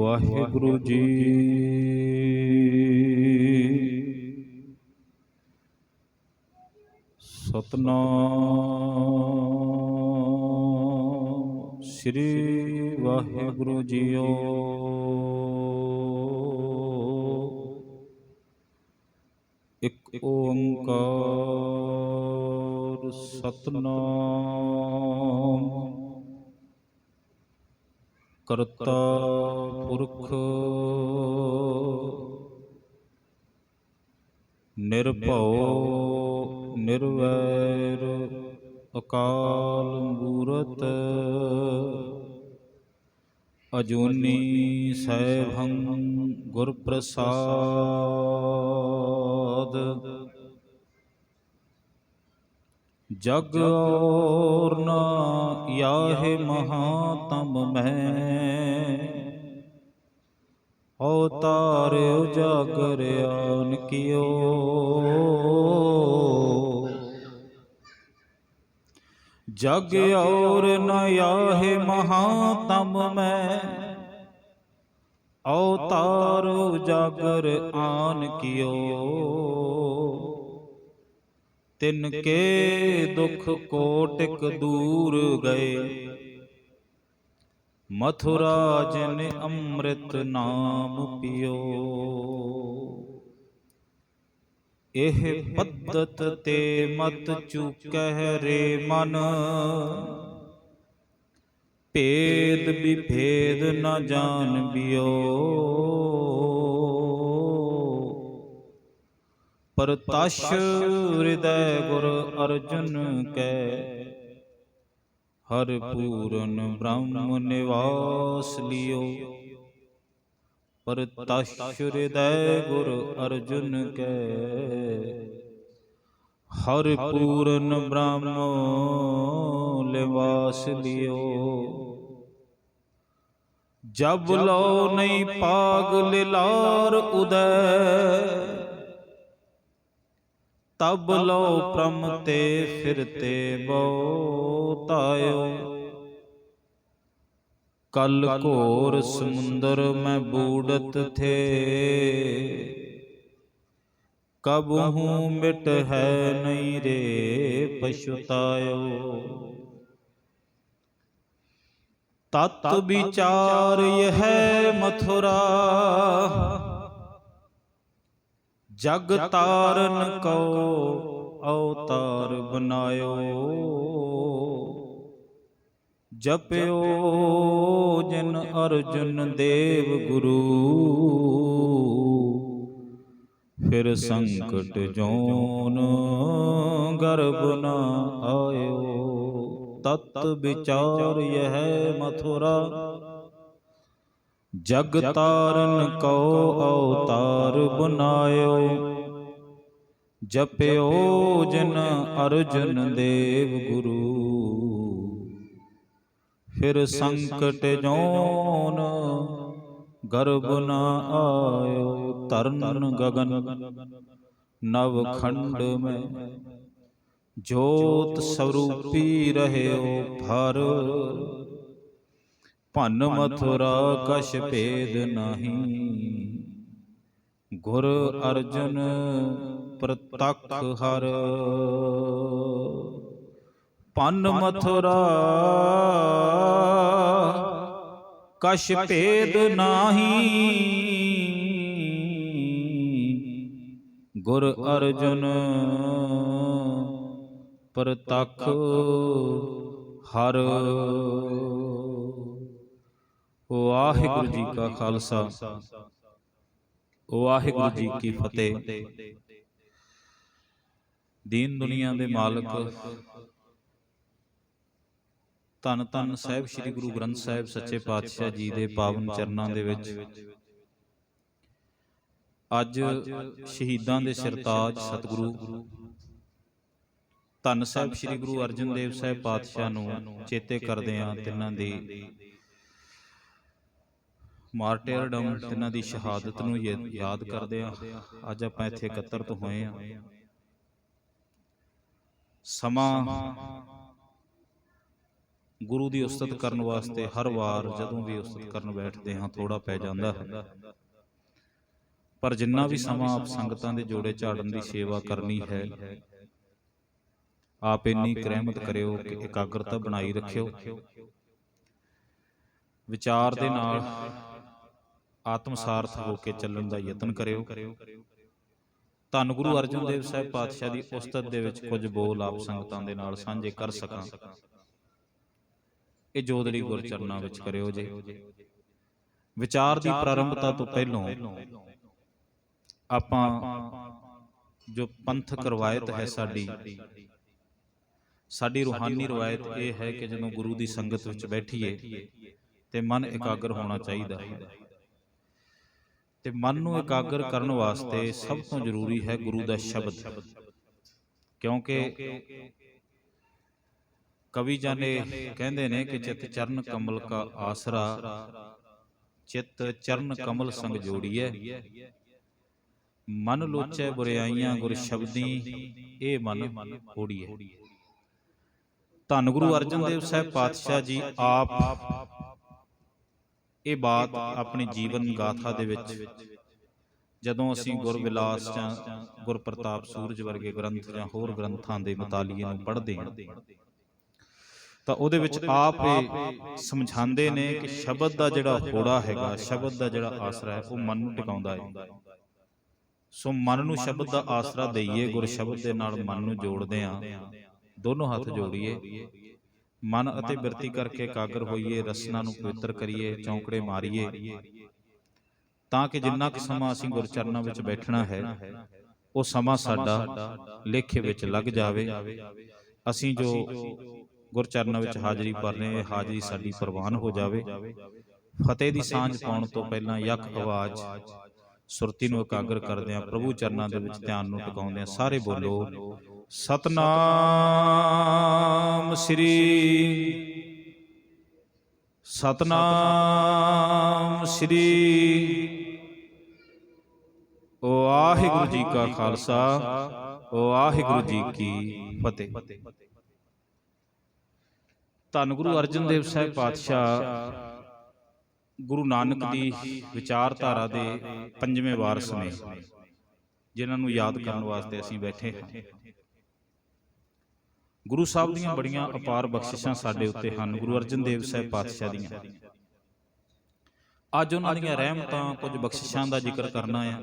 ਵਾਹਿਗੁਰੂ ਜੀ। ਸਤਨਾਮ ਸ੍ਰੀ Waheguru JIO. ਇੱਕ ਓੰਕਾਰ ਸਤਨਾਮ ਕਰਤਾ ਪੁਰਖ ਨਿਰਭਉ ਨਿਰਵੈਰ ਅਕਾਲ ਮੂਰਤ ਅਜੂਨੀ ਸੈਭੰ ਗੁਰ ਪ੍ਰਸਾਦ। ਜਗ ਔਰ ਨ ਆਹੇ ਮਹਾਤਮ ਮੈਂ ਅਵਤਾਰ ਉਜਾਗਰ ਆਨ ਕਿਓ। ਜਗ ਔਰ ਨ ਆਹੇ ਮਹਾਤਮ ਮੈਂ ਅਵਤਾਰ ਉਜਾਗਰ ਆਨ ਕਿਓ। ਤਿਨ ਕੇ ਦੁਖ ਕੋਟਿਕ ਦੂਰ ਗਏ ਮਥੁਰਾ ਜਿਨ ਅੰਮ੍ਰਿਤ ਨਾਮ ਪਿਓ। ਇਹ ਪੱਦਤ ਤੇ ਮਤ ਚੁਕਹਿ ਰੇ ਮਨ ਭੇਦ ਵਿਭੇਦ ਨ ਜਾਣਬਿਓ। ਪਰਤਸ਼ ਹਿਰਦੈ ਗੁਰ ਅਰਜੁਨ ਕੈ ਹਰਿ ਪੂਰਨ ਬ੍ਰਹਮ ਨਿਵਾਸ ਲਿਓ। ਪਰਤਸ਼ ਹਿਰਦੈ ਗੁਰ ਅਰਜੁਨ ਕੈ ਹਰਿ ਪੂਰਨ ਬ੍ਰਹਮ ਨਿਵਾਸ ਲਿਓ। ਜਬ ਲਉ ਨਹੀਂ ਪਾਗ ਲਿਲਾਰ ਉਦੈ ਤਬ ਲਉ ਪ੍ਰਮ ਤੇ ਫਿਰਤੇ ਬਹੁਤਾਇਓ। ਕਲ ਘੋਰ ਸਮੁੰਦਰ ਮੈਂ ਬੂੜਤ ਥੇ ਕਬਹੂ ਮਿਟ ਹੈ ਨਹੀਂ ਰੇ ਪਛੁਤਾਇਓ। ਤਤ ਵਿਚਾਰ ਯਹ ਮਥੁਰਾ ਜਗ ਤਾਰਨ ਕੋ ਅਵਤਾਰ ਬਨਾਇਓ। ਜਪਿਓ ਜਿਨ ਅਰਜੁਨ ਦੇਵ ਗੁਰੂ ਫਿਰ ਸੰਕਟ ਜੋਨ ਗਰਭ ਨ ਆਇਓ। ਤਤ ਵਿਚਾਰ ਯਹ ਮਥੁਰਾ ਜਗ ਤਾਰਨ ਕੋ ਅਵਤਾਰ ਬਨਾਇਓ। ਜਪਿਓ ਜਿਨ ਅਰਜੁਨ ਦੇਵ ਗੁਰੂ ਫਿਰ ਸੰਕਟ ਜੋਨ ਗਰਭ ਨ ਆਇਓ। ਤਰਨ ਗਗਨ ਨਵ ਖੰਡ ਮੈਂ ਜੋਤ ਸਰੂਪੀ ਰਹਿਓ ਭਰ ਭਨ ਮਥੁਰਾ ਕਛ ਭੇਦ ਨਾਹੀ। ਗੁਰ ਅਰਜੁਨ ਪ੍ਰਤਖ ਹਰ ਭਨ ਮਥੁਰਾ ਕਛ ਭੇਦ ਨਾਹੀ। ਗੁਰ ਅਰਜੁਨ ਪ੍ਰਤਖ ਹਰ। ਵਾਹਿਗੁਰੂ ਜੀ ਕਾ ਖਾਲਸਾ ਵਾਹਿਗੁਰੂ ਜੀ ਕੀ ਫਤਿਹ। ਦੀਨ ਦੁਨੀਆ ਦੇ ਮਾਲਕ ਧੰਨ ਧੰਨ ਸਾਹਿਬ ਸ੍ਰੀ ਗੁਰੂ ਗ੍ਰੰਥ ਸਾਹਿਬ ਸੱਚੇ ਪਾਤਸ਼ਾਹ ਜੀ ਦੇ ਪਾਵਨ ਚਰਨਾਂ ਦੇ ਵਿੱਚ ਅੱਜ ਸ਼ਹੀਦਾਂ ਦੇ ਸਿਰਤਾਜ ਸਤਿਗੁਰੂ ਧੰਨ ਸਾਹਿਬ ਸ੍ਰੀ ਗੁਰੂ ਅਰਜਨ ਦੇਵ ਸਾਹਿਬ ਪਾਤਸ਼ਾਹ ਨੂੰ ਚੇਤੇ ਕਰਦੇ ਹਾਂ। ਤਿੰਨਾਂ ਦੀ ਮਾਰਟਿਰਡਮ, ਤਿੰਨਾਂ ਦੀ ਸ਼ਹਾਦਤ ਨੂੰ ਯਾਦ ਕਰਦੇ ਹਾਂ। ਅੱਜ ਆਪਾਂ ਇੱਥੇ ਇਕੱਤਰਤ ਹੋਏ ਹਾਂ। ਸਮਾਂ ਗੁਰੂ ਦੀ ਉਸਤਤ ਕਰਨ ਵਾਸਤੇ ਹਰ ਵਾਰ ਜਦੋਂ ਵੀ ਉਸਤਤ ਕਰਨ ਬੈਠਦੇ ਹਾਂ ਥੋੜ੍ਹਾ ਪੈ ਜਾਂਦਾ ਹੈ, ਪਰ ਜਿੰਨਾ ਵੀ ਸਮਾਂ ਆਪ ਸੰਗਤਾਂ ਦੇ ਜੋੜੇ ਝਾੜਨ ਦੀ ਸੇਵਾ ਕਰਨੀ ਹੈ, ਆਪ ਇੰਨੀ ਰਹਿਮਤ ਕਰਿਓ ਕਿ ਇਕਾਗਰਤਾ ਬਣਾਈ ਰੱਖਿਓ। ਵਿਚਾਰ ਦੇ ਨਾਲ ਆਤਮ ਸਾਰਥ ਹੋ ਕੇ ਚੱਲਣ ਦਾ ਯਤਨ ਕਰਿਓ। ਧੰਨ ਗੁਰੂ ਅਰਜਨ ਦੇਵ ਸਾਹਿਬ ਪਾਤਸ਼ਾਹ ਦੀ ਉਸਤਤ ਦੇ ਵਿੱਚ ਕੁਝ ਬੋਲ ਆਪ ਸੰਗਤਾਂ ਦੇ ਨਾਲ ਸਾਂਝੇ ਕਰ ਸਕਾਂ, ਇਹ ਜੋਦੜੀ ਗੁਰਚਰਨਾਂ ਵਿੱਚ ਕਰਿਓ ਜੀ। ਵਿਚਾਰ ਦੀ ਪ੍ਰਾਰੰਭਤਾ ਤੋਂ ਪਹਿਲੋਂ ਆਪਾਂ ਜੋ ਪੰਥਕ ਰਵਾਇਤ ਹੈ ਸਾਡੀ ਰੂਹਾਨੀ ਰਵਾਇਤ ਇਹ ਹੈ ਕਿ ਜਦੋਂ ਗੁਰੂ ਦੀ ਸੰਗਤ ਵਿੱਚ ਬੈਠੀਏ ਤੇ ਮਨ ਇਕਾਗਰ ਹੋਣਾ ਚਾਹੀਦਾ ਹੈ, ਤੇ ਮਨ ਨੂੰ ਇਕਾਗਰ ਕਰਨ ਵਾਸਤੇ ਸਭ ਤੋਂ ਜ਼ਰੂਰੀ ਹੈ ਗੁਰੂ ਦਾ ਸ਼ਬਦ। ਕਿਉਂਕਿ ਕਵੀ ਜਾਨੇ ਕਹਿੰਦੇ ਨੇ ਕਿ ਚਿਤ ਚਰਨ ਕਮਲ ਕਾ ਆਸਰਾ, ਚਿਤ ਚਰਨ ਕਮਲ ਸੰਗ ਜੋੜੀਐ, ਮਨ ਲੋਚੈ ਬੁਰਿਆਈਆਂ ਗੁਰ ਸ਼ਬਦੀ, ਇਹ ਮਨ ਓੜੀਐ। ਧੰਨ ਗੁਰੂ ਅਰਜਨ ਦੇਵ ਸਾਹਿਬ ਪਾਤਸ਼ਾਹ ਜੀ ਆਪ ਇਹ ਬਾਤ ਆਪਣੀ ਜੀਵਨ ਗਾਥਾ ਦੇ ਵਿੱਚ, ਜਦੋਂ ਅਸੀਂ ਗੁਰਬਿਲਾਸ ਜਾਂ ਗੁਰਪ੍ਰਤਾਪ ਸੂਰਜ ਵਰਗੇ ਗ੍ਰੰਥ ਜਾਂ ਹੋਰ ਗ੍ਰੰਥਾਂ ਦੇ ਮਤਾਲੀਏ ਨੂੰ ਪੜ੍ਹਦੇ ਹਾਂ ਤਾਂ ਉਹਦੇ ਵਿੱਚ ਆਪ ਇਹ ਸਮਝਾਉਂਦੇ ਨੇ ਕਿ ਸ਼ਬਦ ਦਾ ਜਿਹੜਾ ਹੋੜਾ ਹੈਗਾ, ਸ਼ਬਦ ਦਾ ਜਿਹੜਾ ਆਸਰਾ ਹੈ, ਉਹ ਮਨ ਨੂੰ ਟਿਕਾਉਂਦਾ ਹੈ। ਸੋ ਮਨ ਨੂੰ ਸ਼ਬਦ ਦਾ ਆਸਰਾ ਦਈਏ, ਗੁਰ ਸ਼ਬਦ ਦੇ ਨਾਲ ਮਨ ਨੂੰ ਜੋੜਦੇ ਹਾਂ, ਦੋਨੋਂ ਹੱਥ ਜੋੜੀਏ, ਮਨ ਅਤੇ ਬਿਰਤੀ ਕਰਕੇ ਇਕਾਗਰ ਹੋਈਏ, ਰਸਨਾ ਨੂੰ ਪਵਿੱਤਰ ਕਰੀਏ, ਚੌਂਕੜੇ ਮਾਰੀਏ, ਤਾਂ ਕਿ ਜਿੰਨਾ ਕੁ ਸਮਾਂ ਅਸੀਂ ਗੁਰਚਰਨਾਂ ਵਿੱਚ ਬੈਠਣਾ ਹੈ ਉਹ ਸਮਾਂ ਸਾਡਾ ਲੇਖੇ ਵਿੱਚ ਲੱਗ ਜਾਵੇ। ਅਸੀਂ ਜੋ ਗੁਰਚਰਨਾਂ ਵਿੱਚ ਹਾਜ਼ਰੀ ਭਰ ਰਹੇ ਹਾਂ, ਹਾਜ਼ਰੀ ਸਾਡੀ ਪ੍ਰਵਾਨ ਹੋ ਜਾਵੇ। ਫਤਿਹ ਦੀ ਸਾਂਝ ਪਾਉਣ ਤੋਂ ਪਹਿਲਾਂ ਯਕ ਆਵਾਜ਼ ਸੁਰਤੀ ਨੂੰ ਇਕਾਗਰ ਕਰਦਿਆਂ ਪ੍ਰਭੂ ਚਰਨਾਂ ਦੇ ਵਿੱਚ ਧਿਆਨ ਨੂੰ ਟਿਕਾਉਂਦਿਆਂ ਸਾਰੇ ਬੋਲੋ ਸਤਨਾਮ ਸ੍ਰੀ, ਸਤਨਾਮ ਸ੍ਰੀ। ਵਾਹਿਗੁਰੂ ਜੀ ਕਾ ਖਾਲਸਾ, ਵਾਹਿਗੁਰੂ ਜੀ ਕੀ ਫਤਿਹ। ਧੰਨ ਗੁਰੂ ਅਰਜਨ ਦੇਵ ਸਾਹਿਬ ਪਾਤਸ਼ਾਹ ਗੁਰੂ ਨਾਨਕ ਦੀ ਵਿਚਾਰਧਾਰਾ ਦੇ 5ਵੇਂ ਵਾਰਸ ਨੇ, ਜਿਨ੍ਹਾਂ ਨੂੰ ਯਾਦ ਕਰਨ ਵਾਸਤੇ ਅਸੀਂ ਬੈਠੇ ਹਾਂ। ਗੁਰੂ ਸਾਹਿਬ ਦੀਆਂ ਬੜੀਆਂ ਅਪਾਰ ਬਖਸ਼ਿਸ਼ਾਂ ਸਾਡੇ ਉੱਤੇ ਹਨ, ਗੁਰੂ ਅਰਜਨ ਦੇਵ ਸਾਹਿਬ ਪਾਤਸ਼ਾਹ ਦੀਆਂ। ਅੱਜ ਉਹਨਾਂ ਦੀਆਂ ਰਹਿਮਤਾਂ, ਕੁਝ ਬਖਸ਼ਿਸ਼ਾਂ ਦਾ ਜ਼ਿਕਰ ਕਰਨਾ ਆ।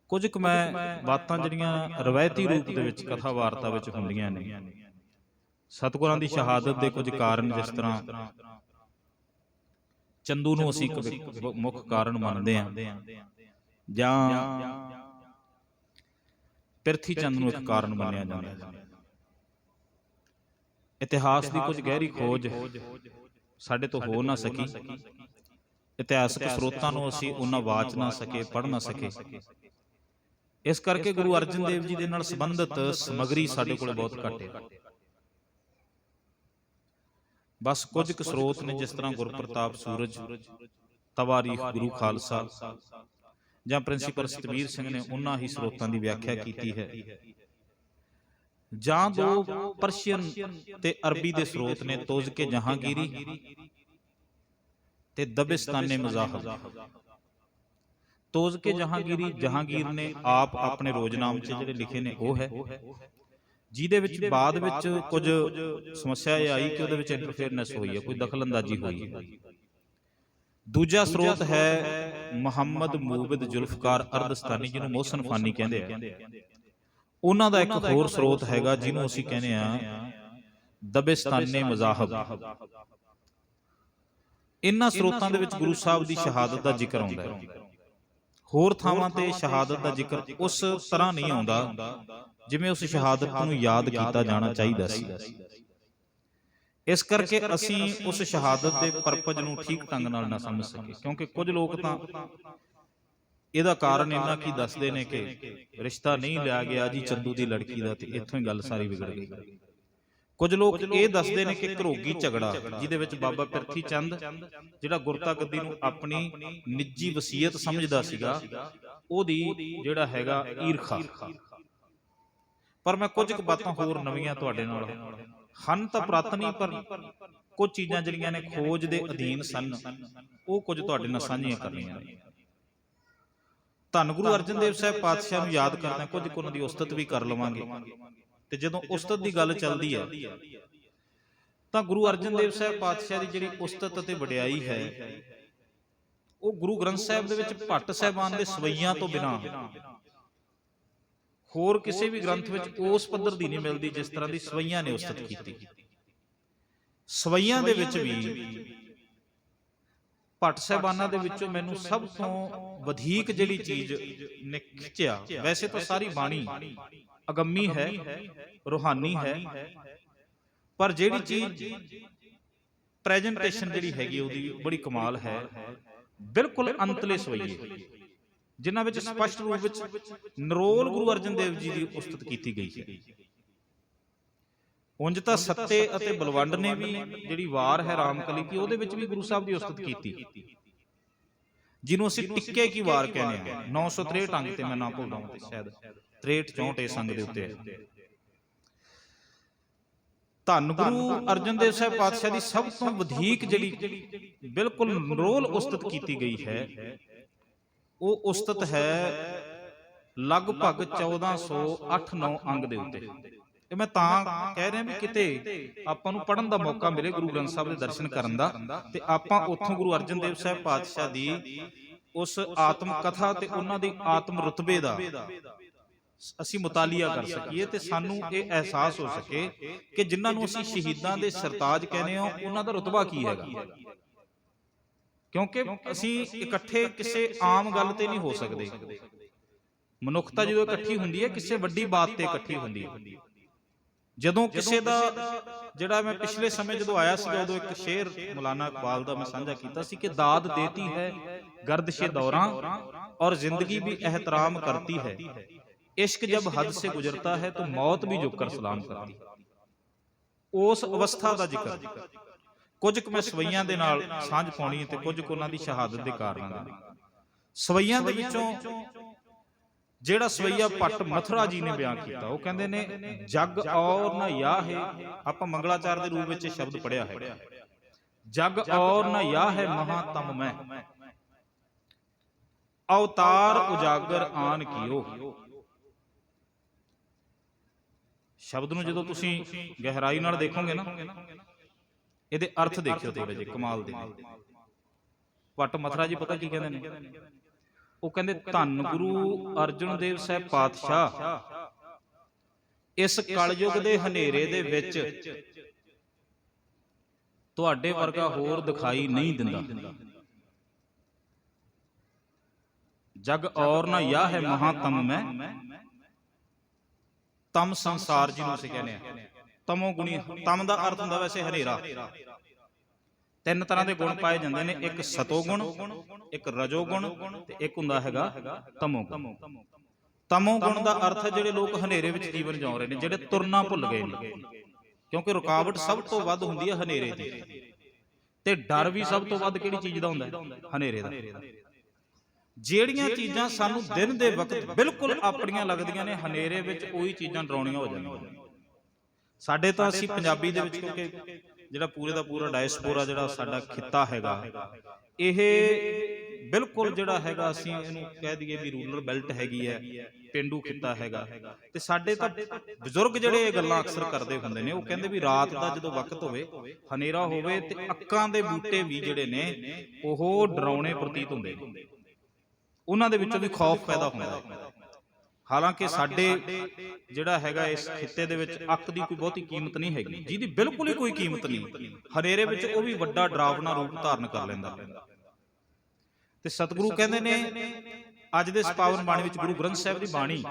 ਕੁਝ ਕੁ ਮੈਂ ਬਾਤਾਂ ਜਿਹੜੀਆਂ ਰਵਾਇਤੀ ਰੂਪ ਦੇ ਵਿੱਚ ਕਥਾ ਵਾਰਤਾ ਵਿੱਚ ਹੁੰਦੀਆਂ ਨੇ, ਸਤਿਗੁਰਾਂ ਦੀ ਸ਼ਹਾਦਤ ਦੇ ਕੁਝ ਕਾਰਨ, ਜਿਸ ਤਰ੍ਹਾਂ ਚੰਦੂ ਨੂੰ ਅਸੀਂ ਇੱਕ ਮੁੱਖ ਕਾਰਨ ਮੰਨਦੇ ਹਾਂ, ਜਾਂ ਪਿਰਥੀ ਚੰਦ ਨੂੰ ਇੱਕ ਕਾਰਨ ਮੰਨਿਆ ਜਾਂਦਾ ਹੈ। ਇਤਿਹਾਸ ਦੀ ਕੁਝ ਗਹਿਰੀ ਖੋਜ ਸਾਡੇ ਤੋਂ ਹੋ ਨਾ ਸਕੀ, ਇਤਿਹਾਸਕ ਸਰੋਤਾਂ ਨੂੰ ਅਸੀਂ ਉਹਨਾਂ ਵਾਚ ਨਾ ਸਕੇ, ਪੜ੍ਹ ਨਾ ਸਕੇ। ਇਸ ਕਰਕੇ ਗੁਰੂ ਅਰਜਨ ਦੇਵ ਜੀ ਦੇ ਨਾਲ ਸੰਬੰਧਿਤ ਸਮੱਗਰੀ ਸਾਡੇ ਕੋਲ ਬਹੁਤ ਘੱਟ ਹੈ। ਬਸ ਕੁਝ ਕੁ ਸਰੋਤ ਨੇ, ਜਿਸ ਤਰ੍ਹਾਂ ਗੁਰਪ੍ਰਤਾਪ ਸੂਰਜ, ਤਵਾਰੀਖ ਗੁਰੂ ਖਾਲਸਾ ਜਾਂ ਪ੍ਰਿੰਸੀਪਲ ਸਤਬੀਰ ਸਿੰਘ ਨੇ ਉਹਨਾਂ ਹੀ ਸਰੋਤਾਂ ਦੀ ਵਿਆਖਿਆ ਕੀਤੀ ਹੈ। ਜਾਂ ਦੋ ਪਰਸ਼ੀਅਨ ਤੇ ਅਰਬੀ ਦੇ ਸਰੋਤ ਨੇ, ਤੋਜ਼ਕੇ ਜਹਾਂਗੀਰੀ ਤੇ ਦਬਿਸਤਾਨੇ ਮਜ਼ਾਹਬ। ਤੋਜ਼ਕੇ ਜਹਾਂਗੀਰੀ, ਜਹਾਂਗੀਰ ਨੇ ਆਪ ਆਪਣੇ ਰੋਜ਼ਨਾਮ 'ਚ ਜਿਹੜੇ ਲਿਖੇ ਨੇ ਉਹ ਹੈ, ਜਿਹਦੇ ਵਿੱਚ ਬਾਅਦ ਵਿੱਚ ਕੁਝ ਸਮੱਸਿਆ ਇਹ ਆਈ ਕਿ ਉਹਦੇ ਵਿੱਚ ਇੰਟਰਫੇਅਰਨੈਸ ਹੋਈ ਹੈ, ਕੋਈ ਦਖਲਅੰਦਾਜ਼ੀ ਹੋਈ ਹੈ। ਦੂਜਾ ਸਰੋਤ ਹੈ ਮੁਹੰਮਦ ਮੂਬਿਦ ਜ਼ੁਲਫਕਾਰ ਅਰਦਸਤਾਨੀ, ਜਿਹਨੂੰ ਮੋਹਸਨ ਫਾਨੀ ਕਹਿੰਦੇ ਆ। ਉਹਨਾਂ ਦਾ ਇੱਕ ਹੋਰ ਸਰੋਤ ਹੈਗਾ ਜਿਹਨੂੰ ਅਸੀਂ ਕਹਿੰਦੇ ਆ ਦਬਿਸਤਾਨੇ ਮਜ਼ਾਹਬ। ਇਹਨਾਂ ਸਰੋਤਾਂ ਦੇ ਵਿੱਚ ਗੁਰੂ ਸਾਹਿਬ ਦੀ ਸ਼ਹਾਦਤ ਦਾ ਜ਼ਿਕਰ ਆਉਂਦਾ ਹੈ। ਹੋਰ ਥਾਵਾਂ ਤੇ ਸ਼ਹਾਦਤ ਦਾ ਜ਼ਿਕਰ ਉਸ ਤਰ੍ਹਾਂ ਨਹੀਂ ਆਉਂਦਾ ਜਿਵੇਂ ਉਸ ਸ਼ਹਾਦਤ ਨੂੰ ਯਾਦ ਕੀਤਾ ਜਾਣਾ ਚਾਹੀਦਾ ਸੀ। ਇਸ ਕਰਕੇ ਅਸੀਂ ਉਸ ਸ਼ਹਾਦਤ ਦੇ ਪਰਪਸ ਨੂੰ ਠੀਕ ਢੰਗ ਨਾਲ ਨਾ ਸਮਝ ਸਕੇ, ਕਿਉਂਕਿ ਕੁਝ ਲੋਕ ਤਾਂ ਇਹਦਾ ਕਾਰਨ ਇੰਨਾ ਕੀ ਦੱਸਦੇ ਨੇ ਕਿ ਰਿਸ਼ਤਾ ਨਹੀਂ ਲਿਆ ਗਿਆ ਜੀ ਚੰਦੂ ਦੀ ਲੜਕੀ ਦਾ, ਤੇ ਇੱਥੋਂ ਹੀ ਗੱਲ ਸਾਰੀ ਵਿਗੜ ਗਈ। ਕੁਝ ਲੋਕ ਇਹ ਦੱਸਦੇ ਨੇ ਕਿ ਘਰੋਗੀ ਝਗੜਾ, ਜਿਹਦੇ ਵਿੱਚ ਬਾਬਾ ਪਿਰਥੀ ਚੰਦ ਜਿਹੜਾ ਗੁਰਤਾ ਗੱਦੀ ਨੂੰ ਆਪਣੀ ਨਿੱਜੀ ਵਸੀਅਤ ਸਮਝਦਾ ਸੀਗਾ, ਉਹਦੀ ਜਿਹੜਾ ਹੈਗਾ ਈਰਖਾ। ਪਰ ਮੈਂ ਕੁਝ ਕੁ ਬਾਤਾਂ ਹੋਰ ਨਵੀਆਂ ਤੁਹਾਡੇ ਨਾਲ ਹਨ ਤਾਂ ਪੁਰਾਤਨੀ, ਪਰ ਕੁਝ ਚੀਜ਼ਾਂ ਜਿਹੜੀਆਂ ਨੇ ਖੋਜ ਦੇ ਅਧੀਨ ਸਨ, ਉਹ ਕੁਝ ਤੁਹਾਡੇ ਨਾਲ ਸਾਂਝੀਆਂ ਕਰਨੀਆਂ ਨੇ। ਧੰਨ ਗੁਰੂ ਅਰਜਨ ਦੇਵ ਸਾਹਿਬ ਪਾਤਸ਼ਾਹ ਨੂੰ ਯਾਦ ਕਰਦਿਆਂ ਕੁਝ ਕੁ ਉਹਨਾਂ ਦੀ ਉਸਤਤ ਵੀ ਕਰ ਲਵਾਂਗੇ। ਤੇ ਜਦੋਂ ਉਸਤਤ ਦੀ ਗੱਲ ਚੱਲਦੀ ਹੈ ਤਾਂ ਗੁਰੂ ਅਰਜਨ ਦੇਵ ਸਾਹਿਬ ਪਾਤਸ਼ਾਹ ਦੀ ਜਿਹੜੀ ਉਸਤਤ ਅਤੇ ਵਡਿਆਈ ਹੈ, ਉਹ ਗੁਰੂ ਗ੍ਰੰਥ ਸਾਹਿਬ ਦੇ ਵਿੱਚ ਭੱਟ ਸਾਹਿਬਾਨ ਦੇ ਸਵਈਆਂ ਤੋਂ ਬਿਨਾਂ ਹੋਰ ਕਿਸੇ ਵੀ ਗ੍ਰੰਥ ਵਿੱਚ ਉਸ ਪੱਧਰ ਦੀ ਨਹੀਂ ਮਿਲਦੀ ਜਿਸ ਤਰ੍ਹਾਂ ਦੀ ਸਵਈਆਂ ਨੇ ਉਸਤਤ ਕੀਤੀ। ਸਵਈਆਂ ਦੇ ਵਿੱਚ ਵੀ ਭੱਟ ਸਾਹਿਬਾਨਾਂ ਦੇ ਵਿੱਚੋਂ ਮੈਨੂੰ ਸਭ ਤੋਂ ਵਧੇਕ ਜਿਹੜੀ ਚੀਜ਼ ਨੇ ਖਿੱਚਿਆ, ਵੈਸੇ ਤਾਂ ਸਾਰੀ ਬਾਣੀ ਅਗੰਮੀ ਹੈ, ਰੂਹਾਨੀ ਹੈ, ਪਰ ਜਿਹੜੀ ਚੀਜ਼ ਪ੍ਰੈਜੈਂਟੇਸ਼ਨ ਜਿਹੜੀ ਹੈਗੀ ਉਹਦੀ ਬੜੀ ਕਮਾਲ ਹੈ। ਬਿਲਕੁਲ ਅੰਤਲੇ ਸਵਈਏ ਜਿਨ੍ਹਾਂ ਵਿੱਚ ਸਪਸ਼ਟ ਰੂਪ ਵਿੱਚ ਨਿਰੋਲ ਗੁਰੂ ਅਰਜਨ ਦੇਵ ਜੀ ਦੀ ਉਸਤਤ ਕੀਤੀ ਗਈ ਹੈ। ਉਂਝ ਤਾਂ ਸੱਤੇ ਅਤੇ ਬਲਵੰਡ ਨੇ ਵੀ ਜਿਹੜੀ ਵਾਰ ਹੈ ਰਾਮਕਲੀ ਕੀ, ਉਹਦੇ ਵਿੱਚ ਵੀ ਗੁਰੂ ਸਾਹਿਬ ਦੀ ਉਸਤਤ ਕੀਤੀ, ਜਿਹਨੂੰ ਅਸੀਂ ਟਿੱਕੇ ਕੀ ਵਾਰ ਕਹਿੰਦੇ ਹਾਂ। 963 ਅੰਗ ਤੇ ਮੈਂ ਨਾ ਭੁੱਲਾਂ ਤੇ ਸ਼ਾਇਦ 63 64 ਇਸ ਅੰਗ ਦੇ ਉੱਤੇ ਹੈ। ਧੰਨ ਗੁਰੂ ਅਰਜਨ ਦੇਵ ਸਾਹਿਬ ਪਾਤਸ਼ਾਹ ਦੀ ਸਭ ਤੋਂ ਵਧੇਕ ਜਿਹੜੀ ਬਿਲਕੁਲ ਨਿਰੋਲ ਉਸਤਤ ਕੀਤੀ ਗਈ ਹੈ, ਉਹ ਉਸਤਤ ਹੈ ਲਗਭਗ 1408-9 ਅੰਗ ਦੇ ਉੱਤੇ। ਇਹ ਮੈਂ ਤਾਂ ਕਹਿ ਰਿਹਾ ਵੀ ਕਿਤੇ ਆਪਾਂ ਨੂੰ ਪੜ੍ਹਨ ਦਾ ਮੌਕਾ ਮਿਲੇ, ਗੁਰੂ ਗ੍ਰੰਥ ਸਾਹਿਬ ਦੇ ਦਰਸ਼ਨ ਕਰਨ ਦਾ, ਤੇ ਆਪਾਂ ਉੱਥੋਂ ਗੁਰੂ ਅਰਜਨ ਦੇਵ ਸਾਹਿਬ ਪਾਤਸ਼ਾਹ ਦੀ ਉਸ ਆਤਮ ਕਥਾ ਤੇ ਉਹਨਾਂ ਦੀ ਆਤਮ ਰੁਤਬੇ ਦਾ ਅਸੀਂ ਮੁਤਾਲੀਆ ਕਰ ਸਕੀਏ, ਤੇ ਸਾਨੂੰ ਇਹ ਅਹਿਸਾਸ ਹੋ ਸਕੇ ਕਿ ਜਿਨ੍ਹਾਂ ਨੂੰ ਅਸੀਂ ਸ਼ਹੀਦਾਂ ਦੇ ਸਰਤਾਜ ਕਹਿੰਦੇ ਹਾਂ, ਉਹਨਾਂ ਦਾ ਰੁਤਬਾ ਕੀ ਹੈਗਾ। ਕਿਉਂਕਿ ਅਸੀਂ ਇਕੱਠੇ ਕਿਸੇ ਆਮ ਗੱਲ ਤੇ ਨਹੀਂ ਹੋ ਸਕਦੇ। ਮਨੁੱਖਤਾ ਜਦੋਂ ਇਕੱਠੀ ਹੁੰਦੀ ਹੈ, ਕਿਸੇ ਵੱਡੀ ਬਾਤ ਤੇ ਇਕੱਠੀ ਹੁੰਦੀ ਹੈ। ਜਦੋਂ ਕਿਸੇ ਦਾ ਜਿਹੜਾ ਮੈਂ ਪਿਛਲੇ ਸਮੇਂ ਜਦੋਂ ਆਇਆ ਸੀ, ਉਦੋਂ ਇੱਕ ਸ਼ੇਰ ਮੌਲਾਨਾ ਇਕਬਾਲ ਦਾ ਮੈਂ ਸਾਂਝਾ ਕੀਤਾ ਸੀ ਕਿ ਦਾਦ ਦੇਤੀ ਹੈ गर्दिशे दौरां और जिंदगी भी एहतराम करती है, इश्क जब हद से गुजरता है तो मौत भी झुककर सलाम करती। उस अवस्था का जिक्र कुछ मैं सवैयां दे नाल सांझ पाउणी ते कुछ उन्हां दी शहादत दे कारणां दे। सवैयां दे विचों ਜਿਹੜਾ ਸਵਈਆ ਭੱਟ ਮਥੁਰਾ ਜੀ ਨੇ ਬਿਆਨ ਕੀਤਾ, ਉਹ ਕਹਿੰਦੇ ਨੇ ਜਗ ਔਰ ਨਾ ਯਾ ਹੈ, ਆਪਾਂ ਮੰਗਲਾਚਾਰ ਦੇ ਰੂਪ ਵਿੱਚ ਸ਼ਬਦ ਪੜਿਆ ਹੈ, ਜਗ ਔਰ ਨਾ ਯਾ ਹੈ ਮਹਾਤਮ ਮੈਂ, ਅਵਤਾਰ ਉਜਾਗਰ ਆਨ ਕੀਓ। ਸ਼ਬਦ ਨੂੰ ਜਦੋਂ ਤੁਸੀਂ ਗਹਿਰਾਈ ਨਾਲ ਦੇਖੋਗੇ ਨਾ, ਇਹਦੇ ਅਰਥ ਦੇਖਿਓ ਥੋੜੇ ਜਿਹੇ ਕਮਾਲ ਦੇ ਨੇ। ਭੱਟ ਮਥੁਰਾ ਜੀ ਪਤਾ ਕੀ ਕਹਿੰਦੇ ਨੇ? ਉਹ ਕਹਿੰਦੇ ਧੰਨ ਗੁਰੂ ਅਰਜਨ ਦੇਵ ਸਾਹਿਬ ਪਾਤਸ਼ਾਹ ਇਸ ਕਲਯੁਗ ਦੇ ਹਨੇਰੇ ਦੇ ਵਿੱਚ ਤੁਹਾਡੇ ਵਰਗਾ ਹੋਰ ਦਿਖਾਈ ਨਹੀਂ ਦਿੰਦਾ। ਜਗ ਔਰ ਨਾ ਯਾ ਹੈ ਮਹਾਤਮ ਮੈਂ, ਤਮ ਸੰਸਾਰ ਜਿਹਨੂੰ ਅਸੀਂ ਕਹਿੰਦੇ ਆ, ਤਮੋ ਗੁਣੀ। ਤਮ ਦਾ ਅਰਥ ਹੁੰਦਾ ਵੈਸੇ ਹਨੇਰਾ। ਤਿੰਨ ਤਰ੍ਹਾਂ ਦੇ ਗੁਣ ਪਾਏ ਜਾਂਦੇ ਨੇ, ਇੱਕ ਸਤੋ ਗੁਣ, ਇੱਕ ਰਜੋ ਗੁਣ ਤੇ ਇੱਕ ਹੁੰਦਾ ਹੈਗਾ ਤਮੋ ਗੁਣ। ਤਮੋ ਗੁਣ ਦਾ ਅਰਥ ਹੈ ਜਿਹੜੇ ਲੋਕ ਹਨੇਰੇ ਵਿੱਚ ਜੀਵਨ ਜਿਉ ਰਹੇ ਨੇ, ਜਿਹੜੇ ਤੁਰਨਾ ਭੁੱਲ ਗਏ ਨੇ, ਕਿਉਂਕਿ ਰੁਕਾਵਟ ਸਭ ਤੋਂ ਵੱਧ ਹੁੰਦੀ ਹੈ ਹਨੇਰੇ ਦੀ, ਤੇ ਡਰ ਵੀ ਸਭ ਤੋਂ ਵੱਧ ਕਿਹੜੀ ਚੀਜ਼ ਦਾ ਹੁੰਦਾ? ਹਨੇਰੇ ਦਾ। ਜਿਹੜੀਆਂ ਚੀਜ਼ਾਂ ਸਾਨੂੰ ਦਿਨ ਦੇ ਵਕਤ ਬਿਲਕੁਲ ਆਪਣੀਆਂ ਲੱਗਦੀਆਂ ਨੇ, ਹਨੇਰੇ ਵਿੱਚ ਉਹੀ ਚੀਜ਼ਾਂ ਡਰਾਉਣੀਆਂ ਹੋ ਜਾਂਦੀਆਂ। ਸਾਡੇ ਤਾਂ ਅਸੀਂ ਪੰਜਾਬੀ ਦੇ ਵਿੱਚ, ਕਿਉਂਕਿ ਜਿਹੜਾ ਪੂਰੇ ਦਾ ਪੂਰਾ ਡਾਇਸਪੋਰਾ ਜਿਹੜਾ ਸਾਡਾ ਖਿੱਤਾ ਹੈਗਾ, ਇਹ ਬਿਲਕੁਲ ਜਿਹੜਾ ਹੈਗਾ ਅਸੀਂ ਇਹਨੂੰ ਕਹਿ ਦਈਏ ਵੀ ਰੂਰਲ ਬੈਲਟ ਹੈਗੀ ਹੈ, ਪੇਂਡੂ ਖਿੱਤਾ ਹੈਗਾ। ਤੇ ਸਾਡੇ ਤਾਂ ਬਜ਼ੁਰਗ ਜਿਹੜੇ ਇਹ ਗੱਲਾਂ ਅਕਸਰ ਕਰਦੇ ਹੁੰਦੇ ਨੇ, ਉਹ ਕਹਿੰਦੇ ਵੀ ਰਾਤ ਦਾ ਜਦੋਂ ਵਕਤ ਹੋਵੇ, ਹਨੇਰਾ ਹੋਵੇ, ਤੇ ਅੱਕਾਂ ਦੇ ਬੂਟੇ ਵੀ ਜਿਹੜੇ ਨੇ ਉਹ ਡਰਾਉਣੇ ਪ੍ਰਤੀਤ ਹੁੰਦੇ ਨੇ, ਉਹਨਾਂ ਦੇ ਵਿੱਚੋਂ ਵੀ ਖੌਫ ਪੈਦਾ ਹੁੰਦਾ ਹੈ। ਹਾਲਾਂਕਿ ਸਾਡੇ ਜਿਹੜਾ ਹੈਗਾ ਇਸ ਖਿੱਤੇ ਦੇ ਵਿੱਚ ਅੱਕ ਦੀ ਕੋਈ ਬਹੁਤੀ ਕੀਮਤ ਨਹੀਂ ਹੈਗੀ, ਜਿਹਦੀ ਬਿਲਕੁਲ ਹੀ ਕੋਈ ਕੀਮਤ ਨਹੀਂ, ਹਨੇਰੇ ਵਿੱਚ ਉਹ ਵੀ ਵੱਡਾ ਡਰਾਵਨਾ ਰੂਪ ਧਾਰਨ ਕਰ ਲੈਂਦਾ। ਤੇ ਸਤਿਗੁਰੂ ਕਹਿੰਦੇ ਨੇ ਅੱਜ ਦੇ ਪਾਵਨ ਬਾਣੀ ਵਿੱਚ, ਗੁਰੂ ਗ੍ਰੰਥ ਸਾਹਿਬ ਦੀ ਬਾਣੀ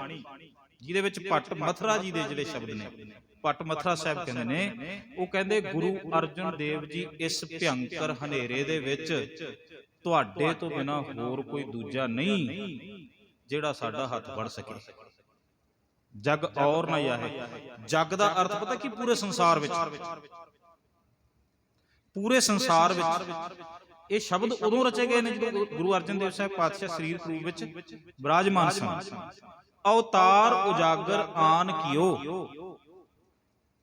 ਜਿਹਦੇ ਵਿੱਚ ਭੱਟ ਮਥੁਰਾ ਜੀ ਦੇ ਜਿਹੜੇ ਸ਼ਬਦ ਨੇ, ਭੱਟ ਮਥੁਰਾ ਸਾਹਿਬ ਕਹਿੰਦੇ ਨੇ, ਉਹ ਕਹਿੰਦੇ ਗੁਰੂ ਅਰਜਨ ਦੇਵ ਜੀ ਇਸ ਭਿਅੰਕਰ ਹਨੇਰੇ ਦੇ ਵਿੱਚ ਤੁਹਾਡੇ ਤੋਂ ਬਿਨਾਂ ਹੋਰ ਕੋਈ ਦੂਜਾ ਨਹੀਂ ਜਿਹੜਾ ਸਾਡਾ ਹੱਥ ਫੜ ਸਕੇ। ਜਗ ਔਰ ਨਾ ਯਾ ਹੈ। ਜਗ ਦਾ ਅਰਥ ਪਤਾ ਕੀ? ਪੂਰੇ ਸੰਸਾਰ ਵਿੱਚ। ਪੂਰੇ ਸੰਸਾਰ ਵਿੱਚ ਇਹ ਸ਼ਬਦ ਉਦੋਂ ਰਚੇ ਗਏ ਨੇ ਜਦੋਂ ਗੁਰੂ ਅਰਜਨ ਦੇਵ ਸਾਹਿਬ ਪਾਤਸ਼ਾਹ ਸਰੀਰਕ ਰੂਪ ਵਿੱਚ ਬਿਰਾਜਮਾਨ ਸਨ। ਅਵਤਾਰ ਉਜਾਗਰ ਆਨ ਕੀਓ।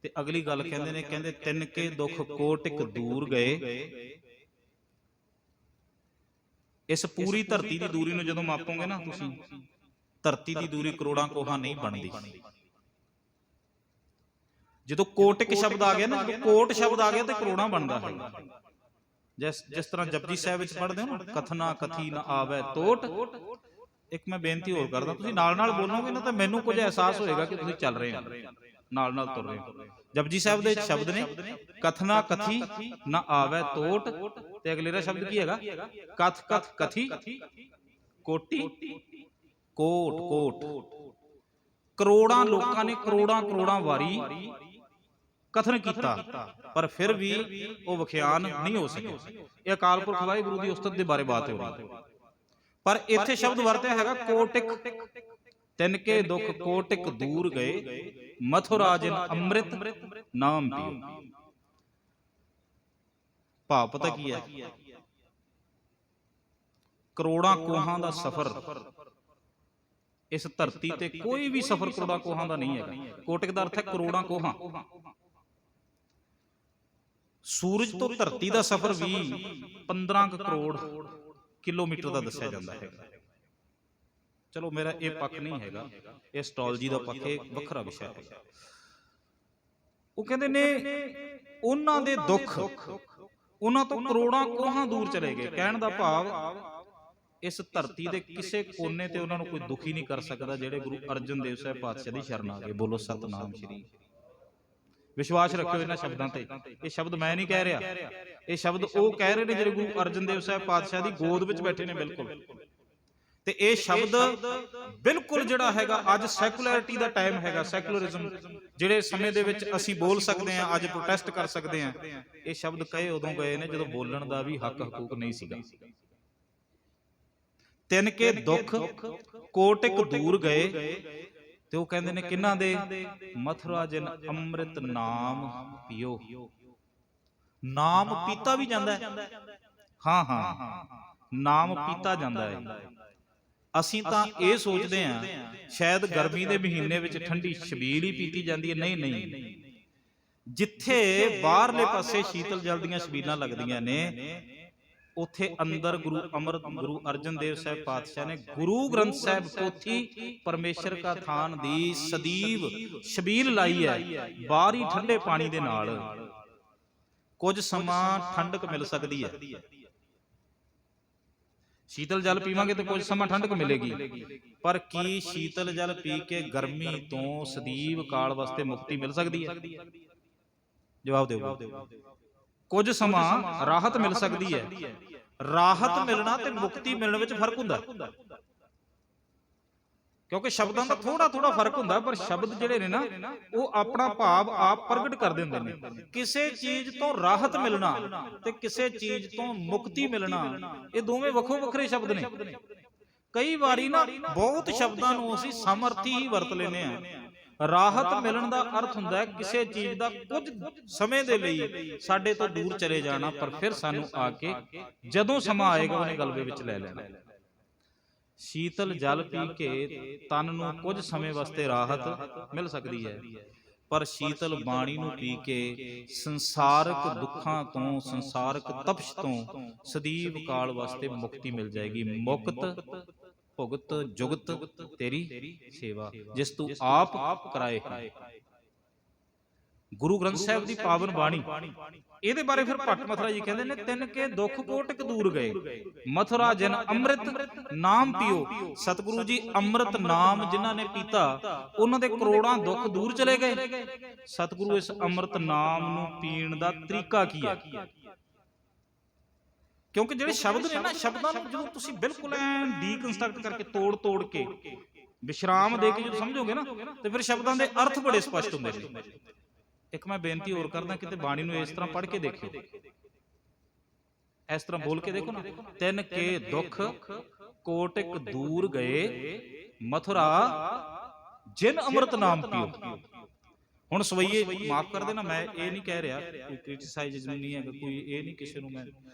ਤੇ ਅਗਲੀ ਗੱਲ ਕਹਿੰਦੇ ਨੇ, ਕਹਿੰਦੇ ਤਿੰਨ ਕੇ ਦੁੱਖ ਕੋਟਿਕ ਦੂਰ ਗਏ। ਇਸ ਪੂਰੀ ਧਰਤੀ ਦੀ ਦੂਰੀ ਨੂੰ ਜਦੋਂ ਮਾਪੋਗੇ ਨਾ ਤੁਸੀਂ, ਧਰਤੀ ਦੀ ਦੂਰੀ ਕਰੋੜਾਂ ਕੋਹਾਂ ਨਹੀਂ ਬਣਦੀ। ਜਦੋਂ ਕੋਟਿਕ ਸ਼ਬਦ ਆ ਗਿਆ ਨਾ, ਜਦੋਂ ਕੋਟ ਸ਼ਬਦ ਆ ਗਿਆ ਤੇ ਕਰੋੜਾਂ ਬਣਦਾ ਹੈ। ਜਿਸ ਤਰ੍ਹਾਂ ਜਪਜੀ ਸਾਹਿਬ ਵਿੱਚ ਪੜ੍ਹਦੇ ਹੋ ਨਾ, ਕਥਨਾ ਕਥੀ ਨਾ ਆਵੇ ਟੋਟ। ਇੱਕ ਮੈਂ ਬੇਨਤੀ ਹੋਰ ਕਰਦਾ, ਤੁਸੀਂ ਨਾਲ ਨਾਲ ਬੋਲੋਗੇ ਨਾ ਤਾਂ ਮੈਨੂੰ ਕੁਝ ਅਹਿਸਾਸ ਹੋਏਗਾ ਕਿ ਤੁਸੀਂ ਚੱਲ ਰਹੇ ਹੋ, ਨਾਲ ਨਾਲ ਤੁਰ ਰਹੇ ਹੋ। ਜਪਜੀ ਸਾਹਿਬ ਦੇ ਸ਼ਬਦ ਨੇ ਕਥਨਾ ਕਥੀ ਨਾ ਆਵੇ ਟੋਟ, ਤੇ ਅਗਲੇ ਦਾ ਸ਼ਬਦ ਕੀ ਹੈਗਾ? ਕਥ ਕਥ ਕਥੀ ਕੋਟੀ ਕੋਟ ਕੋਟ। ਕਰੋੜਾਂ ਲੋਕਾਂ ਨੇ ਕਰੋੜਾਂ ਵਾਰੀ ਕਥਨ ਕੀਤਾ, ਪਰ ਫਿਰ ਵੀ ਉਹ ਵਿਖਿਆਨ ਨਹੀਂ ਹੋ ਸਕਿਆ। ਇਹ ਅਕਾਲ ਪੁਰਖ ਵਾਹਿਗੁਰੂ ਦੀ ਉਸਤਤ ਦੇ ਬਾਰੇ ਬਾਤ ਹੋ ਰਹੀ। ਪਰ ਇੱਥੇ ਸ਼ਬਦ ਵਰਤਿਆ ਹੈਗਾ ਕੋਟਿਕ। ਤਿੰਨ ਕੇ ਦੁੱਖ ਕੋਟਿਕ ਦੂਰ ਗਏ, ਮਥੁਰਾ ਜਿਨ ਅੰਮ੍ਰਿਤ ਨਾਮ ਪੀਓ। ਭਾਵ ਪਤਾ ਕੀ ਹੈ? ਕਰੋੜਾਂ ਕੋਹਾਂ ਦਾ ਸਫ਼ਰ, ਇਸ ਧਰਤੀ ਤੇ ਕੋਈ ਵੀ ਸਫ਼ਰ ਕਰੋੜਾਂ ਕੋਹਾਂ ਦਾ ਨਹੀਂ ਹੈਗਾ। ਕੋਟਿਕ ਦਾ ਅਰਥ ਹੈ ਕਰੋੜਾਂ ਕੋਹਾਂ। ਸੂਰਜ ਤੋਂ ਧਰਤੀ ਦਾ ਸਫ਼ਰ ਵੀ 15 ਕਰੋੜ ਕਿਲੋਮੀਟਰ ਦਾ ਦੱਸਿਆ ਜਾਂਦਾ ਹੈ। ਚਲੋ ਮੇਰਾ ਇਹ ਪੱਖ ਨਹੀਂ ਹੈਗਾ, ਇਹ ਐਸਟ੍ਰੋਲੋਜੀ ਦਾ ਪੱਖ ਹੈ, ਵੱਖਰਾ ਵਿਸ਼ਾ ਹੈ। ਉਹ ਕਹਿੰਦੇ ਨੇ ਉਹਨਾਂ ਦੇ ਦੁੱਖ ਉਹਨਾਂ ਤੋਂ ਕਰੋੜਾਂ ਕੋਹਾਂ ਦੂਰ ਚਲੇ ਗਏ। ਕਹਿਣ ਦਾ ਭਾਵ ਇਸ ਧਰਤੀ ਦੇ ਕਿਸੇ ਕੋਨੇ ਤੇ ਉਹਨਾਂ ਨੂੰ ਕੋਈ ਦੁਖੀ ਨਹੀਂ ਕਰ ਸਕਦਾ ਜਿਹੜੇ ਗੁਰੂ ਅਰਜਨ ਦੇਵ ਸਾਹਿਬ ਪਾਤਸ਼ਾਹ ਦੀ ਸ਼ਰਨ ਆ ਗਏ। ਬੋਲੋ ਸਤਨਾਮ ਸ਼੍ਰੀ। ਵਿਸ਼ਵਾਸ ਰੱਖਿਓ ਇਹਨਾਂ ਸ਼ਬਦਾਂ ਤੇ। ਇਹ ਸ਼ਬਦ ਮੈਂ ਨਹੀਂ ਕਹਿ ਰਿਹਾ, ਇਹ ਸ਼ਬਦ ਉਹ ਕਹਿ ਰਹੇ ਨੇ ਜਿਹੜੇ ਗੁਰੂ ਅਰਜਨ ਦੇਵ ਸਾਹਿਬ ਪਾਤਸ਼ਾਹ ਦੀ ਗੋਦ ਵਿੱਚ ਬੈਠੇ ਨੇ। ਬਿਲਕੁਲ। ਤੇ ਇਹ ਸ਼ਬਦ ਬਿਲਕੁਲ ਜਿਹੜਾ ਹੈਗਾ, ਅੱਜ ਸੈਕੂਲੈਰਿਟੀ ਦਾ ਟਾਈਮ ਹੈਗਾ, ਸੈਕੂਲਰਿਜ਼ਮ ਜਿਹੜੇ ਸਮੇਂ ਦੇ ਵਿੱਚ ਅਸੀਂ ਬੋਲ ਸਕਦੇ ਹਾਂ, ਅੱਜ ਪ੍ਰੋਟੈਸਟ ਕਰ ਸਕਦੇ ਹਾਂ, ਇਹ ਸ਼ਬਦ ਕਹੇ ਉਦੋਂ ਗਏ ਨੇ ਜਦੋਂ ਬੋਲਣ ਦਾ ਵੀ ਹੱਕ ਹਕੂਕ ਨਹੀਂ ਸੀਗਾ। ਤਿੰਨ ਕੇ ਦੁੱਖ ਕੋਟਿਕ ਦੂਰ ਗਏ, ਤੇ ਉਹ ਕਹਿੰਦੇ ਨੇ ਕਿਹਨਾਂ ਦੇ? ਮਥੁਰਾ ਜਿਨ ਅੰਮ੍ਰਿਤ ਨਾਮ ਪੀਓ। ਨਾਮ ਪੀਤਾ ਵੀ ਜਾਂਦਾ ਹੈ। ਹਾਂ ਹਾਂ, ਨਾਮ ਪੀਤਾ ਜਾਂਦਾ ਹੈ। ਅਸੀਂ ਤਾਂ ਇਹ ਸੋਚਦੇ ਹਾਂ ਸ਼ਾਇਦ ਗਰਮੀ ਦੇ ਮਹੀਨੇ ਵਿੱਚ ਠੰਡੀ ਛਬੀਲ ਹੀ ਪੀਤੀ ਜਾਂਦੀ ਹੈ। ਨਹੀਂ ਨਹੀਂ, ਜਿੱਥੇ ਬਾਹਰਲੇ ਪਾਸੇ ਸ਼ੀਤਲ ਜਲ ਦੀਆਂ ਛਬੀਲਾਂ ਲੱਗਦੀਆਂ ਨੇ, ਉੱਥੇ ਅੰਦਰ ਗੁਰੂ ਅਰਜਨ ਦੇਵ ਸਾਹਿਬ ਪਾਤਸ਼ਾਹ ਨੇ ਗੁਰੂ ਗ੍ਰੰਥ ਸਾਹਿਬ ਪੋਥੀ ਪਰਮੇਸ਼ਰ ਕਾ ਥਾਨ ਦੀ ਸਦੀਵ ਛਬੀਲ ਲਾਈ ਹੈ। ਬਾਹਰ ਹੀ ਠੰਡੇ ਪਾਣੀ ਦੇ ਨਾਲ ਕੁਝ ਸਮਾਂ ਠੰਡਕ ਮਿਲ ਸਕਦੀ ਹੈ। ਸ਼ੀਤਲ ਜਲ ਪੀਵਾਂਗੇ ਤੇ ਕੁਝ ਸਮਾਂ ਠੰਡਕ ਮਿਲੇਗੀ, ਪਰ ਕੀ ਸ਼ੀਤਲ ਜਲ ਪੀ ਕੇ ਗਰਮੀ ਤੋਂ ਸਦੀਵ ਕਾਲ ਵਾਸਤੇ ਮੁਕਤੀ ਮਿਲ ਸਕਦੀ ਹੈ? ਜਵਾਬ ਦਿਓ। ਕੁਝ ਸਮਾਂ ਰਾਹਤ ਮਿਲ ਸਕਦੀ ਹੈ। ਰਾਹਤ ਮਿਲਣਾ ਤੇ ਮੁਕਤੀ ਮਿਲਣ ਵਿੱਚ ਫਰਕ ਹੁੰਦਾ, ਕਿਉਂਕਿ ਸ਼ਬਦਾਂ ਦਾ ਥੋੜਾ ਫਰਕ ਹੁੰਦਾ, ਪਰ ਸ਼ਬਦ ਜਿਹੜੇ ਨੇ ਨਾ ਉਹ ਆਪਣਾ ਭਾਵ ਆਪ ਪ੍ਰਗਟ ਕਰ ਦਿੰਦੇ ਨੇ। ਕਿਸੇ ਚੀਜ਼ ਤੋਂ ਰਾਹਤ ਮਿਲਣਾ ਤੇ ਕਿਸੇ ਚੀਜ਼ ਤੋਂ ਮੁਕਤੀ ਮਿਲਣਾ, ਇਹ ਦੋਵੇਂ ਵੱਖੋ ਵੱਖਰੇ ਸ਼ਬਦ ਨੇ। ਕਈ ਵਾਰੀ ਨਾ ਬਹੁਤ ਸ਼ਬਦਾਂ ਨੂੰ ਅਸੀਂ ਸਮਰਥੀ ਹੀ ਵਰਤ ਲੈਂਦੇ ਹਾਂ। ਰਾਹਤ ਮਿਲਣ ਦਾ ਅਰਥ ਹੁੰਦਾ ਹੈ ਕਿਸੇ ਚੀਜ਼ ਦਾ ਕੁਝ ਸਮੇਂ ਦੇ ਲਈ ਸਾਡੇ ਤੋਂ ਦੂਰ ਚਲੇ ਜਾਣਾ, ਪਰ ਫਿਰ ਸਾਨੂੰ ਆ ਕੇ ਜਦੋਂ ਸਮਾਂ ਆਏਗਾ ਉਹਨੇ ਗਲਵੇ ਵਿੱਚ ਲੈ ਲੈਣਾ। ਸ਼ੀਤਲ ਜਲ ਪੀ ਕੇ ਤਨ ਨੂੰ ਕੁਝ ਸਮੇਂ ਵਾਸਤੇ ਰਾਹਤ ਮਿਲ ਸਕਦੀ ਹੈ, ਪਰ ਸ਼ੀਤਲ ਬਾਣੀ ਨੂੰ ਪੀ ਕੇ ਸੰਸਾਰਕ ਦੁੱਖਾਂ ਤੋਂ, ਸੰਸਾਰਕ ਤਪਸ਼ ਤੋਂ ਸਦੀਵ ਕਾਲ ਵਾਸਤੇ ਮੁਕਤੀ ਮਿਲ ਜਾਏਗੀ। ਮੁਕਤ ਭੁਗਤ ਜੁਗਤ ਤੇਰੀ ਸੇਵਾ, ਜਿਸ ਤੂੰ ਆਪ ਕਰਾਏ ਹੈ। ਗੁਰੂ ਗ੍ਰੰਥ ਸਾਹਿਬ ਦੀ ਪਾਵਨ ਬਾਣੀ, ਇਹਦੇ ਬਾਰੇ ਫਿਰ ਭੱਟ ਮਥੁਰਾ ਜੀ ਕਹਿੰਦੇ ਨੇ ਤਿੰਨ ਕੇ ਦੁੱਖ ਕੋਟਿਕ ਦੂਰ ਗਏ, ਮਥੁਰਾ ਜਿਨ ਅੰਮ੍ਰਿਤ ਨਾਮ ਪੀਓ। ਸਤਿਗੁਰੂ ਜੀ ਅੰਮ੍ਰਿਤ ਨਾਮ ਜਿਨ੍ਹਾਂ ਨੇ ਪੀਤਾ ਉਹਨਾਂ ਦੇ ਕਰੋੜਾਂ ਦੁੱਖ ਦੂਰ ਚਲੇ ਗਏ। ਸਤਿਗੁਰੂ ਇਸ ਅੰਮ੍ਰਿਤ ਨਾਮ ਨੂੰ ਪੀਣ ਦਾ ਤਰੀਕਾ ਕੀ ਹੈ? ਕਿਉਂਕਿ ਜਿਹੜੇ ਸ਼ਬਦ ਨੇ ਨਾ, ਸ਼ਬਦਾਂ ਨੂੰ ਜਦੋਂ ਤੁਸੀਂ ਬਿਲਕੁਲ ਡੀਕਨਸਟਰਕਟ ਕਰਕੇ ਤੋੜ ਕੇ ਵਿਸ਼ਰਾਮ ਦੇ ਕੇ ਜਦੋਂ ਸਮਝੋਗੇ ਨਾ, ਤੇ ਫਿਰ ਸ਼ਬਦਾਂ ਦੇ ਅਰਥ ਬੜੇ ਸਪਸ਼ਟ ਹੁੰਦੇ ਨੇ। ਇੱਕ ਮੈਂ ਬੇਨਤੀ ਹੋਰ ਕਰਦਾ, ਕਿਤੇ ਬਾਣੀ ਨੂੰ ਇਸ ਤਰ੍ਹਾਂ ਪੜ੍ਹ ਕੇ ਦੇਖਿਓ, ਇਸ ਤਰ੍ਹਾਂ ਬੋਲ ਕੇ ਦੇਖੋ ਨਾ, ਤਿੰਨ ਕੇ ਦੁੱਖ ਕੋਟਿਕ ਦੂਰ ਗਏ, ਮਥੁਰਾ ਜਿਨ ਅੰਮ੍ਰਿਤ ਨਾਮ ਪੀਓ। ਹੁਣ ਸਵਈਏ ਮਾਫ ਕਰ ਦੇਣਾ, ਮੈਂ ਇਹ ਨਹੀਂ ਕਹਿ ਰਿਹਾ, ਕੋਈ ਕ੍ਰਿਟਿਸਾਈਜ਼ ਨਹੀਂ ਹੈ, ਕੋਈ ਇਹ ਨਹੀਂ ਕਿਸੇ ਨੂੰ ਮੈਂ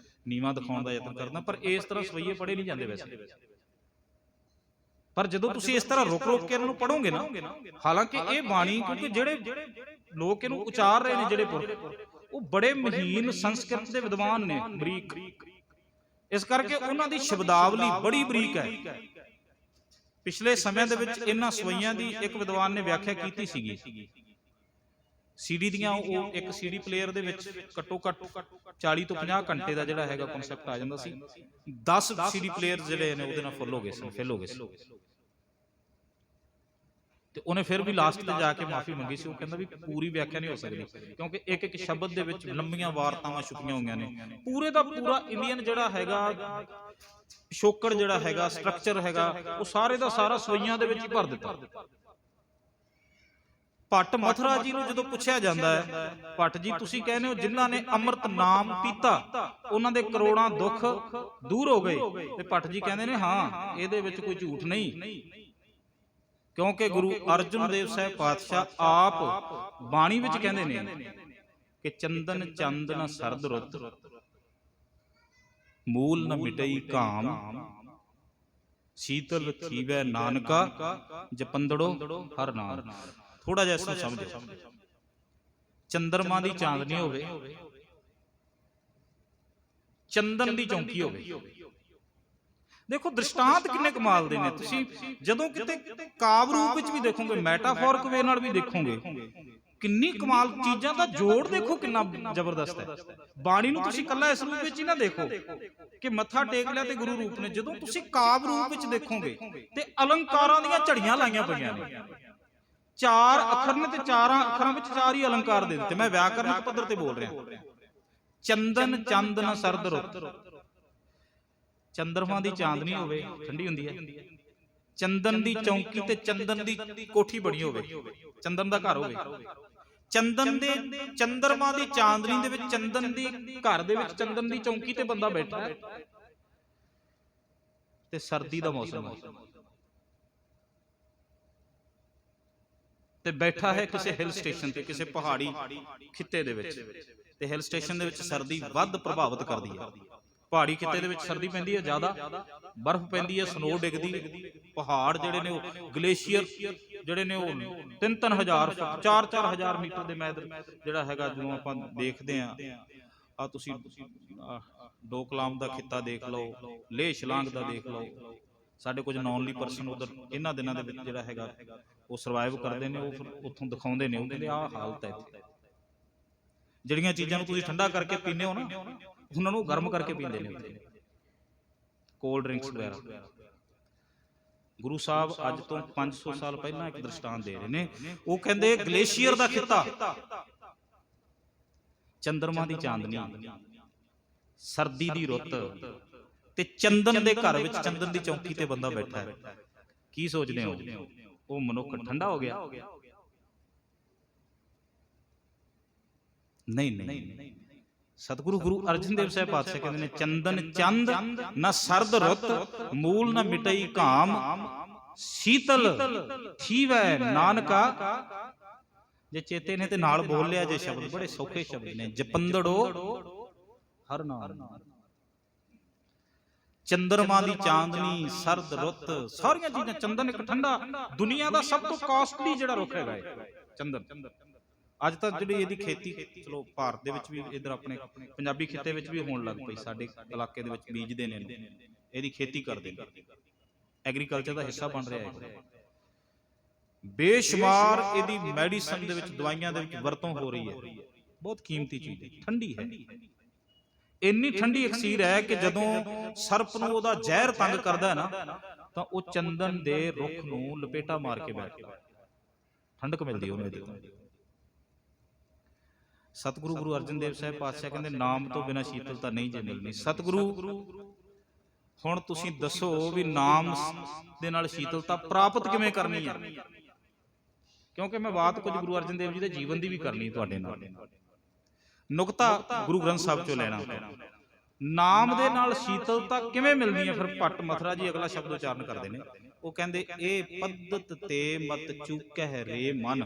ਨੀਵਾਂ ਦਿਖਾਉਣ ਦਾ ਯਤਨ ਕਰਦਾ, ਪਰ ਇਸ ਤਰ੍ਹਾਂ ਸਵਈਏ ਪੜ੍ਹੇ ਨਹੀਂ ਜਾਂਦੇ ਵੈਸੇ। ਪਰ ਜਦੋਂ ਤੁਸੀਂ ਇਸ ਤਰ੍ਹਾਂ ਰੁਕ ਰੁਕ ਕੇ ਇਹਨਾਂ ਨੂੰ ਪੜੋਗੇ ਨਾ, ਹਾਲਾਂਕਿ ਇਹ ਬਾਣੀ, ਕਿਉਂਕਿ ਜਿਹੜੇ ਲੋਕ ਇਹਨੂੰ ਉਚਾਰ ਰਹੇ ਨੇ, ਜਿਹੜੇ ਪੁਰਖ, ਉਹ ਬੜੇ ਮਹੀਨ ਸੰਸਕ੍ਰਿਤ ਦੇ ਵਿਦਵਾਨ ਨੇ, ਬਰੀਕ, ਇਸ ਕਰਕੇ ਉਹਨਾਂ ਦੀ ਸ਼ਬਦਾਵਲੀ ਬੜੀ ਬਰੀਕ ਹੈ। ਪਿਛਲੇ ਸਮੇਂ ਦੇ ਵਿੱਚ ਇਹਨਾਂ ਸਵਈਆਂ ਦੀ ਇੱਕ ਵਿਦਵਾਨ ਨੇ ਵਿਆਖਿਆ ਕੀਤੀ ਸੀਗੀ। ਸੀਡੀ ਦੀਆਂ, ਉਹ ਇੱਕ ਸੀਡੀ ਪਲੇਅਰ ਦੇ ਵਿੱਚ ਘੱਟੋ ਘੱਟ 40 ਤੋਂ 50 ਘੰਟੇ ਦਾ ਜਿਹੜਾ ਹੈਗਾ ਕਨਸੈਪਟ ਆ ਜਾਂਦਾ ਸੀ। 10 ਸੀਡੀ ਪਲੇਅਰ ਜਿਹੜੇ ਨੇ ਉਹਦੇ ਨਾਲ ਫੁੱਲ ਹੋ ਗਏ ਸੀ, ਫਿਲ ਹੋ ਗਏ ਸੀ। ਤੇ ਉਹਨੇ ਫਿਰ ਵੀ ਲਾਸਟ ਤੇ ਜਾ ਕੇ ਮਾਫੀ ਮੰਗੀ ਸੀ। ਉਹ ਕਹਿੰਦਾ ਵੀ ਪੂਰੀ ਵਿਆਖਿਆ ਨਹੀਂ ਹੋ ਸਕਦੀ, ਕਿਉਂਕਿ ਇੱਕ ਇੱਕ ਸ਼ਬਦ ਦੇ ਵਿੱਚ ਲੰਬੀਆਂ ਵਾਰਤਾਵਾਂ ਛੁਪੀਆਂ ਹੋਈਆਂ ਨੇ। ਪੂਰੇ ਦਾ ਪੂਰਾ ਇੰਡੀਅਨ ਜਿਹੜਾ ਹੈਗਾ ਪਿਛੋਕੜ, ਜਿਹੜਾ ਹੈਗਾ ਸਟਰਕਚਰ ਹੈਗਾ, ਉਹ ਸਾਰੇ ਦਾ ਸਾਰਾ ਸਵਈਆਂ ਦੇ ਵਿੱਚ ਹੀ ਭਰ ਦਿੱਤਾ। ਭੱਟ ਮਥੁਰਾ ਜੀ ਨੂੰ ਜਦੋਂ ਪੁੱਛਿਆ ਜਾਂਦਾ ਹੈ, ਭੱਟ ਜੀ ਤੁਸੀਂ ਕਹਿੰਦੇ ਹੋ ਜਿਨ੍ਹਾਂ ਨੇ ਅੰਮ੍ਰਿਤ ਨਾਮ ਪੀਤਾ ਉਹਨਾਂ ਦੇ ਕਰੋੜਾਂ ਦੁੱਖ ਦੂਰ ਹੋ ਗਏ, ਤੇ ਭੱਟ ਜੀ ਕਹਿੰਦੇ ਨੇ ਹਾਂ, ਇਹਦੇ ਵਿੱਚ ਕੋਈ ਝੂਠ ਨਹੀਂ, ਕਿਉਂਕਿ ਗੁਰੂ ਅਰਜਨ ਦੇਵ ਸਾਹਿਬ ਪਾਤਸ਼ਾਹ ਆਪ ਬਾਣੀ ਵਿੱਚ ਕਹਿੰਦੇ ਨੇ ਕਿ ਚੰਦਨ ਚੰਦ ਨ ਸਰਦ ਰੁੱਤ, ਮੂਲ ਨ ਮਿਟਈ ਕਾਮ, ਸੀਤਲ ਥੀਵੈ ਨਾਨਕਾ, ਜਪੰਦੜੋ ਹਰ ਨਾਮ। ਥੋੜਾ ਜਿਹਾ ਇਸ ਨੂੰ ਸਮਝੋ। ਚੰਦਰਮਾ ਦੀ ਚਾਂਦਨੀ ਹੋਵੇ, ਚੰਦਨ ਦੀ ਚੌਂਕੀ ਹੋਵੇ। ਦੇਖੋ ਦ੍ਰਿਸ਼ਟਾਂਤ ਕਿੰਨੇ ਕਮਾਲ ਦੇ ਨੇ। ਤੁਸੀਂ ਜਦੋਂ ਕਿਤੇ ਕਾਵਿ ਰੂਪ ਵਿੱਚ ਵੀ ਦੇਖੋਗੇ, ਮੈਟਾਫੋਰਿਕ ਵੇ ਨਾਲ ਵੀ ਦੇਖੋਗੇ, ਕਿੰਨੀ ਕਮਾਲ ਚੀਜ਼ਾਂ ਦਾ ਜੋੜ ਦੇਖੋ ਕਿੰਨਾ ਜ਼ਬਰਦਸਤ ਹੈ। ਬਾਣੀ ਨੂੰ ਤੁਸੀਂ ਇਕੱਲਾ ਇਸ ਰੂਪ ਵਿੱਚ ਹੀ ਨਾ ਦੇਖੋ ਕਿ ਮੱਥਾ ਟੇਕ ਲਿਆ ਤੇ ਗੁਰੂ ਰੂਪ ਨੇ। ਜਦੋਂ ਤੁਸੀਂ ਕਾਵਿ ਰੂਪ ਵਿੱਚ ਦੇਖੋਗੇ ਤੇ ਅਲੰਕਾਰਾਂ ਦੀਆਂ ਝੜੀਆਂ ਲਾਈਆਂ ਪਈਆਂ ਨੇ। 4 ਅੱਖਰ ਨੇ ਤੇ 4 ਅੱਖਰਾਂ ਵਿੱਚ 4 ਹੀ ਅਲੰਕਾਰ ਦੇ ਦਿੱਤੇ। ਮੈਂ ਵਿਆਕਰਨਿਕ ਪੱਧਰ ਤੇ ਬੋਲ ਰਿਹਾ। ਚੰਦਨ ਚੰਦ ਨ ਸਰਦ ਰੁੱਤ, ਚੰਦਰਮਾ ਦੀ ਚਾਂਦਨੀ ਹੋਵੇ, ਠੰਡੀ ਹੁੰਦੀ ਹੈ। ਚੰਦਨ ਦੀ ਚੌਂਕੀ ਤੇ ਚੰਦਨ ਦੀ ਕੋਠੀ ਬਣੀ ਹੋਵੇ, ਚੰਦਨ ਦਾ ਘਰ ਹੋਵੇ। ਚੰਦਨ ਦੇ ਚੰਦਰਮਾ ਦੀ ਚਾਂਦਨੀ ਦੇ ਵਿੱਚ, ਚੰਦਨ ਦੀ ਘਰ ਦੇ ਵਿੱਚ, ਚੰਦਨ ਦੀ ਚੌਂਕੀ ਤੇ ਬੰਦਾ ਬੈਠਾ ਹੈ, ਤੇ ਸਰਦੀ ਦਾ ਮੌਸਮ ਹੈ, ਤੇ ਬੈਠਾ ਹੈ ਕਿਸੇ ਹਿਲ ਸਟੇਸ਼ਨ ਤੇ, ਕਿਸੇ ਪਹਾੜੀ ਖਿੱਤੇ ਦੇ ਵਿੱਚ। ਤੇ ਹਿਲ ਸਟੇਸ਼ਨ ਦੇ ਵਿੱਚ ਸਰਦੀ ਵੱਧ ਪ੍ਰਭਾਵਿਤ ਕਰਦੀ ਹੈ। ਪਹਾੜੀ ਖਿੱਤੇ ਦੇ ਵਿੱਚ ਸਰਦੀ ਪੈਂਦੀ ਹੈ ਜ਼ਿਆਦਾ, ਬਰਫ਼ ਪੈਂਦੀ ਹੈ, ਸਨੋ ਡਿੱਗਦੀ, ਪਹਾੜ ਜਿਹੜੇ ਨੇ ਉਹ ਗਲੇਸ਼ੀਅਰ ਜਿਹੜੇ ਨੇ ਉਹ 3-3 ਹਜ਼ਾਰ 4-4 ਹਜ਼ਾਰ ਮੀਟਰ ਦੇ ਮੈਦਰ ਜਿਹੜਾ ਹੈਗਾ, ਜਦੋਂ ਆਪਾਂ ਦੇਖਦੇ ਹਾਂ। ਆ ਤੁਸੀਂ ਡੋਕਲਾਮ ਦਾ ਖਿੱਤਾ ਦੇਖ ਲਓ, ਲੇਹ ਸ਼ਲਾਂਗ ਦਾ ਦੇਖ ਲਓ। ਸਾਡੇ ਕੁਝ ਨੌਨਲੀ ਪਰਸਨ ਉਧਰ ਇਹਨਾਂ ਦਿਨਾਂ ਦੇ ਵਿੱਚ ਜਿਹੜਾ ਹੈਗਾ ਉਹ ਸਰਵਾਈਵ ਕਰਦੇ ਨੇ। ਉਹ ਫਿਰ ਉੱਥੋਂ ਦਿਖਾਉਂਦੇ ਨੇ, ਉਹ ਕਹਿੰਦੇ ਆਹ ਹਾਲਤ ਹੈ ਇੱਥੇ। ਜਿਹੜੀਆਂ ਚੀਜ਼ਾਂ ਨੂੰ ਤੁਸੀਂ ਠੰਡਾ ਕਰਕੇ ਪੀਂਦੇ ਹੋ ਨਾ, ਉਹਨਾਂ ਨੂੰ ਗਰਮ ਕਰਕੇ ਪੀਂਦੇ ਨੇ, ਕੋਲਡ ਡਰਿੰਕਸ ਵਗੈਰਾ। ਗੁਰੂ ਸਾਹਿਬ ਅੱਜ ਤੋਂ 500 ਸਾਲ ਪਹਿਲਾਂ ਇੱਕ ਦ੍ਰਿਸ਼ਟਾਂਤ ਦੇ ਰਹੇ ਨੇ। ਉਹ ਕਹਿੰਦੇ ਗਲੇਸ਼ੀਅਰ ਦਾ ਖਿੱਤਾ, ਚੰਦਰਮਾ ਦੀ ਚਾਂਦਨੀ, ਸਰਦੀ ਦੀ ਰੁੱਤ, ਤੇ ਚੰਦਨ ਦੇ ਘਰ ਵਿੱਚ, ਚੰਦਨ ਦੀ ਚੌਂਕੀ ਤੇ ਬੰਦਾ ਬੈਠਾ ਹੈ। ਕੀ ਸੋਚਦੇ ਹੋ? ਉਹ ਮਨੁੱਖ ਠੰਡਾ ਹੋ ਗਿਆ? ਨਹੀਂ। ਸਤਿਗੁਰੂ ਗੁਰੂ ਅਰਜਨ ਦੇਵ ਸਾਹਿਬ ਪਾਤਸ਼ਾਹ ਕਹਿੰਦੇ ਨੇ ਚੰਦਨ ਚੰਦ ਨਾ ਸਰਦ ਰੁੱਤ, ਮੂਲ ਨਾ ਮਿਟਈ ਕਾਮ, ਸੀਤਲ ਥੀਵੈ ਨਾਨਕਾ। ਜੇ ਚੇਤੇ ਨੇ ਤੇ ਨਾਲ ਬੋਲ ਲਿਆ ਜੇ ਸ਼ਬਦ, ਬੜੇ ਸੌਖੇ ਸ਼ਬਦ ਨੇ। ਜਪੰਦੜੋ ਹਰ ਨਾਮ, ਚੰਦਰਮਾ ਦੀ ਚਾਂਦਨੀ, ਸਰਦ ਰੁੱਤ, ਸਾਰੀਆਂ ਚੀਜ਼ਾਂ। ਚੰਦਨ ਇੱਕ ਠੰਡਾ, ਦੁਨੀਆ ਦਾ ਸਭ ਤੋਂ ਕਾਸਟਲੀ ਜਿਹੜਾ ਰੁੱਖ ਹੈਗਾ ਚੰਦਨ। ਅੱਜ ਤਾਂ ਜਿਹੜੀ ਇਹਦੀ ਖੇਤੀ, ਚਲੋ ਭਾਰਤ ਦੇ ਵਿੱਚ ਵੀ, ਇੱਧਰ ਆਪਣੇ ਪੰਜਾਬੀ ਖਿੱਤੇ ਵਿੱਚ ਵੀ ਹੋਣ ਲੱਗ ਪਈ। ਸਾਡੇ ਇਲਾਕੇ ਦੇ ਵਿੱਚ ਬੀਜਦੇ ਨੇ, ਇਹਦੀ ਖੇਤੀ ਕਰਦੇ ਨੇ, ਐਗਰੀਕਲਚਰ ਦਾ ਹਿੱਸਾ ਬਣ ਰਿਹਾ ਹੈ। ਬੇਸ਼ੁਮਾਰ ਇਹਦੀ ਮੈਡੀਸਨ ਦੇ ਵਿੱਚ, ਦਵਾਈਆਂ ਦੇ ਵਿੱਚ ਵਰਤੋਂ ਹੋ ਰਹੀ ਹੈ। ਬਹੁਤ ਕੀਮਤੀ ਚੀਜ਼ ਹੈ, ਠੰਡੀ ਹੈ। ਇੰਨੀ ਠੰਡੀ ਅਕਸੀਰ ਹੈ ਕਿ ਜਦੋਂ ਸਰਪ ਨੂੰ ਉਹਦਾ ਜ਼ਹਿਰ ਤੰਗ ਕਰਦਾ ਹੈ ਨਾ, ਤਾਂ ਉਹ ਚੰਦਨ ਦੇ ਰੁੱਖ ਨੂੰ ਲਪੇਟਾ ਮਾਰ ਕੇ ਬੈਠਦਾ, ਠੰਡਕ ਮਿਲਦੀ ਉਹਨੂੰ ਇਹਦੇ ਤੋਂ। ਸਤਿਗੁਰੂ ਗੁਰੂ ਅਰਜਨ ਦੇਵ ਸਾਹਿਬ ਪਾਤਸ਼ਾਹ ਕਹਿੰਦੇ ਨਾਮ ਤੋਂ ਬਿਨਾਂ ਸ਼ੀਤਲਤਾ ਨਹੀਂ ਜੇ ਮਿਲਣੀ। ਸਤਿਗੁਰੂ ਹੁਣ ਤੁਸੀਂ ਦੱਸੋ ਵੀ ਨਾਮ ਦੇ ਨਾਲ ਸ਼ੀਤਲਤਾ ਪ੍ਰਾਪਤ ਕਿਵੇਂ ਕਰਨੀ ਹੈ? ਕਿਉਂਕਿ ਮੈਂ ਬਾਤ ਕੁਝ ਗੁਰੂ ਅਰਜਨ ਦੇਵ ਜੀ ਦੇ ਜੀਵਨ ਦੀ ਵੀ ਕਰਨੀ ਤੁਹਾਡੇ ਨਾਲ। ਨੁਕਤਾ ਗੁਰੂ ਗ੍ਰੰਥ ਸਾਹਿਬ ਚੋਂ ਲੈਣਾ। ਨਾਮ ਦੇ ਨਾਲ ਸ਼ੀਤਲਤਾ ਕਿਵੇਂ ਮਿਲਣੀ ਹੈ? ਫਿਰ ਭੱਟ ਮਥੁਰਾ ਜੀ ਅਗਲਾ ਸ਼ਬਦ ਉਚਾਰਨ ਕਰਦੇ ਨੇ। ਉਹ ਕਹਿੰਦੇ ਇਹ ਪੱਦਤ ਤੇ ਮਤ ਚੁੱਕਹਿ ਰੇ ਮਨ।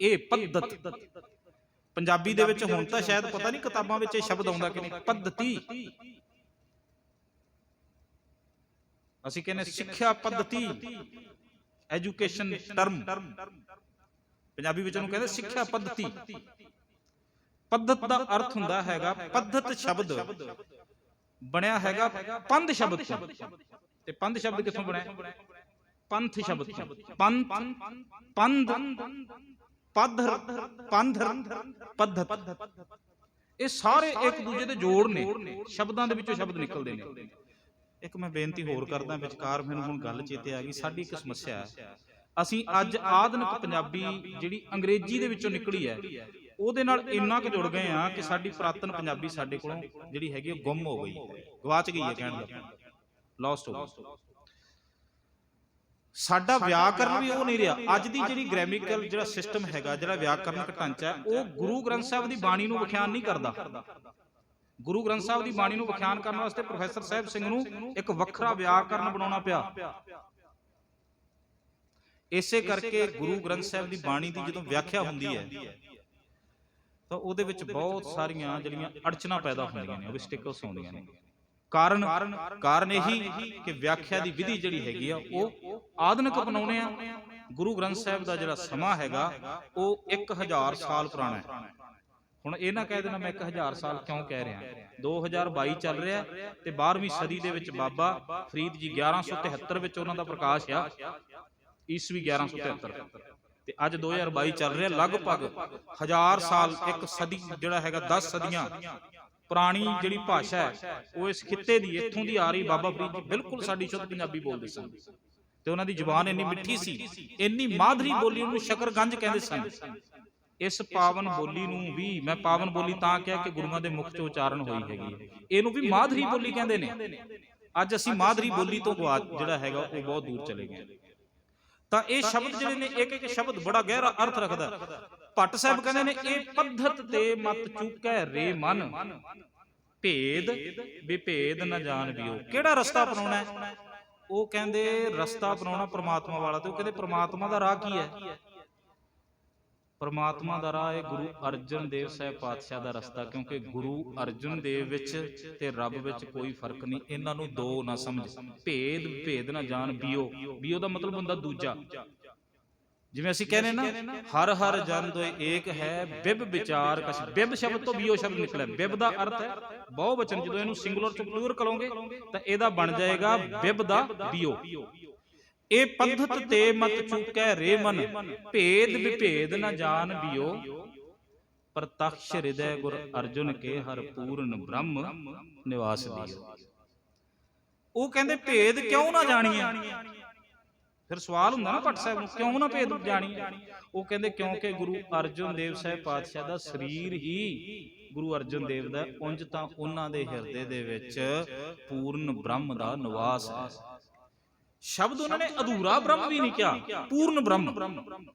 ਇਹ ਪੱਦਤ ਪੰਜਾਬੀ ਦੇ ਵਿੱਚ ਹੁਣ ਤਾਂ ਸ਼ਾਇਦ ਪਤਾ ਨਹੀਂ ਕਿਤਾਬਾਂ ਵਿੱਚ ਇਹ ਸ਼ਬਦ ਆਉਂਦਾ ਕਿ ਨਹੀਂ, ਪੱਦਤੀ। ਅਸੀਂ ਕਹਿੰਦੇ ਸਿੱਖਿਆ ਪੱਧਤੀ, ਐਜੂਕੇਸ਼ਨ ਟਰਮ, ਪੰਜਾਬੀ ਵਿੱਚ ਉਹਨੂੰ ਕਹਿੰਦੇ ਸਿੱਖਿਆ ਪੱਧਤੀ। ਪੱਧਤ ਦਾ ਅਰਥ ਹੁੰਦਾ ਹੈਗਾ, ਪੱਧਤ ਸ਼ਬਦ ਬਣਿਆ ਹੈਗਾ ਪੰਧ ਸ਼ਬਦ ਤੋਂ। ਤੇ ਪੰਧ ਸ਼ਬਦ ਕਿੱਥੋਂ ਬਣਿਆ? ਪੰਥ ਸ਼ਬਦ ਤੋਂ। ਪੰਥ, ਪੰਧ, ਪੱਧਰ, ਪੰਧਰ, ਪੱਧਤ, ਇਹ ਸਾਰੇ ਇੱਕ ਦੂਜੇ ਦੇ ਜੋੜ ਨੇ, ਸ਼ਬਦਾਂ ਦੇ ਵਿੱਚੋਂ ਸ਼ਬਦ ਨਿਕਲਦੇ ਨੇ। ਇੱਕ ਮੈਂ ਬੇਨਤੀ ਹੋਰ ਕਰਦਾ ਵਿਚਕਾਰ, ਮੈਨੂੰ ਹੁਣ ਗੱਲ ਚੇਤੇ ਆ ਗਈ। ਸਾਡੀ ਇੱਕ ਸਮੱਸਿਆ ਹੈ, ਅਸੀਂ ਅੱਜ ਆਧੁਨਿਕ ਪੰਜਾਬੀ ਜਿਹੜੀ ਅੰਗਰੇਜ਼ੀ ਦੇ ਵਿੱਚੋਂ ਨਿਕਲੀ ਹੈ ਉਹਦੇ ਨਾਲ ਇੰਨਾ ਕੁ ਜੁੜ ਗਏ ਆ ਕਿ ਸਾਡੀ ਪੁਰਾਤਨ ਪੰਜਾਬੀ ਸਾਡੇ ਕੋਲੋਂ ਜਿਹੜੀ ਹੈਗੀ ਉਹ ਗੁੰਮ ਹੋ ਗਈ, ਗਵਾਚ ਗਈ ਹੈ, ਕਹਿਣ ਦਾ ਲੋਸਟ ਹੋ ਗਈ। ਸਾਡਾ ਵਿਆਕਰਨ ਵੀ ਉਹ ਨਹੀਂ ਰਿਹਾ। ਅੱਜ ਦੀ ਜਿਹੜੀ ਗ੍ਰਾਮੈਟਿਕਲ ਜਿਹੜਾ ਸਿਸਟਮ ਹੈਗਾ, ਜਿਹੜਾ ਵਿਆਕਰਨਕ ਢਾਂਚਾ, ਉਹ ਗੁਰੂ ਗ੍ਰੰਥ ਸਾਹਿਬ ਦੀ ਬਾਣੀ ਨੂੰ ਵਿਖਿਆਨ ਨਹੀਂ ਕਰਦਾ। ਗੁਰੂ ਗ੍ਰੰਥ ਸਾਹਿਬ ਦੀ ਬਾਣੀ ਨੂੰ ਵਿਖਿਆਨ ਕਰਨ ਵਾਸਤੇ ਪ੍ਰੋਫੈਸਰ ਸਾਹਿਬ ਸਿੰਘ ਨੂੰ ਇੱਕ ਵੱਖਰਾ ਵਿਆਕਰਨ ਬਣਾਉਣਾ ਪਿਆ। ਇਸੇ ਕਰਕੇ ਗੁਰੂ ਗ੍ਰੰਥ ਸਾਹਿਬ ਦੀ ਬਾਣੀ ਦੀ ਜਦੋਂ ਵਿਆਖਿਆ ਹੁੰਦੀ ਹੈ ਤਾਂ ਉਹਦੇ ਵਿੱਚ ਬਹੁਤ ਸਾਰੀਆਂ ਜਿਹੜੀਆਂ ਅੜਚਨਾਂ ਪੈਦਾ ਹੁੰਦੀਆਂ ਨੇ, ਓਬਸਟੈਕਲਸ ਆਉਂਦੀਆਂ ਨੇ। ਕਾਰਨ ਇਹੀ ਕਿ ਵਿਆਖਿਆ ਦੀ ਵਿਧੀ ਜਿਹੜੀ ਹੈਗੀ ਆ ਉਹ ਆਧੁਨਿਕ ਬਣਾਉਣੇ ਆ। ਗੁਰੂ ਗ੍ਰੰਥ ਸਾਹਿਬ ਦਾ ਜਿਹੜਾ ਸਮਾਂ ਹੈਗਾ ਉਹ 1000 ਸਾਲ ਪੁਰਾਣਾ ਹੈ। ਹੁਣ ਇਹ ਨਾ ਕਹਿ ਦੇਣਾ ਮੈਂ 1000 ਸਾਲ ਕਿਉਂ ਕਹਿ ਰਿਹਾ, 2022 ਚੱਲ ਰਿਹਾ ਤੇ 12ਵੀਂ ਸਦੀ ਦੇ ਵਿੱਚ ਬਾਬਾ ਫਰੀਦ ਜੀ 1173 ਵਿੱਚ ਉਹਨਾਂ ਦਾ ਪ੍ਰਕਾਸ਼ ਆ, ਈਸਵੀ 1173, ਤੇ ਅੱਜ 2022 ਚੱਲ ਰਿਹਾ। ਲਗਭਗ 1000 ਸਾਲ, ਇੱਕ ਸਦੀ ਜਿਹੜਾ ਹੈਗਾ 10 ਸਦੀਆਂ ਪੁਰਾਣੀ ਜਿਹੜੀ ਭਾਸ਼ਾ ਹੈ ਉਹ ਇਸ ਖਿੱਤੇ ਦੀ, ਇੱਥੋਂ ਦੀ ਆ ਰਹੀ। ਬਾਬਾ ਫਰੀਦ ਜੀ ਬਿਲਕੁਲ ਸਾਡੀ ਸ਼ੁੱਧ ਪੰਜਾਬੀ ਬੋਲਦੇ ਸਨ ਤੇ ਉਹਨਾਂ ਦੀ ਜ਼ੁਬਾਨ ਇੰਨੀ ਮਿੱਠੀ ਸੀ, ਇੰਨੀ ਮਾਧੁਰੀ ਬੋਲੀ, ਉਹਨੂੰ ਸ਼ਕਰਗੰਜ ਕਹਿੰਦੇ ਸਨ। ਇਸ ਪਾਵਨ ਬੋਲੀ ਨੂੰ ਵੀ ਮੈਂ ਪਾਵਨ ਬੋਲੀ ਤਾਂ ਕਿਹਾ ਕਿ ਗੁਰੂਆਂ ਦੇ ਮੁਖ ਚੋਂ ਉਚਾਰਨ ਹੋਈ ਹੈਗੀ ਹੈ, ਇਹਨੂੰ ਵੀ ਮਾਧੁਰੀ ਬੋਲੀ ਕਹਿੰਦੇ ਨੇ। ਅੱਜ ਅਸੀਂ ਮਾਧੁਰੀ ਬੋਲੀ ਤੋਂ ਜਿਹੜਾ ਹੈਗਾ ਉਹ ਬਹੁਤ ਦੂਰ ਚਲੇ ਗਏ। ਤਾਂ ਇਹ ਸ਼ਬਦ ਜਿਹੜੇ ਨੇ, ਇੱਕ ਇੱਕ ਸ਼ਬਦ ਬੜਾ ਗਹਿਰਾ ਅਰਥ ਰੱਖਦਾ। ਭੱਟ ਸਾਹਿਬ ਕਹਿੰਦੇ ਨੇ, ਇਹ ਪੱਧਤ ਤੇ ਮਤ ਚੁੱਕੈ ਰੇ ਮਨ, ਭੇਦ ਵਿਭੇਦ ਨਾ ਜਾਣ ਬਿਓ। ਕਿਹੜਾ ਰਸਤਾ ਅਪਣਾਉਣਾ ਹੈ? ਉਹ ਕਹਿੰਦੇ ਰਸਤਾ ਅਪਣਾਉਣਾ ਪ੍ਰਮਾਤਮਾ ਵਾਲਾ। ਤੇ ਉਹ ਕਹਿੰਦੇ ਪ੍ਰਮਾਤਮਾ ਦਾ ਰਾਹ ਕੀ ਹੈ? ਪ੍ਰਮਾਤਮਾ ਦਾ ਰਾਹ ਹੈ ਗੁਰੂ ਅਰਜਨ ਦੇਵ ਸਾਹਿਬ ਪਾਤਸ਼ਾਹ ਦਾ ਰਸਤਾ। ਕਿਉਂਕਿ ਗੁਰੂ ਅਰਜਨ ਦੇਵ ਵਿੱਚ ਤੇ ਰੱਬ ਵਿੱਚ ਕੋਈ ਫਰਕ ਨਹੀਂ, ਇਹਨਾਂ ਨੂੰ ਦੋ ਨਾ ਸਮਝ। ਭੇਦ ਵਿਭੇਦ ਨਾ ਜਾਣ ਬਿਓ। ਬਿਓ ਦਾ ਮਤਲਬ ਹੁੰਦਾ ਦੂਜਾ। ਜਿਵੇਂ ਅਸੀਂ ਕਹਿੰਦੇ ਨਾ, ਹਰ ਹਰ ਜਨ ਦੋਇ ਏਕ ਹੈ, ਬਿਬ ਵਿਚਾਰ ਕਛ। ਬਿਬ ਸ਼ਬਦ ਤੋਂ ਬਿਓ ਸ਼ਬਦ ਨਿਕਲਿਆ। ਬਿਬ ਦਾ ਅਰਥ ਹੈ ਬਹੁ ਵਚਨ। ਜਦੋਂ ਇਹਨੂੰ ਸਿੰਗੂਲਰ ਚ ਪਲੂਰਲ ਕਰੋਗੇ ਤਾਂ ਇਹਦਾ ਬਣ ਜਾਏਗਾ ਬਿਬ ਦਾ ਬਿਓ। ਇਹ ਪੱਧਤ ਤੇ ਮਤ ਚੁੱਕੈ ਰੇ ਮਨ, ਭੇਦ ਵਿਭੇਦ ਨਾ ਜਾਣ ਬਿਓ। ਪ੍ਰਤੱਖ ਹਿਰਦੈ ਗੁਰ ਅਰਜੁਨ ਕੇ, ਹਰ ਪੂਰਨ ਬ੍ਰਹਮ ਨਿਵਾਸ ਦਿਓ। ਉਹ ਕਹਿੰਦੇ ਭੇਦ ਕਿਉਂ ਨਾ ਜਾਣੀਏ? ਫਿਰ ਸਵਾਲ ਹੁੰਦਾ ਨਾ ਭੱਟ ਸਾਹਿਬ ਨੂੰ, ਕਿਉਂ ਨਾ ਭੇਦ ਜਾਣੀਏ? ਉਹ ਕਹਿੰਦੇ ਕਿਉਂਕਿ ਗੁਰੂ ਅਰਜਨ ਦੇਵ ਸਾਹਿਬ ਪਾਤਸ਼ਾਹ ਦਾ ਸਰੀਰ ਹੀ ਗੁਰੂ ਅਰਜਨ ਦੇਵ ਦਾ, ਉਂਝ ਤਾਂ ਉਹਨਾਂ ਦੇ ਹਿਰਦੇ ਦੇ ਵਿੱਚ ਪੂਰਨ ਬ੍ਰਹਮ ਦਾ ਨਿਵਾਸ ਹੈ। ਸ਼ਬਦ ਉਹਨਾਂ ਨੇ ਅਧੂਰਾ ਬ੍ਰਹਮ ਵੀ ਨਹੀਂ ਕਿਹਾ, ਪੂਰਨ ਬ੍ਰਹਮ।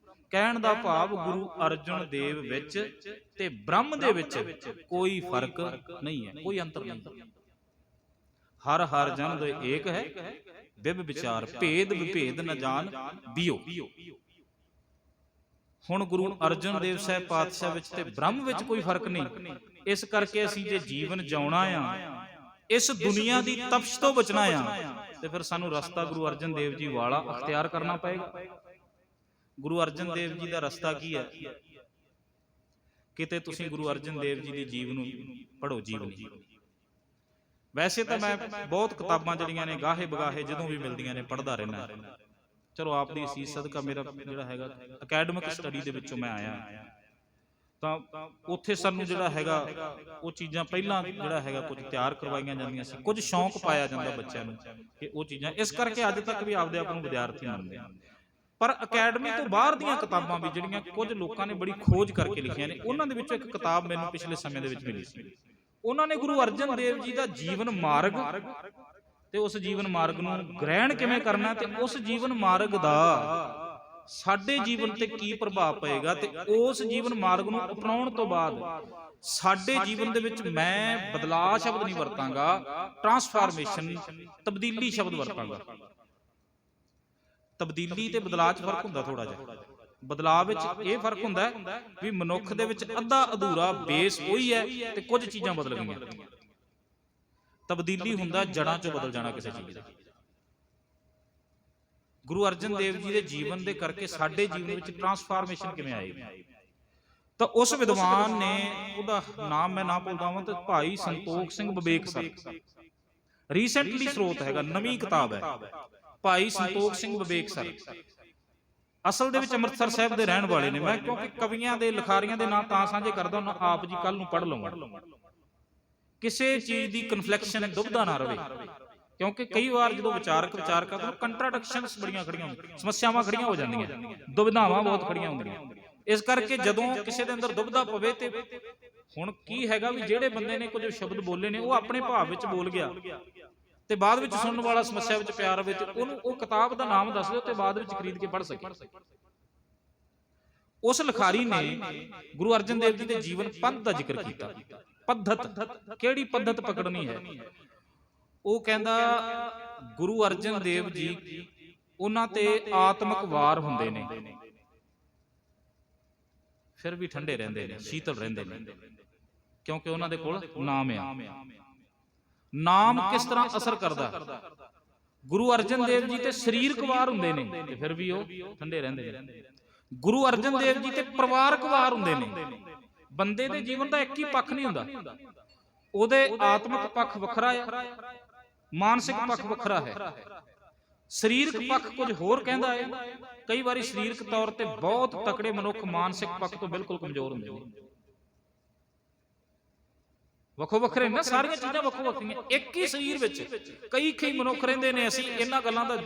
ਕਹਿਣ ਦਾ ਭਾਵ ਗੁਰੂ ਅਰਜਨ ਦੇਵ ਵਿੱਚ ਤੇ ਬ੍ਰਹਮ ਦੇ ਵਿੱਚ ਕੋਈ ਫਰਕ ਨਹੀਂ ਹੈ, ਕੋਈ ਅੰਤਰ ਨਹੀਂ। ਹਰ ਹਰ ਜਨ ਦੋਇ ਏਕ ਹੈ, ਬਿਬ ਵਿਚਾਰ ਭੇਦ ਵਿਭੇਦ ਨ ਜਾਣ ਬਿਓ। ਹੁਣ ਗੁਰੂ ਅਰਜਨ ਦੇਵ ਸਾਹਿਬ ਪਾਤਸ਼ਾਹ ਵਿੱਚ ਤੇ ਬ੍ਰਹਮ ਵਿੱਚ ਕੋਈ ਫਰਕ ਨਹੀਂ। ਇਸ ਕਰਕੇ ਅਸੀਂ ਜੇ ਜੀਵਨ ਜਿਉਣਾ ਆ, ਇਸ ਦੁਨੀਆ ਦੀ ਤਪਸ਼ ਤੋਂ ਬਚਣਾ ਆ, ਤੇ ਫਿਰ ਸਾਨੂੰ ਰਸਤਾ ਗੁਰੂ ਅਰਜਨ ਦੇਵ ਜੀ ਵਾਲਾ ਅਖਤਿਆਰ ਕਰਨਾ ਪਏਗਾ। ਗੁਰੂ ਅਰਜਨ ਦੇਵ ਜੀ ਦਾ ਰਸਤਾ ਕੀ ਹੈ? ਕਿਤੇ ਤੁਸੀਂ ਗੁਰੂ ਅਰਜਨ ਦੇਵ ਜੀ ਦੀ ਜੀਵਨ ਨੂੰ ਪੜ੍ਹੋ, ਜੀਵਨੀ। ਵੈਸੇ ਤਾਂ ਮੈਂ ਬਹੁਤ ਕਿਤਾਬਾਂ ਜਿਹੜੀਆਂ ਨੇ ਗਾਹੇ ਬਗਾਹੇ ਜਦੋਂ ਵੀ ਮਿਲਦੀਆਂ ਨੇ ਪੜ੍ਹਦਾ ਰਹਿਣਾ। ਚਲੋ ਆਪ ਦੀ ਅਸੀਸ ਸਦਕਾ ਮੇਰਾ ਜਿਹੜਾ ਹੈਗਾ ਅਕੈਡਮਿਕ ਸਟੱਡੀ ਦੇ ਵਿੱਚੋਂ ਮੈਂ ਆਇਆ, ਤਾਂ ਉੱਥੇ ਸਾਨੂੰ ਜਿਹੜਾ ਹੈਗਾ ਉਹ ਚੀਜ਼ਾਂ ਪਹਿਲਾਂ ਜਿਹੜਾ ਹੈਗਾ ਕੁਝ ਤਿਆਰ ਕਰਵਾਈਆਂ ਜਾਂਦੀਆਂ ਸੀ, ਕੁਝ ਸ਼ੌਂਕ ਪਾਇਆ ਜਾਂਦਾ ਬੱਚਿਆਂ ਨੂੰ ਕਿ ਉਹ ਚੀਜ਼ਾਂ। ਇਸ ਕਰਕੇ ਅੱਜ ਤੱਕ ਵੀ ਆਪਦੇ ਆਪ ਨੂੰ ਵਿਦਿਆਰਥੀ ਮੰਨਦੇ ਆ। ਪਰ ਅਕੈਡਮੀ ਤੋਂ ਬਾਹਰ ਦੀਆਂ ਕਿਤਾਬਾਂ ਵੀ ਜਿਹੜੀਆਂ ਕੁਝ ਲੋਕਾਂ ਨੇ ਬੜੀ ਖੋਜ ਕਰਕੇ ਲਿਖੀਆਂ ਨੇ, ਉਹਨਾਂ ਦੇ ਵਿੱਚੋਂ ਇੱਕ ਕਿਤਾਬ ਮੈਨੂੰ ਪਿਛਲੇ ਸਮੇਂ ਦੇ ਵਿੱਚ ਮਿਲੀ ਸੀ। ਉਹਨਾਂ ਨੇ ਗੁਰੂ ਅਰਜਨ ਦੇਵ ਜੀ ਦਾ ਜੀਵਨ ਮਾਰਗ ਤੇ ਉਸ ਜੀਵਨ ਮਾਰਗ ਨੂੰ ਗ੍ਰਹਿਣ ਕਿਵੇਂ ਕਰਨਾ ਤੇ ਉਸ ਜੀਵਨ ਮਾਰਗ ਦਾ ਸਾਡੇ ਜੀਵਨ ਤੇ ਕੀ ਪ੍ਰਭਾਵ ਪਏਗਾ, ਤੇ ਉਸ ਜੀਵਨ ਮਾਰਗ ਨੂੰ ਅਪਣਾਉਣ ਤੋਂ ਬਾਅਦ ਸਾਡੇ ਜੀਵਨ ਦੇ ਵਿੱਚ ਮੈਂ ਬਦਲਾਅ ਸ਼ਬਦ ਨਹੀਂ ਵਰਤਾਂਗਾ, ਟਰਾਂਸਫਾਰਮੇਸ਼ਨ, ਤਬਦੀਲੀ ਸ਼ਬਦ ਵਰਤਾਂਗਾ। ਤਬਦੀਲੀ ਤੇ ਬਦਲਾਅ 'ਚ ਫਰਕ ਹੁੰਦਾ ਥੋੜਾ ਜਿਹਾ। ਬਦਲਾਅ ਵਿੱਚ ਇਹ ਫਰਕ ਹੁੰਦਾ ਵੀ ਮਨੁੱਖ ਦੇ ਵਿੱਚ ਅੱਧਾ ਅਧੂਰਾ ਬੇਸ ਉਹੀ ਹੈ ਤੇ ਕੁਝ ਚੀਜ਼ਾਂ ਬਦਲ ਗਈਆਂ। ਤਬਦੀਲੀ ਹੁੰਦਾ ਜੜਾਂ 'ਚੋਂ ਬਦਲ ਜਾਣਾ ਕਿਸੇ ਚੀਜ਼ ਦਾ। ਗੁਰੂ ਅਰਜਨ ਦੇਵ ਜੀ ਦੇ ਜੀਵਨ ਦੇ ਕਰਕੇ ਸਾਡੇ ਜੀਵਨ ਵਿੱਚ ਟਰਾਂਸਫਾਰਮੇਸ਼ਨ ਕਿਵੇਂ ਆਏਗੀ। ਤਾਂ ਉਸ ਵਿਦਵਾਨ ਨੇ, ਉਹਦਾ ਨਾਮ ਮੈਂ ਨਾ ਭੁੱਲਦਾ ਹਾਂ, ਤੇ ਭਾਈ ਸੰਤੋਖ ਸਿੰਘ ਵਿਵੇਕ ਸਰ, ਰੀਸੈਂਟਲੀ ਸਰੋਤ ਹੈਗਾ, ਨਵੀਂ ਕਿਤਾਬ ਹੈ, ਭਾਈ ਸੰਤੋਖ ਸਿੰਘ ਵਿਵੇਕ ਸਰ। ਅਸਲ ਦੇ ਵਿੱਚ ਅੰਮ੍ਰਿਤਸਰ ਸਾਹਿਬ ਦੇ ਰਹਿਣ ਵਾਲੇ ਨੇ। ਮੈਂ ਕਿਉਂਕਿ ਕਵੀਆਂ ਦੇ, ਲਿਖਾਰੀਆਂ ਦੇ ਨਾਂ ਤਾਂ ਸਾਂਝੇ ਕਰਦਾ ਉਹਨਾਂ, ਆਪ ਜੀ ਕੱਲ ਨੂੰ ਪੜ੍ਹ ਲਵਾਂ, ਕਿਸੇ ਚੀਜ਼ ਦੀ ਕਨਫਲੈਕਸ਼ਨ, ਦੁਬਿਧਾ ਨਾ ਰਵੇ। ਕਿਉਂਕਿ ਕਈ ਵਾਰ ਜਦੋਂ ਵਿਚਾਰ ਕਰਦੇ ਕੰਟਰਾਡਿਕਸ਼ਨਸ ਬੜੀਆਂ ਖੜੀਆਂ ਹੁੰਦੀਆਂ, ਸਮੱਸਿਆਵਾਂ ਖੜੀਆਂ ਹੋ ਜਾਂਦੀਆਂ, ਦੁਬਿਧਾਵਾਂ ਬਹੁਤ ਖੜੀਆਂ ਹੁੰਦੀਆਂ। ਇਸ ਕਰਕੇ ਜਦੋਂ ਕਿਸੇ ਦੇ ਅੰਦਰ ਦੁਬਿਧਾ ਪਵੇ, ਤੇ ਹੁਣ ਕੀ ਹੈਗਾ ਵੀ ਜਿਹੜੇ ਬੰਦੇ ਨੇ ਕੁਝ ਸ਼ਬਦ ਬੋਲੇ ਨੇ ਉਹ ਆਪਣੇ ਭਾਵ ਵਿੱਚ ਬੋਲ ਗਿਆ, ਤੇ ਬਾਅਦ ਵਿੱਚ ਸੁਣਨ ਵਾਲਾ ਸਮੱਸਿਆ ਵਿੱਚ ਪਿਆ ਰਵੇ, ਤੇ ਉਹਨੂੰ ਉਹ ਕਿਤਾਬ ਦਾ ਨਾਮ ਦੱਸ ਦਿਓ ਤੇ ਬਾਅਦ ਵਿੱਚ ਖਰੀਦ ਕੇ ਪੜ੍ਹ ਸਕੇ। ਉਸ ਲਿਖਾਰੀ ਨੇ ਗੁਰੂ ਅਰਜਨ ਦੇਵ ਜੀ ਦੇ ਜੀਵਨ ਪੰਥ ਦਾ ਜ਼ਿਕਰ ਕੀਤਾ। ਪੱਧਤ, ਕਿਹੜੀ ਪੱਧਤ ਪਕੜਨੀ ਹੈ। ਉਹ ਕਹਿੰਦਾ ਗੁਰੂ ਅਰਜਨ ਦੇਵ ਜੀ, ਉਹਨਾਂ ਤੇ ਆਤਮਿਕ ਵਾਰ ਹੁੰਦੇ ਨੇ, ਫਿਰ ਵੀ ਠੰਡੇ ਰਹਿੰਦੇ ਨੇ, ਸ਼ੀਤਲ ਰਹਿੰਦੇ ਨੇ, ਕਿਉਂਕਿ ਉਹਨਾਂ ਦੇ ਕੋਲ ਨਾਮ ਆ। ਨਾਮ ਕਿਸ ਤਰ੍ਹਾਂ ਅਸਰ ਕਰਦਾ। ਗੁਰੂ ਅਰਜਨ ਦੇਵ ਜੀ ਤੇ ਸਰੀਰਕ ਵਾਰ ਹੁੰਦੇ ਨੇ, ਤੇ ਫਿਰ ਵੀ ਉਹ ਠੰਡੇ ਰਹਿੰਦੇ ਨੇ। ਗੁਰੂ ਅਰਜਨ ਦੇਵ ਜੀ ਤੇ ਪਰਿਵਾਰਕ ਵਾਰ ਹੁੰਦੇ ਨੇ। ਬੰਦੇ ਦੇ ਜੀਵਨ ਦਾ ਇੱਕ ਹੀ ਪੱਖ ਨਹੀਂ ਹੁੰਦਾ, ਉਹਦੇ ਆਤਮਿਕ ਪੱਖ ਵੱਖਰਾ ਆ, ਮਾਨਸਿਕ ਪੱਖ ਵੱਖਰਾ ਹੈ, ਸਰੀਰਕ ਪੱਖ ਕੁਝ ਹੋਰ ਕਹਿੰਦਾ ਹੈ। ਕਈ ਵਾਰੀ ਸਰੀਰਕ ਤੌਰ ਤੇ ਬਹੁਤ ਤਕੜੇ ਮਨੁੱਖ ਮਾਨਸਿਕ ਪੱਖ ਤੋਂ ਬਿਲਕੁਲ ਕਮਜ਼ੋਰ ਹੁੰਦੇ ਨੇ। ਵੱਖੋ ਵੱਖਰੇ ਨਾ, ਸਾਰੀਆਂ ਚੀਜ਼ਾਂ ਵੱਖੋ ਵੱਖਰੀਆਂ, ਇੱਕ ਹੀ ਸਰੀਰ ਵਿੱਚ ਕਈ ਮਨੁੱਖ ਰਹਿੰਦੇ ਨੇ। ਅਸੀਂ ਇਹਨਾਂ ਗੱਲਾਂ ਦਾ,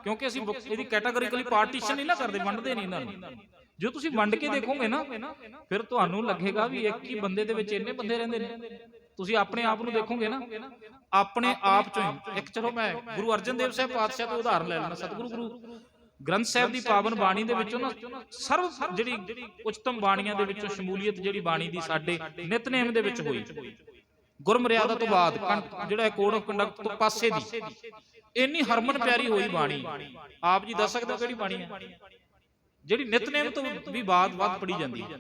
ਕਿਉਂਕਿ ਅਸੀਂ ਇਹਦੀ ਕੈਟਾਗੋਰੀਕਲੀ ਪਾਰਟੀਸ਼ਨ ਨਹੀਂ ਨਾ ਕਰਦੇ, ਵੰਡਦੇ ਨਹੀਂ ਇਹਨਾਂ ਨੂੰ। ਜੋ ਤੁਸੀਂ ਵੰਡ ਕੇ ਦੇਖੋਗੇ ਨਾ, ਫਿਰ ਤੁਹਾਨੂੰ ਲੱਗੇਗਾ ਵੀ ਇੱਕ ਹੀ ਬੰਦੇ ਦੇ ਵਿੱਚ ਇੰਨੇ ਬੰਦੇ ਰਹਿੰਦੇ ਨੇ। ਤੁਸੀਂ ਆਪਣੇ ਆਪ ਨੂੰ ਦੇਖੋਗੇ ਨਾ, ਆਪਣੇ ਆਪ ਚੋਂ ਹੀ ਇੱਕ, ਚਲੋ ਮੈਂ ਗੁਰੂ ਅਰਜਨ ਦੇਵ ਸਾਹਿਬ ਪਾਤਸ਼ਾਹ ਤੋਂ ਉਦਾਹਰਨ ਲੈ ਲੈਣਾ। ਸਤਿਗੁਰੂ ਗੁਰੂ ਗ੍ਰੰਥ ਸਾਹਿਬ ਦੀ ਪਾਵਨ ਬਾਣੀ ਦੇ ਵਿੱਚੋਂ ਨਾ, ਸਰਵ ਜਿਹੜੀ ਉੱਚਤਮ ਬਾਣੀਆਂ ਦੇ ਵਿੱਚੋਂ ਸ਼ਮੂਲੀਅਤ ਜਿਹੜੀ ਬਾਣੀ ਦੀ ਸਾਡੇ ਨਿਤਨੇਮ ਦੇ ਵਿੱਚ ਹੋਈ, ਗੁਰਮਰਿਆਦਾ ਤੋਂ ਬਾਅਦ ਜਿਹੜਾ ਕੋਡ ਆਫ ਕੰਡਕਟ ਤੋਂ ਪਾਸੇ ਦੀ ਇੰਨੀ ਹਰਮਨ ਪਿਆਰੀ ਹੋਈ ਬਾਣੀ, ਆਪ ਜੀ ਦੱਸ ਸਕਦੇ ਹੋ ਕਿਹੜੀ ਬਾਣੀ ਹੈ ਜਿਹੜੀ ਨਿਤਨੇਮ ਤੋਂ ਵੀ ਬਾਅਦ ਵੱਧ ਪੜੀ ਜਾਂਦੀ ਹੈ?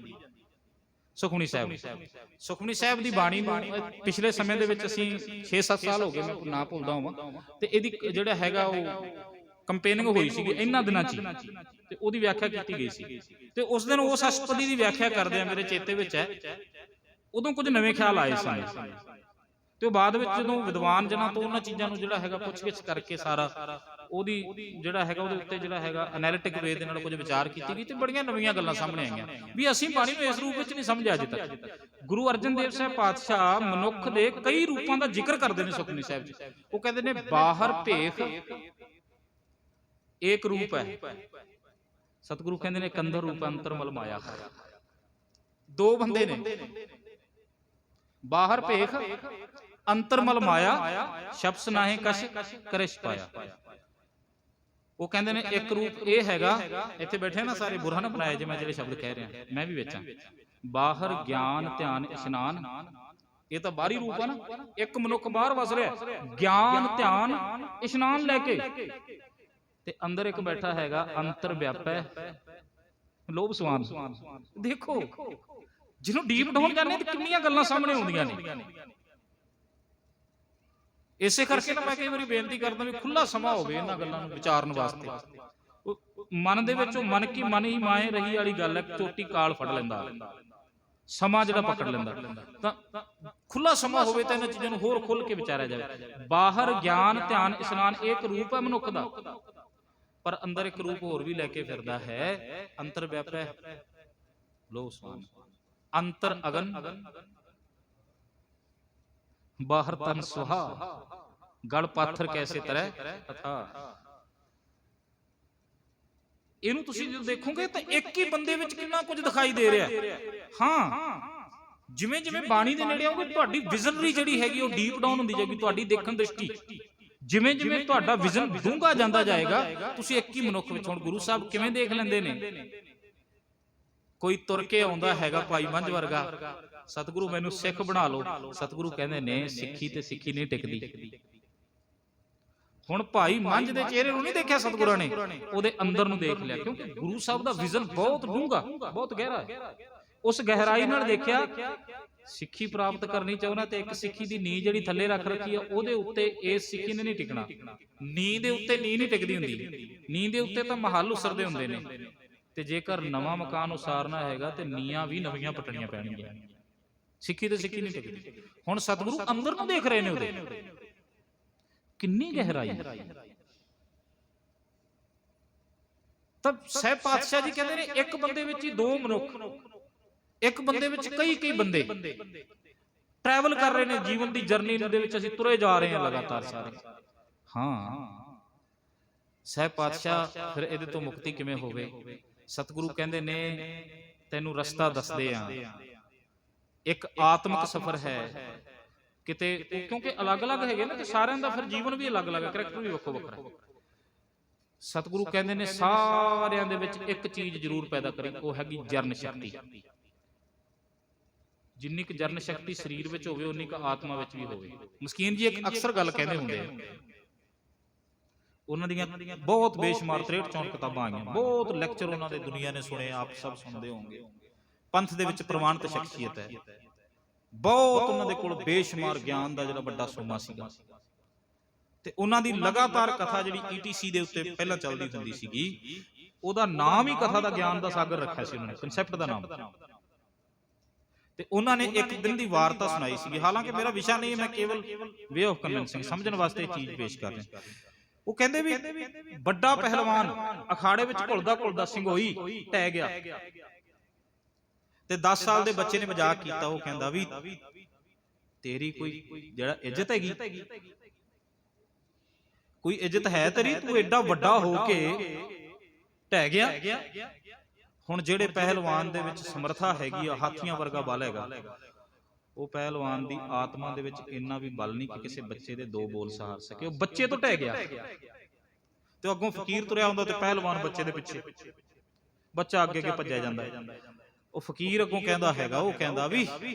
ਸੁਖਮਨੀ ਸਾਹਿਬ। ਸੁਖਮਨੀ ਸਾਹਿਬ ਦੀ ਬਾਣੀ ਨੂੰ ਪਿਛਲੇ ਸਮੇਂ ਦੇ ਵਿੱਚ ਅਸੀਂ 6-7 ਸਾਲ ਹੋ ਗਏ, ਮੈਂ ਨਾ ਭੁੱਲਦਾ ਹੋਵਾਂ, ਤੇ ਇਹਦੀ ਜਿਹੜਾ ਹੈਗਾ ਉਹ ਕੰਪੇਨਿੰਗ ਹੋਈ ਸੀਗੀ ਇਹਨਾਂ ਦਿਨਾਂ 'ਚ, ਤੇ ਉਹਦੀ ਵਿਆਖਿਆ ਕੀਤੀ ਗਈ ਸੀ। ਤੇ ਉਸ ਦਿਨ ਉਸ ਅਸ਼ਟਪਦੀ ਦੀ ਵਿਆਖਿਆ ਕਰਦੇ ਆ, ਮੇਰੇ ਚੇਤੇ ਵਿੱਚ ਹੈ, ਉਦੋਂ ਕੁਝ ਨਵੇਂ ਖਿਆਲ ਆਏ ਸਨ। ਤੇ ਉਹ ਬਾਅਦ ਵਿੱਚ ਜਦੋਂ ਵਿਦਵਾਨ ਜਨਾਂ ਤੋਂ ਉਹਨਾਂ ਚੀਜ਼ਾਂ ਨੂੰ ਜਿਹੜਾ ਹੈਗਾ ਪੁੱਛ-ਗਿੱਛ ਕਰਕੇ ਸਾਰਾ ਉਹਦੀ ਜਿਹੜਾ ਹੈਗਾ ਉਹਦੇ ਉੱਤੇ ਜਿਹੜਾ ਹੈਗਾ ਐਨਾਲਿਟਿਕ ਵੇ ਦੇ ਨਾਲ ਕੁਝ ਵਿਚਾਰ ਕੀਤੀ ਗਈ, ਤੇ ਬੜੀਆਂ ਨਵੀਆਂ ਗੱਲਾਂ ਸਾਹਮਣੇ ਆਈਆਂ ਵੀ ਅਸੀਂ ਬਾਣੀ ਨੂੰ ਇਸ ਰੂਪ ਵਿੱਚ ਨਹੀਂ ਸਮਝਿਆ ਅਜੇ ਤੱਕ। ਗੁਰੂ ਅਰਜਨ ਦੇਵ ਸਾਹਿਬ ਪਾਤਸ਼ਾਹ ਮਨੁੱਖ ਦੇ ਕਈ ਰੂਪਾਂ ਦਾ ਜ਼ਿਕਰ ਕਰਦੇ ਨੇ ਸੁਖਮਨੀ ਸਾਹਿਬ 'ਚ। ਉਹ ਕਹਿੰਦੇ ਨੇ ਬਾਹਰ ਭੇਖ ਏਕ ਰੂਪ ਹੈ, ਸਤਿਗੁਰੂ ਕਹਿੰਦੇ ਨੇ ਕੰਧਰ ਰੂਪ ਅੰਤਰ ਮਲ ਮਾਇਆ। ਦੋ ਬੰਦੇ ਨੇ, ਬਾਹਰ ਭੇਖ ਅੰਤਰ ਮਲ ਮਾਇਆ, ਸ਼ਬਸ ਨਾਹੇ ਕਛ ਕਰਿਸ਼ ਪਾਇਆ। ਉਹ ਕਹਿੰਦੇ ਨੇ ਇੱਕ ਰੂਪ ਇਹ ਹੈਗਾ, ਇੱਥੇ ਬੈਠੇ ਨਾ ਸਾਰੇ ਬੁਰਹਾਨ ਬਣਾਏ ਜੇ ਮੈਂ ਜਿਹੜੇ ਸ਼ਬਦ ਕਹਿ ਰਿਹਾ, ਮੈਂ ਵੀ ਵਿੱਚ ਆ। ਬਾਹਰ ਗਿਆਨ ਧਿਆਨ ਇਸ਼ਨਾਨ, ਇਹ ਤਾਂ ਬਾਹਰੀ ਰੂਪ ਆ ਨਾ, ਇੱਕ ਮਨੁੱਖ ਬਾਹਰ ਵਸ ਰਿਹਾ ਗਿਆਨ ਧਿਆਨ ਇਸ਼ਨਾਨ ਲੈ ਕੇ, ਤੇ ਅੰਦਰ ਇੱਕ ਬੈਠਾ ਹੈਗਾ ਅੰਤਰ ਵਿਆਪੈ ਲੋਭ ਸਵਾਨ। ਦੇਖੋ ਜਿਹਨੂੰ ਡੀਪ ਡਾਊਨ ਕਰਨੇ ਤੇ ਕਿੰਨੀਆਂ ਗੱਲਾਂ ਸਾਹਮਣੇ ਆਉਂਦੀਆਂ ਨੇ। ਇਸੇ ਕਰਕੇ ਨਾ ਮੈਂ ਕਈ ਵਾਰੀ ਬੇਨਤੀ ਕਰਦਾ ਵੀ ਖੁੱਲਾ ਸਮਾਂ ਹੋਵੇ ਇਹਨਾਂ ਗੱਲਾਂ ਨੂੰ ਵਿਚਾਰਨ ਵਾਸਤੇ। ਮਨ ਦੇ ਵਿੱਚੋਂ ਮਨ ਕੀ ਮਨ ਹੀ ਮਾਏ ਰਹੀ ਵਾਲੀ ਗੱਲ ਹੈ, ਚੋਟੀ ਕਾਲ ਫੜ ਲੈਂਦਾ, ਸਮਾਂ ਜਿਹੜਾ ਪਕੜ ਲੈਂਦਾ। ਤਾਂ ਖੁੱਲਾ ਸਮਾਂ ਹੋਵੇ ਤਾਂ ਇਹਨਾਂ ਚੀਜ਼ਾਂ ਨੂੰ ਹੋਰ ਖੁੱਲ ਕੇ ਵਿਚਾਰਿਆ ਜਾਵੇ। ਬਾਹਰ ਗਿਆਨ ਧਿਆਨ ਇਸ਼ਨਾਨ ਇੱਕ ਰੂਪ ਹੈ ਮਨੁੱਖ ਦਾ, ਪਰ ਅੰਦਰ ਇੱਕ ਰੂਪ ਹੋਰ ਵੀ ਲੈ ਕੇ ਫਿਰਦਾ ਹੈ, ਅੰਤਰ ਵਿਆਪੈ ਲੋਭ ਸਵਾਨ। ਅੰਤਰ ਅਗਨ ਬਾਹਰ ਤਨ ਸੁਹਾ, ਗਲ ਪਾਥਰ ਕੈਸੇ ਤਰੈ ਅਥਾ। ਇਹਨੂੰ ਤੁਸੀਂ ਜਦੋਂ ਦੇਖੋਗੇ ਤਾਂ ਇੱਕ ਹੀ ਬੰਦੇ ਵਿੱਚ ਕਿੰਨਾ ਕੁਝ ਦਿਖਾਈ ਦੇ ਰਿਹਾ। ਹਾਂ, ਜਿਵੇਂ ਜਿਵੇਂ ਬਾਣੀ ਦੇ ਨੇੜੇ ਆਓਗੇ ਤੁਹਾਡੀ ਵਿਜ਼ਨਰੀ ਜਿਹੜੀ ਹੈਗੀ ਉਹ ਡੀਪ ਡਾਊਨ ਹੁੰਦੀ ਜਾਏਗੀ, ਤੁਹਾਡੀ ਦੇਖਣ ਦ੍ਰਿਸ਼ਟੀ ਜਿਵੇਂ ਜਿਵੇਂ ਤੁਹਾਡਾ ਵਿਜ਼ਨ ਡੂੰਘਾ ਜਾਂਦਾ ਜਾਏਗਾ, ਤੁਸੀਂ ਇੱਕ ਹੀ ਮਨੁੱਖ ਵਿੱਚ। ਹੁਣ ਗੁਰੂ ਸਾਹਿਬ ਕਿਵੇਂ ਦੇਖ ਲੈਂਦੇ ਨੇ, ਕੋਈ ਤੁਰ ਕੇ ਆਉਂਦਾ ਹੈਗਾ ਭਾਈ ਮੰਝ ਵਰਗਾ, ਸਤਿਗੁਰੂ ਮੈਨੂੰ ਸਿੱਖ ਬਣਾ ਲਓ, ਸਤਿਗੁਰੂ ਕਹਿੰਦੇ ਨੇ ਸਿੱਖੀ ਤੇ ਸਿੱਖੀ ਨਹੀਂ ਟਿਕਦੀ। ਹੁਣ ਭਾਈ ਮੰਝ ਦੇ ਚਿਹਰੇ ਨੂੰ ਨਹੀਂ ਦੇਖਿਆ ਸਤਿਗੁਰਾਂ ਨੇ, ਉਹਦੇ ਅੰਦਰ ਨੂੰ ਦੇਖ ਲਿਆ, ਕਿਉਂਕਿ ਗੁਰੂ ਸਾਹਿਬ ਦਾ ਵਿਜ਼ਨ ਬਹੁਤ ਡੂੰਘਾ ਬਹੁਤ ਗਹਿਰਾ ਹੈ। ਉਸ ਗਹਿਰਾਈ ਨਾਲ ਦੇਖਿਆ ਸਿੱਖੀ ਪ੍ਰਾਪਤ ਕਰਨੀ ਚਾਹੁੰਦਾ ਤੇ ਇੱਕ ਸਿੱਖੀ ਦੀ ਨੀਂਹ ਜਿਹੜੀ ਥੱਲੇ ਰੱਖ ਰੱਖੀ ਆ ਉਹਦੇ ਉੱਤੇ ਇਸ ਸਿੱਖੀ ਨੇ ਨਹੀਂ ਟਿਕਣਾ। ਨੀਂਹ ਦੇ ਉੱਤੇ ਨੀਂਹ ਨਹੀਂ ਟਿਕਦੀ ਹੁੰਦੀ, ਨੀਂਹ ਦੇ ਉੱਤੇ ਤਾਂ ਮਹੱਲ ਉਸਰਦੇ ਹੁੰਦੇ ਨੇ, ਤੇ ਜੇਕਰ ਨਵਾਂ ਮਕਾਨ ਉਸਾਰਨਾ ਹੈਗਾ ਤੇ ਨੀਹਾਂ ਵੀ ਨਵੀਆਂ ਪੱਟਣੀਆਂ ਪੈਣਗੀਆਂ। ਸਿੱਖੀ ਤੇ ਸਿੱਖੀ ਨਹੀਂ ਟਿਕਦੀ। ਹੁਣ ਸਤਿਗੁਰੂ ਅੰਦਰ ਨੂੰ ਦੇਖ ਰਹੇ ਨੇ, ਉਹਦੇ ਕਿੰਨੀ ਗਹਿਰਾਈ। ਤਾਂ ਸਹਿਬ ਪਾਤਸ਼ਾਹ ਜੀ ਕਹਿੰਦੇ ਨੇ ਇੱਕ ਬੰਦੇ ਵਿੱਚ ਹੀ ਦੋ ਮਨੁੱਖ, ਇੱਕ ਬੰਦੇ ਵਿੱਚ ਕਈ ਕਈ ਬੰਦੇ ਟਰੈਵਲ ਕਰ ਰਹੇ ਨੇ ਜੀਵਨ ਦੀ ਜਰਨੀ ਦੇ ਵਿੱਚ। ਅਸੀਂ ਤੁਰੇ ਜਾ ਰਹੇ ਹਾਂ ਲਗਾਤਾਰ ਸਾਰੇ। ਹਾਂ, ਸਹਿਬ ਪਾਤਸ਼ਾਹ ਫਿਰ ਇਹਦੇ ਤੋਂ ਮੁਕਤੀ ਕਿਵੇਂ ਹੋਵੇ? ਸਤਿਗੁਰੂ ਕਹਿੰਦੇ ਨੇ ਤੈਨੂੰ ਰਸਤਾ ਦੱਸਦੇ ਆ। ਇੱਕ ਆਤਮਿਕ ਸਫ਼ਰ ਹੈ ਕਿਤੇ, ਕਿਉਂਕਿ ਅਲੱਗ-ਅਲੱਗ ਹੈਗੇ ਨਾ, ਤੇ ਸਾਰਿਆਂ ਦਾ ਫਿਰ ਜੀਵਨ ਵੀ ਅਲੱਗ-ਅਲੱਗ ਹੈ, ਕਰੈਕਟਰ ਵੀ ਵੱਖੋ ਵੱਖਰਾ। ਸਤਿਗੁਰੂ ਕਹਿੰਦੇ ਨੇ ਸਾਰਿਆਂ ਦੇ ਵਿੱਚ ਇੱਕ ਚੀਜ਼ ਜ਼ਰੂਰ ਪੈਦਾ ਕਰੀ, ਉਹ ਹੈਗੀ ਜਰਨ ਸ਼ਕਤੀ। ਜਿੰਨੀ ਕੁ ਜਰਨ ਸ਼ਕਤੀ ਸਰੀਰ ਵਿੱਚ ਹੋਵੇ ਉਨੀ ਕੁ ਆਤਮਾ ਵਿੱਚ ਵੀ ਹੋਵੇ। ਮਸਕੀਨ ਜੀ ਇੱਕ ਅਕਸਰ ਗੱਲ ਕਹਿੰਦੇ ਹੁੰਦੇ ਆ, ਉਹਨਾਂ ਦੀਆਂ ਬਹੁਤ ਬੇਸ਼ੁਮਾਰ 63-64 ਕਿਤਾਬਾਂ ਆਈਆਂ, ਬਹੁਤ ਲੈਕਚਰ ਉਹਨਾਂ ਦੇ ਦੁਨੀਆ ਨੇ ਸੁਣੇ, ਆਪ ਸਭ ਸੁਣਦੇ ਹੋਣਗੇ। ਪੰਥ ਦੇ ਵਿੱਚ ਪ੍ਰਮਾਣਿਤ ਸ਼ਖਸੀਅਤ ਹੈ, ਬਹੁਤ ਉਹਨਾਂ ਦੇ ਕੋਲ ਬੇਸ਼ੁਮਾਰ ਗਿਆਨ ਦਾ ਜਿਹੜਾ ਵੱਡਾ ਸੋਮਾ ਸੀਗਾ। ਤੇ ਉਹਨਾਂ ਦੀ ਲਗਾਤਾਰ ਕਥਾ ਜਿਹੜੀ ETC ਦੇ ਉੱਤੇ ਪਹਿਲਾਂ ਚੱਲਦੀ ਹੁੰਦੀ ਸੀਗੀ, ਉਹਦਾ ਨਾਮ ਹੀ ਕਥਾ ਦਾ ਗਿਆਨ ਦਾ ਸਾਗਰ ਰੱਖਿਆ ਸੀ ਉਹਨਾਂ ਨੇ, ਕਨਸੈਪਟ ਦਾ ਨਾਮ। ਤੇ ਉਹਨਾਂ ਨੇ ਇੱਕ ਦਿਨ ਦੀ ਵਾਰਤਾ ਸੁਣਾਈ ਸੀਗੀ, ਹਾਲਾਂਕਿ ਮੇਰਾ ਵਿਸ਼ਾ ਨਹੀਂ, ਮੈਂ ਕੇਵਲ ਵੇ ਆਫ ਕਨਵਿੰਸਿੰਗ ਸਮਝਣ ਵਾਸਤੇ ਇਹ ਚੀਜ਼ ਪੇਸ਼ ਕਰ ਰਿਹਾ। ਉਹ ਕਹਿੰਦੇ ਵੀ ਵੱਡਾ ਪਹਿਲਵਾਨ ਅਖਾੜੇ ਵਿੱਚ ਘੁਲਦਾ ਘੁਲਦਾ ਸਿੰਘੋਈ ਢਹਿ ਗਿਆ, ਤੇ 10 ਸਾਲ ਦੇ ਬੱਚੇ ਨੇ ਮਜ਼ਾਕ ਕੀਤਾ। ਉਹ ਕਹਿੰਦਾ ਵੀ ਤੇਰੀ ਕੋਈ ਜਿਹੜਾ ਇੱਜ਼ਤ ਹੈਗੀ, ਕੋਈ ਇੱਜ਼ਤ ਹੈ ਤੇਰੀ? ਤੂੰ ਐਡਾ ਵੱਡਾ ਹੋ ਕੇ ਢਹਿ ਗਿਆ। ਹੁਣ ਜਿਹੜੇ ਪਹਿਲਵਾਨ ਦੇ ਵਿੱਚ ਸਮਰੱਥਾ ਹੈਗੀ ਆ, ਹਾਥੀਆਂ ਵਰਗਾ ਬਲ ਹੈਗਾ, ਉਹ ਪਹਿਲਵਾਨ ਦੀ ਆਤਮਾ ਦੇ ਵਿੱਚ ਇੰਨਾ ਵੀ ਬਲ ਨਹੀਂ ਕਿ ਕਿਸੇ ਬੱਚੇ ਦੇ 2 ਬੋਲ ਸਹਾਰ ਸਕੇ। ਉਹ ਬੱਚੇ ਤੋਂ ਢਹਿ ਗਿਆ, ਤੇ ਅੱਗੋਂ ਫਕੀਰ ਤੁਰਿਆ ਹੁੰਦਾ ਤੇ ਪਹਿਲਵਾਨ ਬੱਚੇ ਦੇ ਪਿੱਛੇ, ਬੱਚਾ ਅੱਗੇ ਅੱਗੇ ਭੱਜਿਆ ਜਾਂਦਾ। ਉਹ ਫਕੀਰ ਅੱਗੋਂ ਕਹਿੰਦਾ ਹੈਗਾ, ਉਹ ਕਹਿੰਦਾ ਵੀ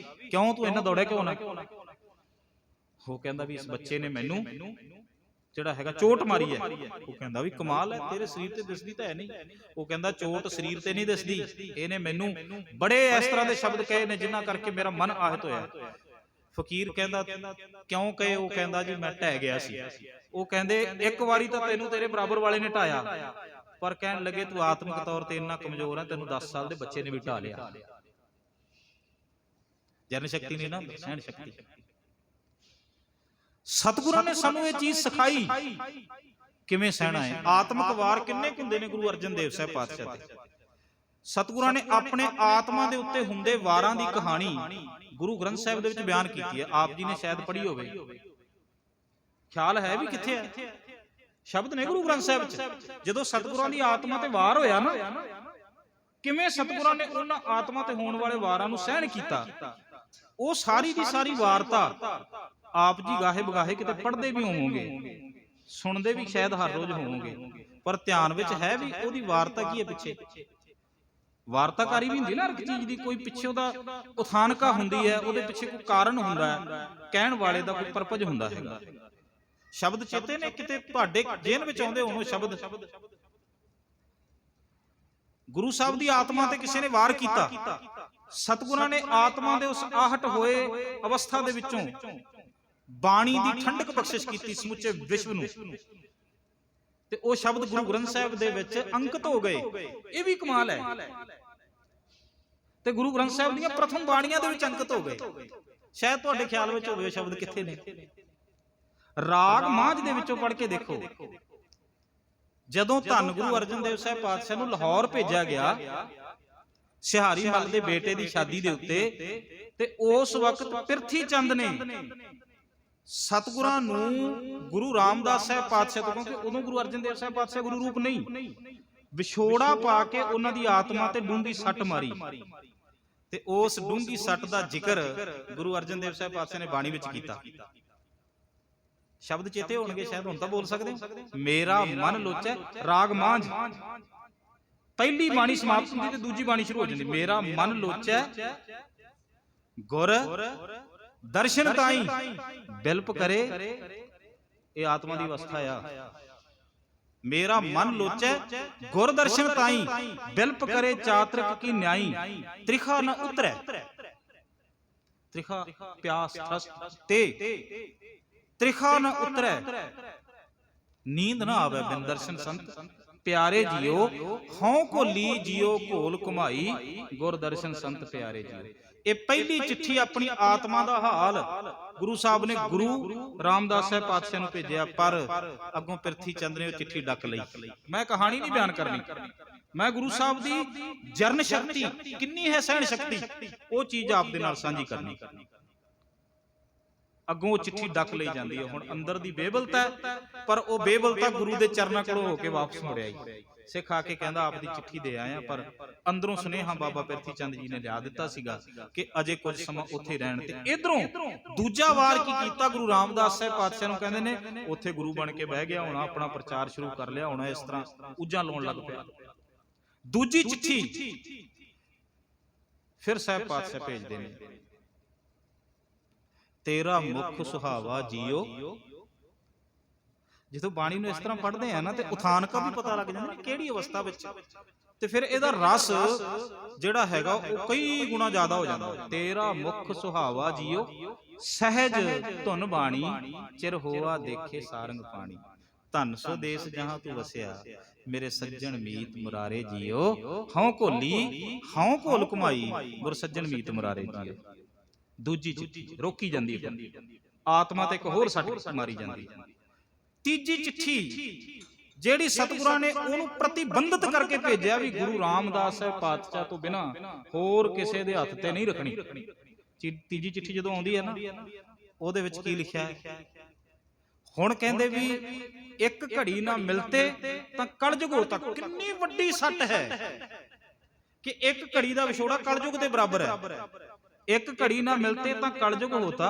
ਕਿਉਂ ਤੂੰ ਇੰਨਾ ਦੌੜਿਆ ਕਿਉਂ ਨਾ? ਉਹ ਕਹਿੰਦਾ ਵੀ ਇਸ ਬੱਚੇ ਨੇ ਮੈਨੂੰ ਜਿਹੜਾ ਹੈਗਾ ਚੋਟ ਮਾਰੀ ਹੈ। ਉਹ ਕਹਿੰਦਾ ਵੀ ਕਮਾਲ ਹੈ, ਤੇਰੇ ਸਰੀਰ ਤੇ ਦਿਸਦੀ ਤਾਂ ਹੈ ਨਹੀਂ। ਉਹ ਕਹਿੰਦਾ ਚੋਟ ਸਰੀਰ ਤੇ ਨਹੀਂ ਦਿਸਦੀ, ਇਹਨੇ ਮੈਨੂੰ ਬੜੇ ਇਸ ਤਰ੍ਹਾਂ ਦੇ ਸ਼ਬਦ ਕਹੇ ਨੇ ਜਿਨ੍ਹਾਂ ਕਰਕੇ ਮੇਰਾ ਮਨ ਆਹਤ ਹੋਇਆ। ਫਕੀਰ ਕਹਿੰਦਾ ਕਿਉਂ ਕਹੇ? ਉਹ ਕਹਿੰਦਾ ਜੀ ਮੈਂ ਢਹਿ ਗਿਆ ਸੀ। ਉਹ ਕਹਿੰਦੇ ਇੱਕ ਵਾਰੀ ਤਾਂ ਤੈਨੂੰ ਤੇਰੇ ਬਰਾਬਰ ਵਾਲੇ ਨੇ ਢਾਇਆ, ਪਰ ਕਹਿਣ ਲੱਗੇ ਤੂੰ ਆਤਮਿਕ ਤੌਰ ਤੇ ਇੰਨਾ ਕਮਜ਼ੋਰ ਹੈ, ਤੈਨੂੰ 10 ਸਾਲ ਦੇ ਬੱਚੇ ਨੇ ਵੀ ਢਾ ਲਿਆ। ਜਰਨ ਸ਼ਕਤੀ ਨਹੀਂ ਨਾ, ਸਹਿਣ ਸ਼ਕਤੀ। ਸਤਿਗੁਰਾਂ ਨੇ ਸਾਨੂੰ ਇਹ ਚੀਜ਼ ਸਿਖਾਈ ਕਿਵੇਂ ਸਹਿਣਾ ਹੈ। ਆਤਮਿਕ ਵਾਰ ਕਿੰਨੇ ਹੁੰਦੇ ਨੇ ਗੁਰੂ ਅਰਜਨ ਦੇਵ ਸਾਹਿਬ ਪਾਤਸ਼ਾਹ ਤੇ। ਸਤਿਗੁਰਾਂ ਨੇ ਆਪਣੇ ਆਤਮਾ ਦੇ ਉੱਤੇ ਹੁੰਦੇ ਵਾਰਾਂ ਦੀ ਕਹਾਣੀ ਗੁਰੂ ਗ੍ਰੰਥ ਸਾਹਿਬ ਦੇ ਵਿੱਚ ਬਿਆਨ ਕੀਤੀ ਹੈ। ਆਪ ਜੀ ਨੇ ਸ਼ਾਇਦ ਪੜ੍ਹੀ ਹੋਵੇ, ਖਿਆਲ ਹੈ ਵੀ ਕਿੱਥੇ ਹੈ? ਸ਼ਬਦ ਨੇ ਗੁਰੂ ਗ੍ਰੰਥ ਸਾਹਿਬ ਚ। ਜਦੋਂ ਸਤਿਗੁਰਾਂ ਦੀ ਆਤਮਾ ਤੇ ਵਾਰ ਹੋਇਆ ਨਾ, ਕਿਵੇਂ ਸਤਿਗੁਰਾਂ ਨੇ ਉਹਨਾਂ ਆਤਮਾ ਤੇ ਹੋਣ ਵਾਲੇ ਵਾਰਾਂ ਨੂੰ ਸਹਿਣ ਕੀਤਾ, ਉਹ ਸਾਰੀ ਦੀ ਸਾਰੀ ਵਾਰਤਾ ਆਪ ਜੀ ਗਾਹੇ ਬਗਾਹੇ ਕਿਤੇ ਪੜ੍ਹਦੇ ਵੀ ਹੋਵੋਗੇ, ਸੁਣਦੇ ਵੀ ਸ਼ਾਇਦ ਹਰ ਰੋਜ਼ ਹੋਵੋਗੇ, ਪਰ ਧਿਆਨ ਵਿੱਚ ਹੈ ਵੀ ਉਹਦੀ ਵਾਰਤਾ ਕੀ ਹੈ ਪਿੱਛੇ। ਵਾਰਤਾਕਾਰੀ ਵੀ ਹੁੰਦੀ ਨਾ ਹਰ ਚੀਜ਼ ਦੀ, ਕੋਈ ਪਿੱਛੇ ਉਹਦਾ ਉਥਾਨਕਾ ਹੁੰਦੀ ਹੈ, ਉਹਦੇ ਪਿੱਛੇ ਕੋਈ ਕਾਰਨ ਹੁੰਦਾ ਹੈ, ਕਹਿਣ ਵਾਲੇ ਦਾ ਕੋਈ ਪਰਪਸ ਹੁੰਦਾ ਹੈਗਾ। ਸ਼ਬਦ ਚੇਤੇ ਨੇ ਕਿਤੇ ਤੁਹਾਡੇ ਜੇਨ ਵਿੱਚ ਆਉਂਦੇ ਹੋਣ ਸ਼ਬਦ? ਗੁਰੂ ਸਾਹਿਬ ਦੀ ਆਤਮਾ ਤੇ ਕਿਸੇ ਨੇ ਵਾਰ ਕੀਤਾ, ਸਤਿਗੁਰਾਂ ਨੇ ਆਤਮਾ ਦੇ ਉਸ ਆਹਟ ਹੋਏ ਅਵਸਥਾ ਦੇ ਵਿੱਚੋਂ ਬਾਣੀ ਦੀ ਠੰਡਕ ਬਖਸ਼ਿਸ਼ ਕੀਤੀ ਸਮੁੱਚੇ ਵਿਸ਼ਵ ਨੂੰ, ਤੇ ਉਹ ਸ਼ਬਦ ਗੁਰੂ ਗ੍ਰੰਥ ਸਾਹਿਬ ਦੇ ਵਿੱਚ ਅੰਕਿਤ ਹੋ ਗਏ। ਇਹ ਵੀ ਕਮਾਲ ਹੈ। ਤੇ ਗੁਰੂ ਗ੍ਰੰਥ ਸਾਹਿਬ ਦੀਆਂ ਪ੍ਰਥਮ ਬਾਣੀਆਂ ਦੇ ਵਿੱਚ ਅੰਕਿਤ ਹੋ ਗਏ। ਸ਼ਾਇਦ ਤੁਹਾਡੇ ਖਿਆਲ ਵਿੱਚ ਹੋਵੇ ਸ਼ਬਦ ਕਿੱਥੇ ਨੇ। ਰਾਗ ਮਾਝ ਦੇ ਵਿੱਚੋਂ ਪੜ੍ਹ ਕੇ ਦੇਖੋ, ਜਦੋਂ ਧੰਨ ਗੁਰੂ ਅਰਜਨ ਦੇਵ ਸਾਹਿਬ ਪਾਤਸ਼ਾਹ ਨੂੰ ਲਾਹੌਰ ਭੇਜਿਆ ਗਿਆ ਸਿਹਾਰੀ ਮੱਲ ਦੇ ਬੇਟੇ ਦੀ ਸ਼ਾਦੀ ਦੇ ਉੱਤੇ, ਤੇ ਉਸ ਵਕਤ ਪਿਰਥੀ ਚੰਦ ਨੇ ਸਤਿਗੁਰਾਂ ਨੂੰ ਗੁਰੂ ਰਾਮਦਾਸ ਸਾਹਿਬ ਪਾਤਸ਼ਾਹ ਤੋਂ, ਕਿਉਂਕਿ ਉਦੋਂ ਗੁਰੂ ਅਰਜਨ ਦੇਵ ਸਾਹਿਬ ਪਾਤਸ਼ਾਹ ਗੁਰੂ ਰੂਪ ਨਹੀਂ, ਵਿਛੋੜਾ ਪਾ ਕੇ ਉਹਨਾਂ ਦੀ ਆਤਮਾ ਤੇ ਡੂੰਘੀ ਸੱਟ ਮਾਰੀ, ਤੇ ਉਸ ਡੂੰਘੀ ਸੱਟ ਦਾ ਜ਼ਿਕਰ ਗੁਰੂ ਅਰਜਨ ਦੇਵ ਸਾਹਿਬ ਪਾਤਸ਼ਾਹ ਨੇ ਬਾਣੀ ਵਿੱਚ ਕੀਤਾ। ਸ਼ਬਦ ਚੇਤੇ ਹੋਣਗੇ ਸ਼ਾਇਦ, ਹੁਣ ਤਾਂ ਬੋਲ ਸਕਦੇ ਹੋ। ਮੇਰਾ ਮਨ ਲੋਚੈ ਰਾਗ ਮਾਂਝ, ਪਹਿਲੀ ਬਾਣੀ ਸਮਾਪਤ ਹੁੰਦੀ ਤੇ ਦੂਜੀ ਬਾਣੀ ਸ਼ੁਰੂ ਹੋ ਜਾਂਦੀ। ਮੇਰਾ ਮਨ ਲੋਚੈ ਗੁਰ ਦਰਸ਼ਨ ਤਾਈ ਬਿਲਪ ਕਰੇ। ਇਹ ਆਤਮਾ ਦੀ ਅਵਸਥਾ ਆ। मेरा मन लोचै गुर दर्शन ताई, बिल्प करे चातरिक की न्याई, त्रिखा न उतरै। त्रिखा प्यास थरस ते, त्रिखा न उतरै, नींद ना आवे बिन दर्शन संत प्यारे जियो, हों घोली जियो घोल घुमाई, गुर दर्शन संत प्यारे जियो। ਇਹ ਪਹਿਲੀ ਚਿੱਠੀ ਆਪਣੀ ਆਤਮਾ ਦਾ ਹਾਲ ਗੁਰੂ ਸਾਹਿਬ ਨੇ ਗੁਰੂ ਰਾਮਦਾਸ ਸਾਹਿਬ ਪਾਤਸ਼ਾਹ ਨੂੰ ਭੇਜਿਆ, ਪਰ ਅੱਗੋਂ ਪ੍ਰਿਥੀ ਚੰਦ ਨੇ ਉਹ ਚਿੱਠੀ ਡੱਕ ਲਈ। ਮੈਂ ਕਹਾਣੀ ਨਹੀਂ ਬਿਆਨ ਕਰਨੀ, ਮੈਂ ਗੁਰੂ ਸਾਹਿਬ ਦੀ ਜਰਨ ਸ਼ਕਤੀ ਕਿੰਨੀ ਹੈ, ਸਹਿਣ ਸ਼ਕਤੀ, ਉਹ ਚੀਜ਼ ਆਪ ਦੇ ਨਾਲ ਸਾਂਝੀ ਕਰਨੀ। ਅੱਗੋਂ ਉਹ ਚਿੱਠੀ ਡੱਕ ਲਈ ਜਾਂਦੀ ਹੈ। ਹੁਣ ਅੰਦਰ ਦੀ ਬੇਬਲਤਾ ਹੈ, ਪਰ ਉਹ ਬੇਬਲਤਾ ਗੁਰੂ ਦੇ ਚਰਨਾਂ ਕੋਲੋਂ ਹੋ ਕੇ ਵਾਪਸ ਮੁੜਿਆ ਹੀ। ਸਿੱਖ ਆ ਕੇ ਕਹਿੰਦਾ ਆਪ ਦੀ ਚਿੱਠੀ ਦੇ ਆਇਆ, ਪਰ ਅੰਦਰੋਂ ਸੁਨੇਹਾ ਬਾਬਾ ਪ੍ਰਿਥੀ ਚੰਦ ਜੀ ਨੇ ਲਿਆ ਦਿੱਤਾ ਸੀਗਾ ਕਿ ਅਜੇ ਕੁਝ ਸਮਾਂ ਉੱਥੇ ਰਹਿਣ। ਤੇ ਇਧਰੋਂ ਦੂਜਾ ਵਾਰ ਕੀ ਕੀਤਾ, ਗੁਰੂ ਰਾਮਦਾਸ ਸਾਹਿਬ ਪਾਤਸ਼ਾਹ ਨੂੰ ਕਹਿੰਦੇ ਨੇ ਉੱਥੇ ਗੁਰੂ ਬਣ ਕੇ ਬਹਿ ਗਿਆ ਹੋਣਾ, ਆਪਣਾ ਪ੍ਰਚਾਰ ਸ਼ੁਰੂ ਕਰ ਲਿਆ ਹੋਣਾ, ਇਸ ਤਰ੍ਹਾਂ ਉੱਜਾਂ ਲਾਉਣ ਲੱਗ ਪਿਆ। ਦੂਜੀ ਚਿੱਠੀ ਫਿਰ ਸਾਹਿਬ ਪਾਤਸ਼ਾਹ ਭੇਜਦੇ ਨੇ, ਤੇਰਾ ਮੁਖ ਸੁਹਾਵਾ ਜੀਓ। ਜਦੋਂ ਬਾਣੀ ਨੂੰ ਇਸ ਤਰ੍ਹਾਂ ਪੜ੍ਹਦੇ ਆ ਨਾ ਤੇ ਉਥਾਨਕਾ ਵੀ ਪਤਾ ਲੱਗ ਜਾਂਦਾ ਕਿਹੜੀ ਅਵਸਥਾ ਵਿੱਚ, ਤੇ ਫਿਰ ਇਹਦਾ ਰਸ ਜਿਹੜਾ ਹੈਗਾ ਉਹ ਕਈ ਗੁਣਾ ਜ਼ਿਆਦਾ ਹੋ ਜਾਂਦਾ। ਤੇਰਾ ਮੁਖ ਸੁਹਾਵਾ ਜੀਓ, ਸਹਿਜ ਧੁਨ ਬਾਣੀ, ਚਿਰ ਹੋਆ ਦੇਖੇ ਸਾਰੰਗ ਪਾਣੀ। ਧਨ ਸੋ ਦੇਸ ਜਹਾਂ ਤੂੰ ਵਸਿਆ, ਮੇਰੇ ਸੱਜਣ ਮੀਤ ਮੁਰਾਰੇ ਜੀਓ, ਹਉ ਘੋਲੀ ਹਉ ਘੋਲ ਘੁਮਾਈ, ਗੁਰ ਸੱਜਣ ਮੀਤ ਮੁਰਾਰੇ ਜੀਓ। ਦੂਜੀ ਚਿੱਠੀ ਰੋਕੀ ਜਾਂਦੀ ਹੈ, ਆਤਮਾ ਤੇ ਇੱਕ ਹੋਰ ਸੱਟ ਮਾਰੀ ਜਾਂਦੀ। ਤੀਜੀ ਚਿੱਠੀ ਜਿਹੜੀ ਸਤਿਗੁਰਾਂ ਨੇ ਉਹਨੂੰ ਪ੍ਰਤੀਬੰਧਿਤ ਕਰਕੇ ਭੇਜਿਆ ਵੀ ਗੁਰੂ ਰਾਮਦਾਸ ਸਾਹਿਬ ਪਾਤਸ਼ਾਹ ਤੋਂ ਬਿਨਾਂ ਹੋਰ ਕਿਸੇ ਦੇ ਹੱਥ ਤੇ ਨਹੀਂ ਰੱਖਣੀ। ਤੀਜੀ ਚਿੱਠੀ ਜਦੋਂ ਆਉਂਦੀ ਹੈ ਨਾ, ਉਹਦੇ ਵਿੱਚ ਕੀ ਲਿਖਿਆ ਹੈ, ਹੁਣ ਕਹਿੰਦੇ ਵੀ ਇੱਕ ਘੜੀ ਨਾ ਮਿਲਤੇ ਤਾਂ ਕਲਯੁਗ ਹੋਤਾ। ਕਿੰਨੀ ਵੱਡੀ ਸੱਟ ਹੈ ਕਿ ਇੱਕ ਘੜੀ ਦਾ ਵਿਛੋੜਾ ਕਲਯੁਗ ਦੇ ਬਰਾਬਰ ਹੈ। ਇੱਕ ਘੜੀ ਨਾ ਮਿਲਤੇ ਤਾਂ ਕਲਯੁਗ ਹੋਤਾ,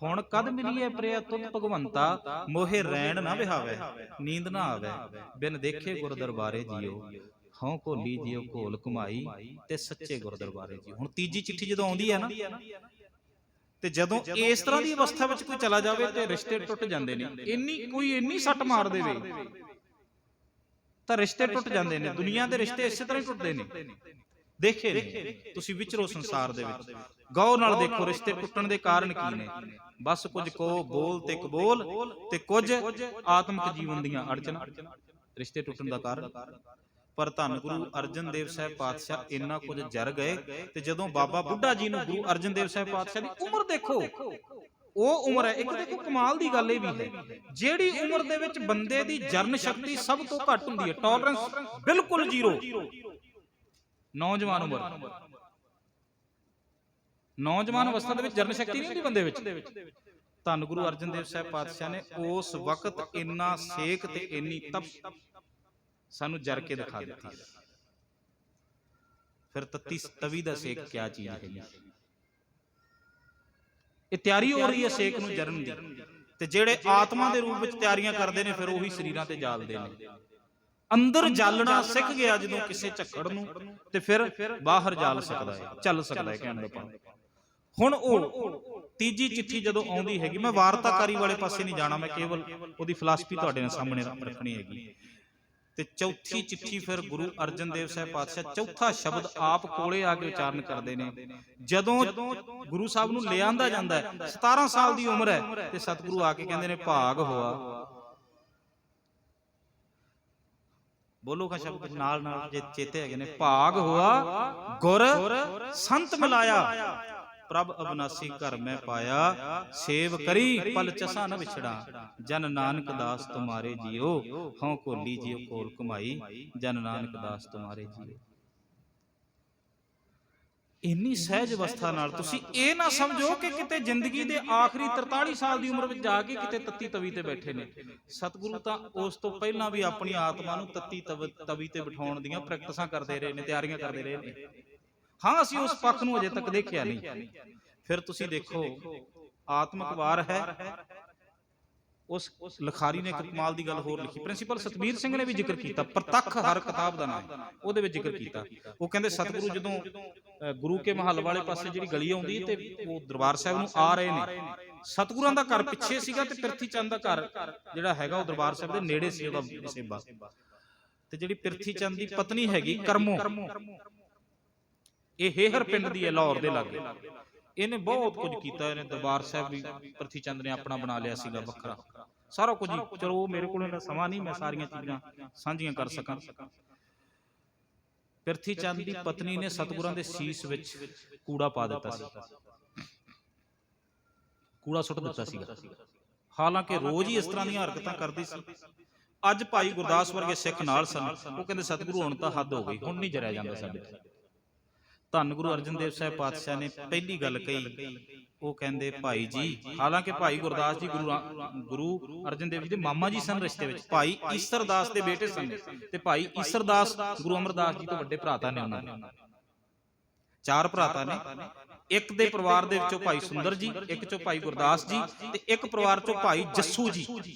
ਹੁਣ ਕਦ ਮਿਲੀਏ ਪ੍ਰਿਆ ਤੁਧ ਭਗਵੰਤਾ, ਮੋਹੇ ਰੈਣ ਨਾ ਵਿਹਾਵੇ, ਨੀਂਦ ਨਾ ਆਵੇ, ਬਿਨ ਦੇਖੇ ਗੁਰ ਦਰਬਾਰੇ ਜੀਓ, ਹਉ ਘੋਲੀ ਜੀਓ ਘੋਲ ਘੁਮਾਈ, ਤੇ ਸੱਚੇ ਗੁਰ ਦਰਬਾਰੇ ਜੀਓ। ਹੁਣ ਤੀਜੀ ਚਿੱਠੀ ਜਦੋਂ ਆਉਂਦੀ ਹੈ ਨਾ, ਤੇ ਜਦੋਂ ਇਸ ਤਰ੍ਹਾਂ ਦੀ ਅਵਸਥਾ ਵਿੱਚ ਕੋਈ ਚਲਾ ਜਾਵੇ ਤੇ ਰਿਸ਼ਤੇ ਟੁੱਟ ਜਾਂਦੇ ਨੇ। ਕੋਈ ਇੰਨੀ ਸੱਟ ਮਾਰ ਦੇਵੇ ਤਾਂ ਰਿਸ਼ਤੇ ਟੁੱਟ ਜਾਂਦੇ ਨੇ। ਦੁਨੀਆ ਦੇ ਰਿਸ਼ਤੇ ਇਸੇ ਤਰ੍ਹਾਂ ਹੀ ਟੁੱਟਦੇ ਨੇ। ਦੇਖੇ ਨੇ ਤੁਸੀਂ ਵਿਚਰੋ ਸੰਸਾਰ ਦੇ ਵਿੱਚ, ਗੌਰ ਨਾਲ ਦੇਖੋ ਰਿਸ਼ਤੇ ਟੁੱਟਣ ਦੇ ਕਾਰਨ ਕੀ ਨੇ। ਬਸ ਕੁਝ ਕੋ ਬੋਲ ਤੇ ਕਬੋਲ, ਤੇ ਕੁਝ ਆਤਮਿਕ ਜੀਵਨ ਦੀਆਂ ਅੜਚਨਾਂ ਰਿਸ਼ਤੇ ਟੁੱਟਣ ਦਾ ਕਾਰਨ। ਪਰ ਧੰਨ ਗੁਰੂ ਅਰਜਨ ਦੇਵ ਸਾਹਿਬ ਪਾਤਸ਼ਾਹ ਇੰਨਾ ਕੁਝ ਜਰ ਗਏ। ਤੇ ਜਦੋਂ ਬਾਬਾ ਬੁੱਢਾ ਜੀ ਨੂੰ ਗੁਰੂ ਅਰਜਨ ਦੇਵ ਸਾਹਿਬ ਪਾਤਸ਼ਾਹ ਦੀ ਉਮਰ ਦੇਖੋ, ਉਹ ਉਮਰ ਹੈ ਇੱਕ। ਦੇਖੋ ਕਮਾਲ ਦੀ ਗੱਲ ਇਹ ਵੀ ਹੈ, ਜਿਹੜੀ ਉਮਰ ਦੇ ਵਿੱਚ ਬੰਦੇ ਦੀ ਜਰਨ ਸ਼ਕਤੀ ਸਭ ਤੋਂ ਘੱਟ ਹੁੰਦੀ ਹੈ, ਟੋਲਰੈਂਸ ਬਿਲਕੁਲ ਜ਼ੀਰੋ, ਨੌਜਵਾਨ ਉਮਰ, ਨੌਜਵਾਨ ਅਵਸਥਾ ਦੇ ਵਿੱਚ ਜਰਨ ਸ਼ਕਤੀ ਨਹੀਂ ਹੁੰਦੀ ਬੰਦੇ ਵਿੱਚ। ਧੰਨ ਗੁਰੂ ਅਰਜਨ ਦੇਵ ਸਾਹਿਬ ਪਾਤਸ਼ਾਹ ਨੇ ਉਸ ਵਕਤ ਇੰਨਾ ਸੇਕ ਤੇ ਇੰਨੀ ਤਪ ਸਾਨੂੰ ਜਰ ਕੇ ਦਿਖਾ ਦਿੱਤੀ। ਫਿਰ ਤੱਤੀ ਤਵੀ ਦਾ ਸੇਕ ਕਿਆ ਚੀਜ਼ ਹੈ। ਇਹ ਤਿਆਰੀ ਹੋ ਰਹੀ ਹੈ ਸੇਕ ਨੂੰ ਜਰਨ ਦੀ, ਤੇ ਜਿਹੜੇ ਆਤਮਾ ਦੇ ਰੂਪ ਵਿੱਚ ਤਿਆਰੀਆਂ ਕਰਦੇ ਨੇ ਫਿਰ ਉਹੀ ਸਰੀਰਾਂ ਤੇ ਜਾਲਦੇ ਨੇ। ਅੰਦਰ ਜਾਲਣਾ ਸਿੱਖ ਗਿਆ ਜਦੋਂ ਕਿਸੇ ਝੱਕੜ ਨੂੰ, ਤੇ ਫਿਰ ਬਾਹਰ ਜਾਲ ਸਕਦਾ ਹੈ, ਚੱਲ ਸਕਦਾ ਹੈ ਕਹਿਣ ਦਾ ਭਾਵ। ਹੁਣ ਉਹ ਤੀਜੀ ਚਿੱਠੀ ਜਦੋਂ ਆਉਂਦੀ ਹੈਗੀ, ਮੈਂ ਵਾਰਤਾਕਾਰੀ ਵਾਲੇ ਪਾਸੇ ਨਹੀਂ ਜਾਣਾ, ਮੈਂ ਕੇਵਲ ਉਹਦੀ ਫਿਲਾਸਫੀ ਤੁਹਾਡੇ ਨਾਲ ਸਾਹਮਣੇ ਰੱਖਣੀ ਹੈਗੀ। ਤੇ ਚੌਥੀ ਚਿੱਠੀ ਫਿਰ ਗੁਰੂ ਅਰਜਨ ਦੇਵ ਸਾਹਿਬ ਪਾਤਸ਼ਾਹ ਚੌਥਾ ਸ਼ਬਦ ਆਪ ਕੋਲੇ ਆ ਕੇ ਉਚਾਰਨ ਕਰਦੇ ਨੇ। ਜਦੋਂ ਗੁਰੂ ਸਾਹਿਬ ਨੂੰ ਲਿਆਂਦਾ ਜਾਂਦਾ ਹੈ, 17 ਸਾਲ ਦੀ ਉਮਰ ਹੈ, ਤੇ ਸਤਿਗੁਰੂ ਆ ਕੇ ਕਹਿੰਦੇ ਨੇ ਭਾਗ ਹੋਆ। ਬੋਲੋ ਕਾ ਸ਼ਬਦ ਨਾਲ ਨਾਲ ਜੇ ਚੇਤੇ ਹੈਗੇ ਨੇ, ਭਾਗ ਹੋਆ ਗੁਰ ਸੰਤ ਮਿਲਾਇਆ, ਪ੍ਰਭ ਅਬਨਾਸੀ ਘਰ ਮੈਂ ਪਾਇਆ, ਸੇਵ ਕਰੀ ਪਲ ਚਸਾ ਨ ਵਿਛੜਾ, ਜਨ ਨਾਨਕ ਦਾਸ ਤੁਮਾਰੇ ਜੀਓ, ਹਉ ਘੋਲੀ ਜੀਓ ਘੋਲ ਘੁਮਾਈ, ਜਨ ਨਾਨਕ ਦਾਸ ਤੁਮਾਰੇ ਜੀਓ। ਇੰਨੀ ਸਹਿਜ ਅਵਸਥਾ ਨਾਲ ਤੁਸੀਂ ਇਹ ਨਾ ਸਮਝੋ ਕਿ ਕਿਤੇ ਜ਼ਿੰਦਗੀ ਦੇ ਆਖਰੀ 43 ਸਾਲ ਦੀ ਉਮਰ ਵਿੱਚ ਜਾ ਕੇ ਕਿਤੇ ਤੱਤੀ ਤਵੀ ਤੇ ਬੈਠੇ ਨੇ। ਸਤਿਗੁਰੂ ਤਾਂ ਉਸ ਤੋਂ ਪਹਿਲਾਂ ਵੀ ਆਪਣੀ ਆਤਮਾ ਨੂੰ ਤੱਤੀ ਤਵੀ ਤੇ ਬਿਠਾਉਣ ਦੀਆਂ ਪ੍ਰੈਕਟਿਸਾਂ ਕਰਦੇ ਰਹੇ ਨੇ, ਤਿਆਰੀਆਂ ਕਰਦੇ ਰਹੇ ਨੇ। ਹਾਂ, ਅਸੀਂ ਉਸ ਪੱਖ ਨੂੰ ਅਜੇ ਤੱਕ ਦੇਖਿਆ ਨਹੀਂ। ਫਿਰ ਤੁਸੀਂ ਦੇਖੋ ਆਤਮਿਕ ਵਾਰ ਹੈ। ਉਸ ਲਿਖਾਰੀ ਨੇ ਇੱਕ ਕਮਾਲ ਦੀ ਗੱਲ ਹੋਰ ਲਿਖੀ, ਪ੍ਰਿੰਸੀਪਲ ਸਤਬੀਰ ਸਿੰਘ ਨੇ ਵੀ ਜ਼ਿਕਰ ਕੀਤਾ, ਪ੍ਰਤੱਖ ਹਰ ਕਿਤਾਬ ਦਾ ਨਾਮ, ਉਹਦੇ ਵਿੱਚ ਜ਼ਿਕਰ ਕੀਤਾ। ਉਹ ਕਹਿੰਦੇ ਸਤਿਗੁਰੂ ਜਦੋਂ ਗੁਰੂ ਕੇ ਮਹੱਲ ਵਾਲੇ ਪਾਸੇ ਜਿਹੜੀ ਗਲੀ ਆਉਂਦੀ ਤੇ ਉਹ ਦਰਬਾਰ ਸਾਹਿਬ ਨੂੰ ਆ ਰਹੇ ਨੇ, ਸਤਿਗੁਰਾਂ ਦਾ ਘਰ ਪਿੱਛੇ ਸੀਗਾ ਤੇ ਪ੍ਰਿਥੀ ਚੰਦ ਦਾ ਘਰ ਜਿਹੜਾ ਹੈਗਾ ਉਹ ਦਰਬਾਰ ਸਾਹਿਬ ਦੇ ਨੇੜੇ ਸੀ ਉਹਦਾ ਸੇਬਾ। ਤੇ ਜਿਹੜੀ ਪ੍ਰਿਥੀ ਚੰਦ ਦੀ ਪਤਨੀ ਹੈਗੀ ਕਰਮੋ, ਇਹ ਹੇਹਰ ਪਿੰਡ ਦੀ ਹੈ ਲਾਹੌਰ ਦੇ ਲਾਗੇ। ਇਹਨੇ ਬਹੁਤ ਕੁਝ ਕੀਤਾ, ਇਹਨੇ ਦਰਬਾਰ ਸਾਹਿਬ ਵੀ ਪ੍ਰਿਥੀ ਚੰਦ ਨੇ ਆਪਣਾ ਬਣਾ ਲਿਆ ਸੀਗਾ ਵੱਖਰਾ ਸਾਰਾ ਕੁਝ ਹੀ। ਚਲੋ ਮੇਰੇ ਕੋਲ ਸਮਾਂ ਨਹੀਂ ਮੈਂ ਸਾਰੀਆਂ ਚੀਜ਼ਾਂ ਸਾਂਝੀਆਂ ਕਰ ਸਕਾਂ। ਪ੍ਰਿਥੀ ਚੰਦ ਦੀ ਪਤਨੀ ਨੇ ਸਤਿਗੁਰਾਂ ਦੇ ਸੀਸ ਵਿੱਚ ਕੂੜਾ ਪਾ ਦਿੱਤਾ ਸੀ, ਕੂੜਾ ਸੁੱਟ ਦਿੱਤਾ ਸੀਗਾ। ਹਾਲਾਂਕਿ ਰੋਜ਼ ਹੀ ਇਸ ਤਰ੍ਹਾਂ ਦੀਆਂ ਹਰਕਤਾਂ ਕਰਦੀ ਸੀ। ਅੱਜ ਭਾਈ ਗੁਰਦਾਸ ਵਰਗੇ ਸਿੱਖ ਨਾਲ ਸਨ, ਉਹ ਕਹਿੰਦੇ ਸਤਿਗੁਰੂ ਹੁਣ ਤਾਂ ਹੱਦ ਹੋ ਗਈ, ਹੁਣ ਨਹੀਂ ਜਰਿਆ ਜਾਂਦਾ ਸਾਡੇ ਤੋਂ। ਧੰਨ ਗੁਰੂ ਅਰਜਨ ਦੇਵ ਸਾਹਿਬ ਪਾਤਸ਼ਾਹ ਨੇ ਪਹਿਲੀ ਗੱਲ ਕਹੀ, ਉਹ ਕਹਿੰਦੇ ਭਾਈ ਜੀ, ਹਾਲਾਂਕਿ ਭਾਈ ਗੁਰਦਾਸ ਜੀ ਗੁਰੂ ਅਰਜਨ ਦੇਵ ਜੀ ਦੇ ਮਾਮਾ ਜੀ ਸਨ ਰਿਸ਼ਤੇ ਵਿੱਚ, ਭਾਈ ਈਸਰ ਦਾਸ ਦੇ ਬੇਟੇ ਸਨ। ਤੇ ਭਾਈ ਈਸਰ ਦਾਸ ਗੁਰੂ ਅਮਰਦਾਸ ਜੀ ਤੋਂ ਵੱਡੇ ਭਰਾਤਾ ਨੇ, ਉਹਨਾਂ ਦੇ 4 ਭਰਾਤਾ ਨੇ। ਇੱਕ ਦੇ ਪਰਿਵਾਰ ਦੇ ਵਿੱਚੋਂ ਭਾਈ ਸੁੰਦਰ ਜੀ, ਇੱਕ ਚੋਂ ਭਾਈ ਗੁਰਦਾਸ ਜੀ, ਤੇ ਇੱਕ ਪਰਿਵਾਰ ਚੋਂ ਭਾਈ ਜੱਸੂ ਜੀ,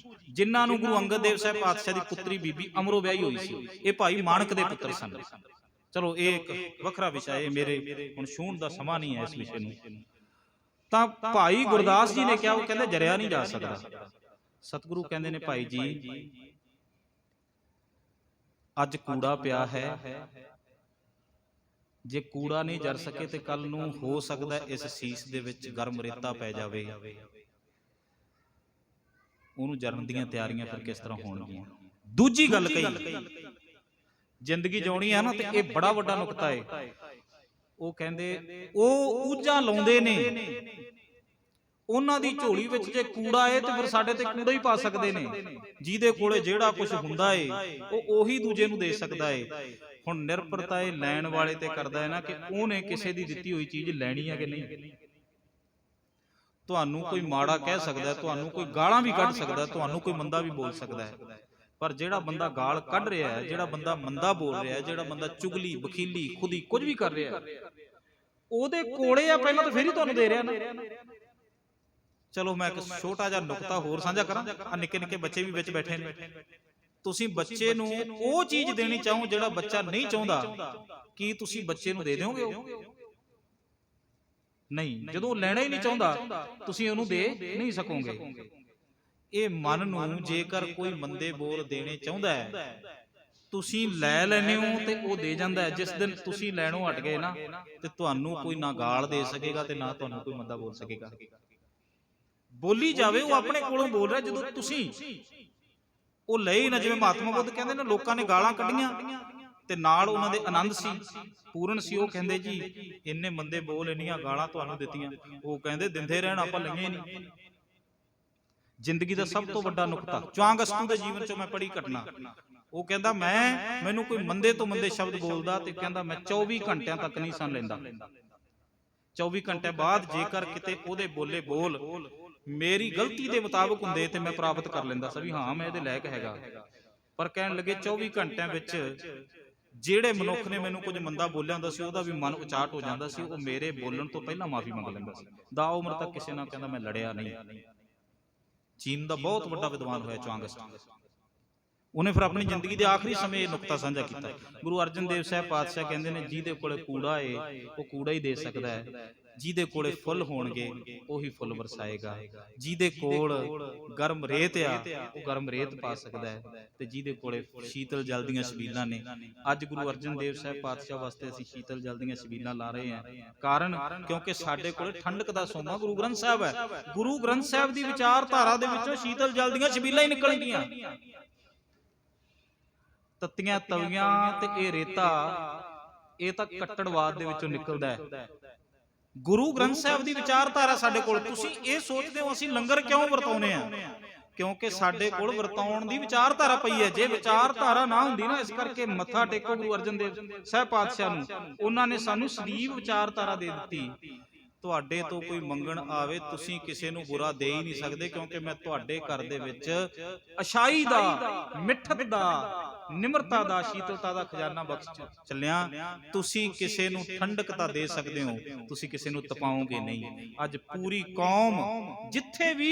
ਜਿਨ੍ਹਾਂ ਨੂੰ ਗੁਰੂ ਅੰਗਦ ਦੇਵ ਸਾਹਿਬ ਪਾਤਸ਼ਾਹ ਦੀ ਪੁੱਤਰੀ ਬੀਬੀ ਅਮਰੋ ਵਿਆਹੀ ਹੋਈ ਸੀ। ਇਹ ਭਾਈ ਮਾਣਕ ਦੇ ਪੁੱਤਰ ਸਨ। ਚਲੋ ਇਹ ਇੱਕ ਵੱਖਰਾ ਵਿਸ਼ਾ ਹੈ, ਮੇਰੇ ਹੁਣ ਛੂਹਣ ਦਾ ਸਮਾਂ ਨਹੀਂ ਹੈ ਇਸ ਵਿਸ਼ੇ ਨੂੰ। ਤਾਂ ਭਾਈ ਗੁਰਦਾਸ ਜੀ ਨੇ ਕਿਹਾ, ਉਹ ਕਹਿੰਦੇ ਜਰਿਆ ਨਹੀਂ ਜਾ ਸਕਦਾ। ਸਤਿਗੁਰੂ ਕਹਿੰਦੇ ਨੇ ਭਾਈ ਜੀ ਅੱਜ ਕੂੜਾ ਪਿਆ ਹੈ, ਜੇ ਕੂੜਾ ਨਹੀਂ ਜਰ ਸਕੇ ਤੇ ਕੱਲ ਨੂੰ ਹੋ ਸਕਦਾ ਇਸ ਸੀਸ ਦੇ ਵਿੱਚ ਗਰਮ ਰੇਤਾ ਪੈ ਜਾਵੇ, ਉਹਨੂੰ ਜਰਨ ਦੀਆਂ ਤਿਆਰੀਆਂ ਫਿਰ ਕਿਸ ਤਰ੍ਹਾਂ ਹੋਣਗੀਆਂ। ਦੂਜੀ ਗੱਲ ਕਹੀ, ਜ਼ਿੰਦਗੀ ਜਿਉਣੀ ਹੈ ਨਾ, ਤੇ ਇਹ ਬੜਾ ਵੱਡਾ ਨੁਕਤਾ ਹੈ। ਉਹ ਕਹਿੰਦੇ ਉਹ ਊਝਾਂ ਲਾਉਂਦੇ ਨੇ, ਉਹਨਾਂ ਦੀ ਝੋਲੀ ਵਿੱਚ ਜੇ ਕੂੜਾ ਹੈ ਤੇ ਫਿਰ ਸਾਡੇ ਤੇ ਕੂੜਾ ਹੀ ਪਾ ਸਕਦੇ ਨੇ। ਜਿਹਦੇ ਕੋਲੇ ਜਿਹੜਾ ਕੁਝ ਹੁੰਦਾ ਏ ਉਹ ਉਹੀ ਦੂਜੇ ਨੂੰ ਦੇ ਸਕਦਾ ਏ। ਹੁਣ ਨਿਰਭਰਤਾ ਇਹ ਲੈਣ ਵਾਲੇ ਤੇ ਕਰਦਾ ਹੈ ਨਾ, ਕਿ ਉਹਨੇ ਕਿਸੇ ਦੀ ਦਿੱਤੀ ਹੋਈ ਚੀਜ਼ ਲੈਣੀ ਹੈ ਕਿ ਨਹੀਂ। ਤੁਹਾਨੂੰ ਕੋਈ ਮਾੜਾ ਕਹਿ ਸਕਦਾ, ਤੁਹਾਨੂੰ ਕੋਈ ਗਾਲਾਂ ਵੀ ਕੱਢ ਸਕਦਾ, ਤੁਹਾਨੂੰ ਕੋਈ ਮੰਦਾ ਵੀ ਬੋਲ ਸਕਦਾ ਹੈ, ਪਰ ਜਿਹੜਾ ਬੰਦਾ ਗਾਲ ਕੱਢ ਰਿਹਾ ਹੈ, ਜਿਹੜਾ ਬੰਦਾ ਮੰਦਾ ਬੋਲ ਰਿਹਾ ਹੈ, ਜਿਹੜਾ ਬੰਦਾ ਚੁਗਲੀ, ਬਖੀਲੀ, ਖੁਦੀ ਕੁਝ ਵੀ ਕਰ ਰਿਹਾ, ਉਹਦੇ ਕੋਲੇ ਆ ਪਹਿਲਾਂ ਤਾਂ ਫਿਰ ਹੀ ਤੁਹਾਨੂੰ ਦੇ ਰਿਹਾ ਨਾ। ਚਲੋ ਮੈਂ ਇੱਕ ਛੋਟਾ ਜਿਹਾ ਨੁਕਤਾ ਹੋਰ ਸਾਂਝਾ ਕਰਾਂ। ਆ ਨਿੱਕੇ ਨਿੱਕੇ ਬੱਚੇ ਵੀ ਵਿੱਚ ਬੈਠੇ ਨੇ। ਤੁਸੀਂ ਬੱਚੇ ਨੂੰ ਉਹ ਚੀਜ਼ ਦੇਣੀ ਚਾਹੋ ਜਿਹੜਾ ਬੱਚਾ ਨਹੀਂ ਚਾਹੁੰਦਾ, ਕੀ ਤੁਸੀਂ ਬੱਚੇ ਨੂੰ ਦੇ ਦਿਓਗੇ? ਨਹੀਂ। ਜਦੋਂ ਲੈਣਾ ਹੀ ਨਹੀਂ ਚਾਹੁੰਦਾ ਤੁਸੀਂ ਉਹਨੂੰ ਦੇ ਨਹੀਂ ਸਕੋਗੇ। ਇਹ ਮਨ ਨੂੰ ਜੇਕਰ ਕੋਈ ਮੰਦੇ ਬੋਲ ਦੇਣੇ ਚਾਹੁੰਦਾ ਹੈ, ਤੁਸੀਂ ਲੈ ਲੈਨੇ ਹੋ ਤੇ ਉਹ ਦੇ ਜਾਂਦਾ ਹੈ। ਜਿਸ ਦਿਨ ਤੁਸੀਂ ਲੈਣੋਂ ਹਟ ਗਏ ਨਾ, ਤੇ ਤੁਹਾਨੂੰ ਕੋਈ ਨਾ ਗਾਲ ਦੇ ਸਕੇਗਾ ਤੇ ਨਾ ਤੁਹਾਨੂੰ ਕੋਈ ਮੰਦਾ ਬੋਲ ਸਕੇਗਾ। ਬੋਲੀ ਜਾਵੇ, ਉਹ ਆਪਣੇ ਕੋਲੋਂ ਬੋਲ ਰਿਹਾ। ਜਦੋਂ ਤੁਸੀਂ ਉਹ ਲਈ ਨਾ, ਜਿਵੇਂ ਮਹਾਤਮਾ ਬੁੱਧ ਕਹਿੰਦੇ ਨੇ, ਲੋਕਾਂ ਨੇ ਗਾਲਾਂ ਕੱਢੀਆਂ ਤੇ ਨਾਲ ਉਹਨਾਂ ਦੇ ਆਨੰਦ ਸੀ, ਪੂਰਨ ਸੀ। ਉਹ ਕਹਿੰਦੇ ਜੀ ਇੰਨੇ ਮੰਦੇ ਬੋਲ, ਇੰਨੀਆਂ ਗਾਲਾਂ ਤੁਹਾਨੂੰ ਦਿੱਤੀਆਂ। ਉਹ ਕਹਿੰਦੇ ਦਿੰਦੇ ਰਹਿਣ, ਆਪਾਂ ਲਈਆਂ ਹੀ ਨਹੀਂ। ਜ਼ਿੰਦਗੀ ਦਾ ਸਭ ਤੋਂ ਵੱਡਾ ਨੁਕਤਾ ਚਵਾਂਗ ਅਸਤੂ ਦੇ ਜੀਵਨ ਚੋਂ ਮੈਂ ਪੜ੍ਹੀ ਘਟਨਾ। ਉਹ ਕਹਿੰਦਾ ਮੈਨੂੰ ਕੋਈ ਮੰਦੇ ਤੋਂ ਮੰਦੇ ਸ਼ਬਦ ਬੋਲਦਾ ਤੇ ਕਹਿੰਦਾ ਮੈਂ 24 ਘੰਟਿਆਂ ਤੱਕ ਨਹੀਂ ਸੁਣ ਲੈਂਦਾ। 24 ਘੰਟੇ ਬਾਅਦ ਜੇਕਰ ਕਿਤੇ ਉਹਦੇ ਬੋਲੇ ਬੋਲ ਮੇਰੀ ਗਲਤੀ ਦੇ ਮੁਤਾਬਕ ਹੁੰਦੇ ਤੇ ਮੈਂ ਪ੍ਰਾਪਤ ਕਰ ਲੈਂਦਾ ਸੀ ਵੀ ਹਾਂ ਮੈਂ ਇਹਦੇ ਲਾਇਕ ਹੈਗਾ। ਪਰ ਕਹਿਣ ਲੱਗੇ 24 ਘੰਟਿਆਂ ਵਿੱਚ ਜਿਹੜੇ ਮਨੁੱਖ ਨੇ ਮੈਨੂੰ ਕੁਝ ਮੰਦਾ ਬੋਲਿਆ ਹੁੰਦਾ ਸੀ, ਉਹਦਾ ਵੀ ਮਨ ਉਚਾਟ ਹੋ ਜਾਂਦਾ ਸੀ। ਉਹ ਮੇਰੇ ਬੋਲਣ ਤੋਂ ਪਹਿਲਾਂ ਮਾਫੀ ਮੰਗ ਲੈਂਦਾ ਸੀ। ਦਾ ਉਮਰ ਤੱਕ ਕਿਸੇ ਨਾਲ ਕਹਿੰਦਾ ਮੈਂ ਲੜਿਆ ਨਹੀਂ। ਚੀਨ ਦਾ ਬਹੁਤ ਵੱਡਾ ਵਿਦਵਾਨ ਹੋਇਆ ਚਵਾਂਗ ਅਸਤੂ। ਉਹਨੇ ਫਿਰ ਆਪਣੀ ਜ਼ਿੰਦਗੀ ਦੇ ਆਖਰੀ ਸਮੇਂ ਇਹ ਨੁਕਤਾ ਸਾਂਝਾ ਕੀਤਾ। ਗੁਰੂ ਅਰਜਨ ਦੇਵ ਸਾਹਿਬ ਪਾਤਸ਼ਾਹ ਕਹਿੰਦੇ ਨੇ ਜਿਹਦੇ ਕੋਲੇ ਕੂੜਾ ਏ ਉਹ ਕੂੜਾ ਹੀ ਦੇ ਸਕਦਾ ਹੈ, ਜਿਹਦੇ ਕੋਲੇ ਫੁੱਲ ਹੋਣਗੇ ਉਹੀ ਫੁੱਲ ਵਰਸਾਏਗਾ, ਜਿਹਦੇ ਕੋਲ ਗਰਮ ਰੇਤ ਆ ਉਹ ਗਰਮ ਰੇਤ ਪਾ ਸਕਦਾ ਹੈ, ਤੇ ਜਿਹਦੇ ਕੋਲੇ ਸ਼ੀਤਲ ਜਲ ਦੀਆਂ ਛਬੀਲਾਂ ਨੇ। ਅੱਜ ਗੁਰੂ ਅਰਜਨ ਦੇਵ ਸਾਹਿਬ ਪਾਤਸ਼ਾਹ ਵਾਸਤੇ ਅਸੀਂ ਸ਼ੀਤਲ ਜਲ ਦੀਆਂ ਛਬੀਲਾਂ ਲਾ ਰਹੇ ਹਾਂ। ਕਾਰਨ ਕਿਉਂਕਿ ਸਾਡੇ ਕੋਲੇ ਠੰਡਕ ਦਾ ਸੋਮਾ ਗੁਰੂ ਗ੍ਰੰਥ ਸਾਹਿਬ ਹੈ। ਗੁਰੂ ਗ੍ਰੰਥ ਸਾਹਿਬ ਦੀ ਵਿਚਾਰਧਾਰਾ ਦੇ ਵਿੱਚੋਂ ਸ਼ੀਤਲ ਜਲ ਦੀਆਂ ਛਬੀਲਾਂ ਹੀ ਨਿਕਲਣਗੀਆਂ। ਤੱਤੀਆਂ ਤਵੀਆਂ ਤੇ ਇਹ ਰੇਤਾ, ਇਹ ਤਾਂ ਕੱਟੜਵਾਦ ਦੇ ਵਿੱਚੋਂ ਨਿਕਲਦਾ ਹੈ। ਗੁਰੂ ਗ੍ਰੰਥ ਸਾਹਿਬ ਦੀ ਵਿਚਾਰਧਾਰਾ ਸਾਡੇ ਕੋਲ। ਤੁਸੀਂ ਇਹ ਸੋਚਦੇ ਹੋ ਅਸੀਂ ਲੰਗਰ ਕਿਉਂ ਵਰਤਾਉਨੇ ਆ? ਕਿਉਂਕਿ ਸਾਡੇ ਕੋਲ ਵਰਤਾਉਣ ਦੀ ਵਿਚਾਰਧਾਰਾ ਪਈ ਹੈ। ਜੇ ਵਿਚਾਰਧਾਰਾ ਨਾ ਹੁੰਦੀ ਨਾ, ਇਸ ਕਰਕੇ ਮੱਥਾ ਟੇਕੋ ਗੁਰੂ ਅਰਜਨ ਦੇਵ ਸਾਹਿਬ ਪਾਤਸ਼ਾਹ ਨੂੰ। ਉਹਨਾਂ ਨੇ ਸਾਨੂੰ ਸਦੀਵ ਵਿਚਾਰਧਾਰਾ ਦੇ ਦਿੱਤੀ। ਤੁਹਾਡੇ ਤੋਂ ਕੋਈ ਮੰਗਣ ਆਵੇ, ਤੁਸੀਂ ਕਿਸੇ ਨੂੰ ਬੁਰਾ ਦੇ ਹੀ ਨਹੀਂ ਸਕਦੇ, ਕਿਉਂਕਿ ਮੈਂ ਤੁਹਾਡੇ ਘਰ ਦੇ ਵਿੱਚ ਅਛਾਈ ਦਾ, ਮਿੱਠਤ ਦਾ, ਨਿਮਰਤਾ ਦਾ, ਸ਼ੀਤਲਤਾ ਦਾ ਖਜ਼ਾਨਾ ਬਖਸ਼ ਚੱਲਿਆ। ਤੁਸੀਂ ਕਿਸੇ ਨੂੰ ਠੰਡਕਤਾ ਦੇ ਸਕਦੇ ਹੋ, ਤੁਸੀਂ ਕਿਸੇ ਨੂੰ ਤਪਾਓਗੇ ਨਹੀਂ। ਅੱਜ ਪੂਰੀ ਕੌਮ ਜਿੱਥੇ ਵੀ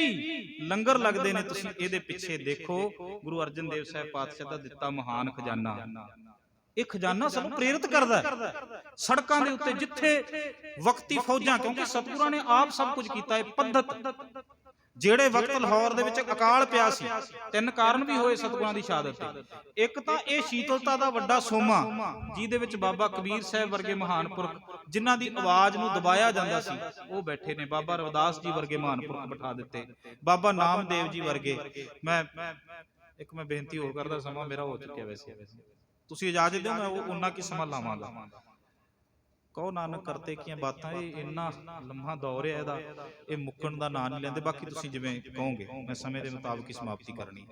ਲੰਗਰ ਲੱਗਦੇ ਨੇ, ਤੁਸੀਂ ਇਹਦੇ ਪਿੱਛੇ ਦੇਖੋ, ਗੁਰੂ ਅਰਜਨ ਦੇਵ ਸਾਹਿਬ ਪਾਤਸ਼ਾਹ ਦਾ ਦਿੱਤਾ ਮਹਾਨ ਖਜ਼ਾਨਾ। ਇਹ ਖਜ਼ਾਨਾ ਸਾਨੂੰ ਪ੍ਰੇਰਿਤ ਕਰਦਾ ਹੈ। ਸੜਕਾਂ ਦੇ ਉੱਤੇ ਜਿੱਥੇ ਵਕਤੀ ਫੌਜਾਂ, ਕਿਉਂਕਿ ਸਤਿਗੁਰਾਂ ਨੇ ਆਪ ਸਭ ਕੁਝ ਕੀਤਾ ਹੈ, ਪੱਧਤ ਜਿਹੜੇ ਵਕਤ ਲਾਹੌਰ ਦੇ ਵਿੱਚ ਅਕਾਲ ਪਿਆ ਸੀ, ਤਿੰਨ ਕਾਰਨ ਵੀ ਹੋਏ ਸਤਿਗੁਰਾਂ ਦੀ ਸ਼ਹਾਦਤ ਤੇ। ਇੱਕ ਤਾਂ ਇਹ ਸ਼ੀਤਲਤਾ ਦਾ ਵੱਡਾ ਸੋਮਾ, ਜਿਹਦੇ ਵਿੱਚ ਬਾਬਾ ਕਬੀਰ ਸਾਹਿਬ ਵਰਗੇ ਮਹਾਨ ਪੁਰਖ, ਜਿਨ੍ਹਾਂ ਦੀ ਆਵਾਜ਼ ਨੂੰ ਦਬਾਇਆ ਜਾਂਦਾ ਸੀ, ਉਹ ਬੈਠੇ ਨੇ। ਬਾਬਾ ਰਵਿਦਾਸ ਜੀ ਵਰਗੇ ਮਹਾਨ ਪੁਰਖ ਬਿਠਾ ਦਿੱਤੇ, ਬਾਬਾ ਨਾਮਦੇਵ ਜੀ ਵਰਗੇ। ਮੈਂ ਬੇਨਤੀ ਹੋਰ ਕਰਦਾ, ਸਮਾਂ ਮੇਰਾ ਹੋ ਚੁੱਕਿਆ ਵੈਸੇ, ਤੁਸੀਂ ਇਜਾਜ਼ਤ ਦਿਓ, ਮੈਂ ਉਹਨਾਂ ਕੀ ਸਮਾਂ ਲਾਵਾਂਗਾ। ਕਹੋ ਨਾਨਕ ਕਰਤੇ ਕੀਆਂ ਬਾਤਾਂ, ਇਹ ਇੰਨਾ ਲੰਮਾ ਦੌਰ ਹੈ ਇਹਦਾ, ਇਹ ਮੁੱਕਣ ਦਾ ਨਾਂ ਨਹੀਂ ਲੈਂਦੇ। ਬਾਕੀ ਤੁਸੀਂ ਜਿਵੇਂ ਕਹੋਗੇ, ਮੈਂ ਸਮੇਂ ਦੇ ਮੁਤਾਬਕ ਹੀ ਸਮਾਪਤੀ ਕਰਨੀ।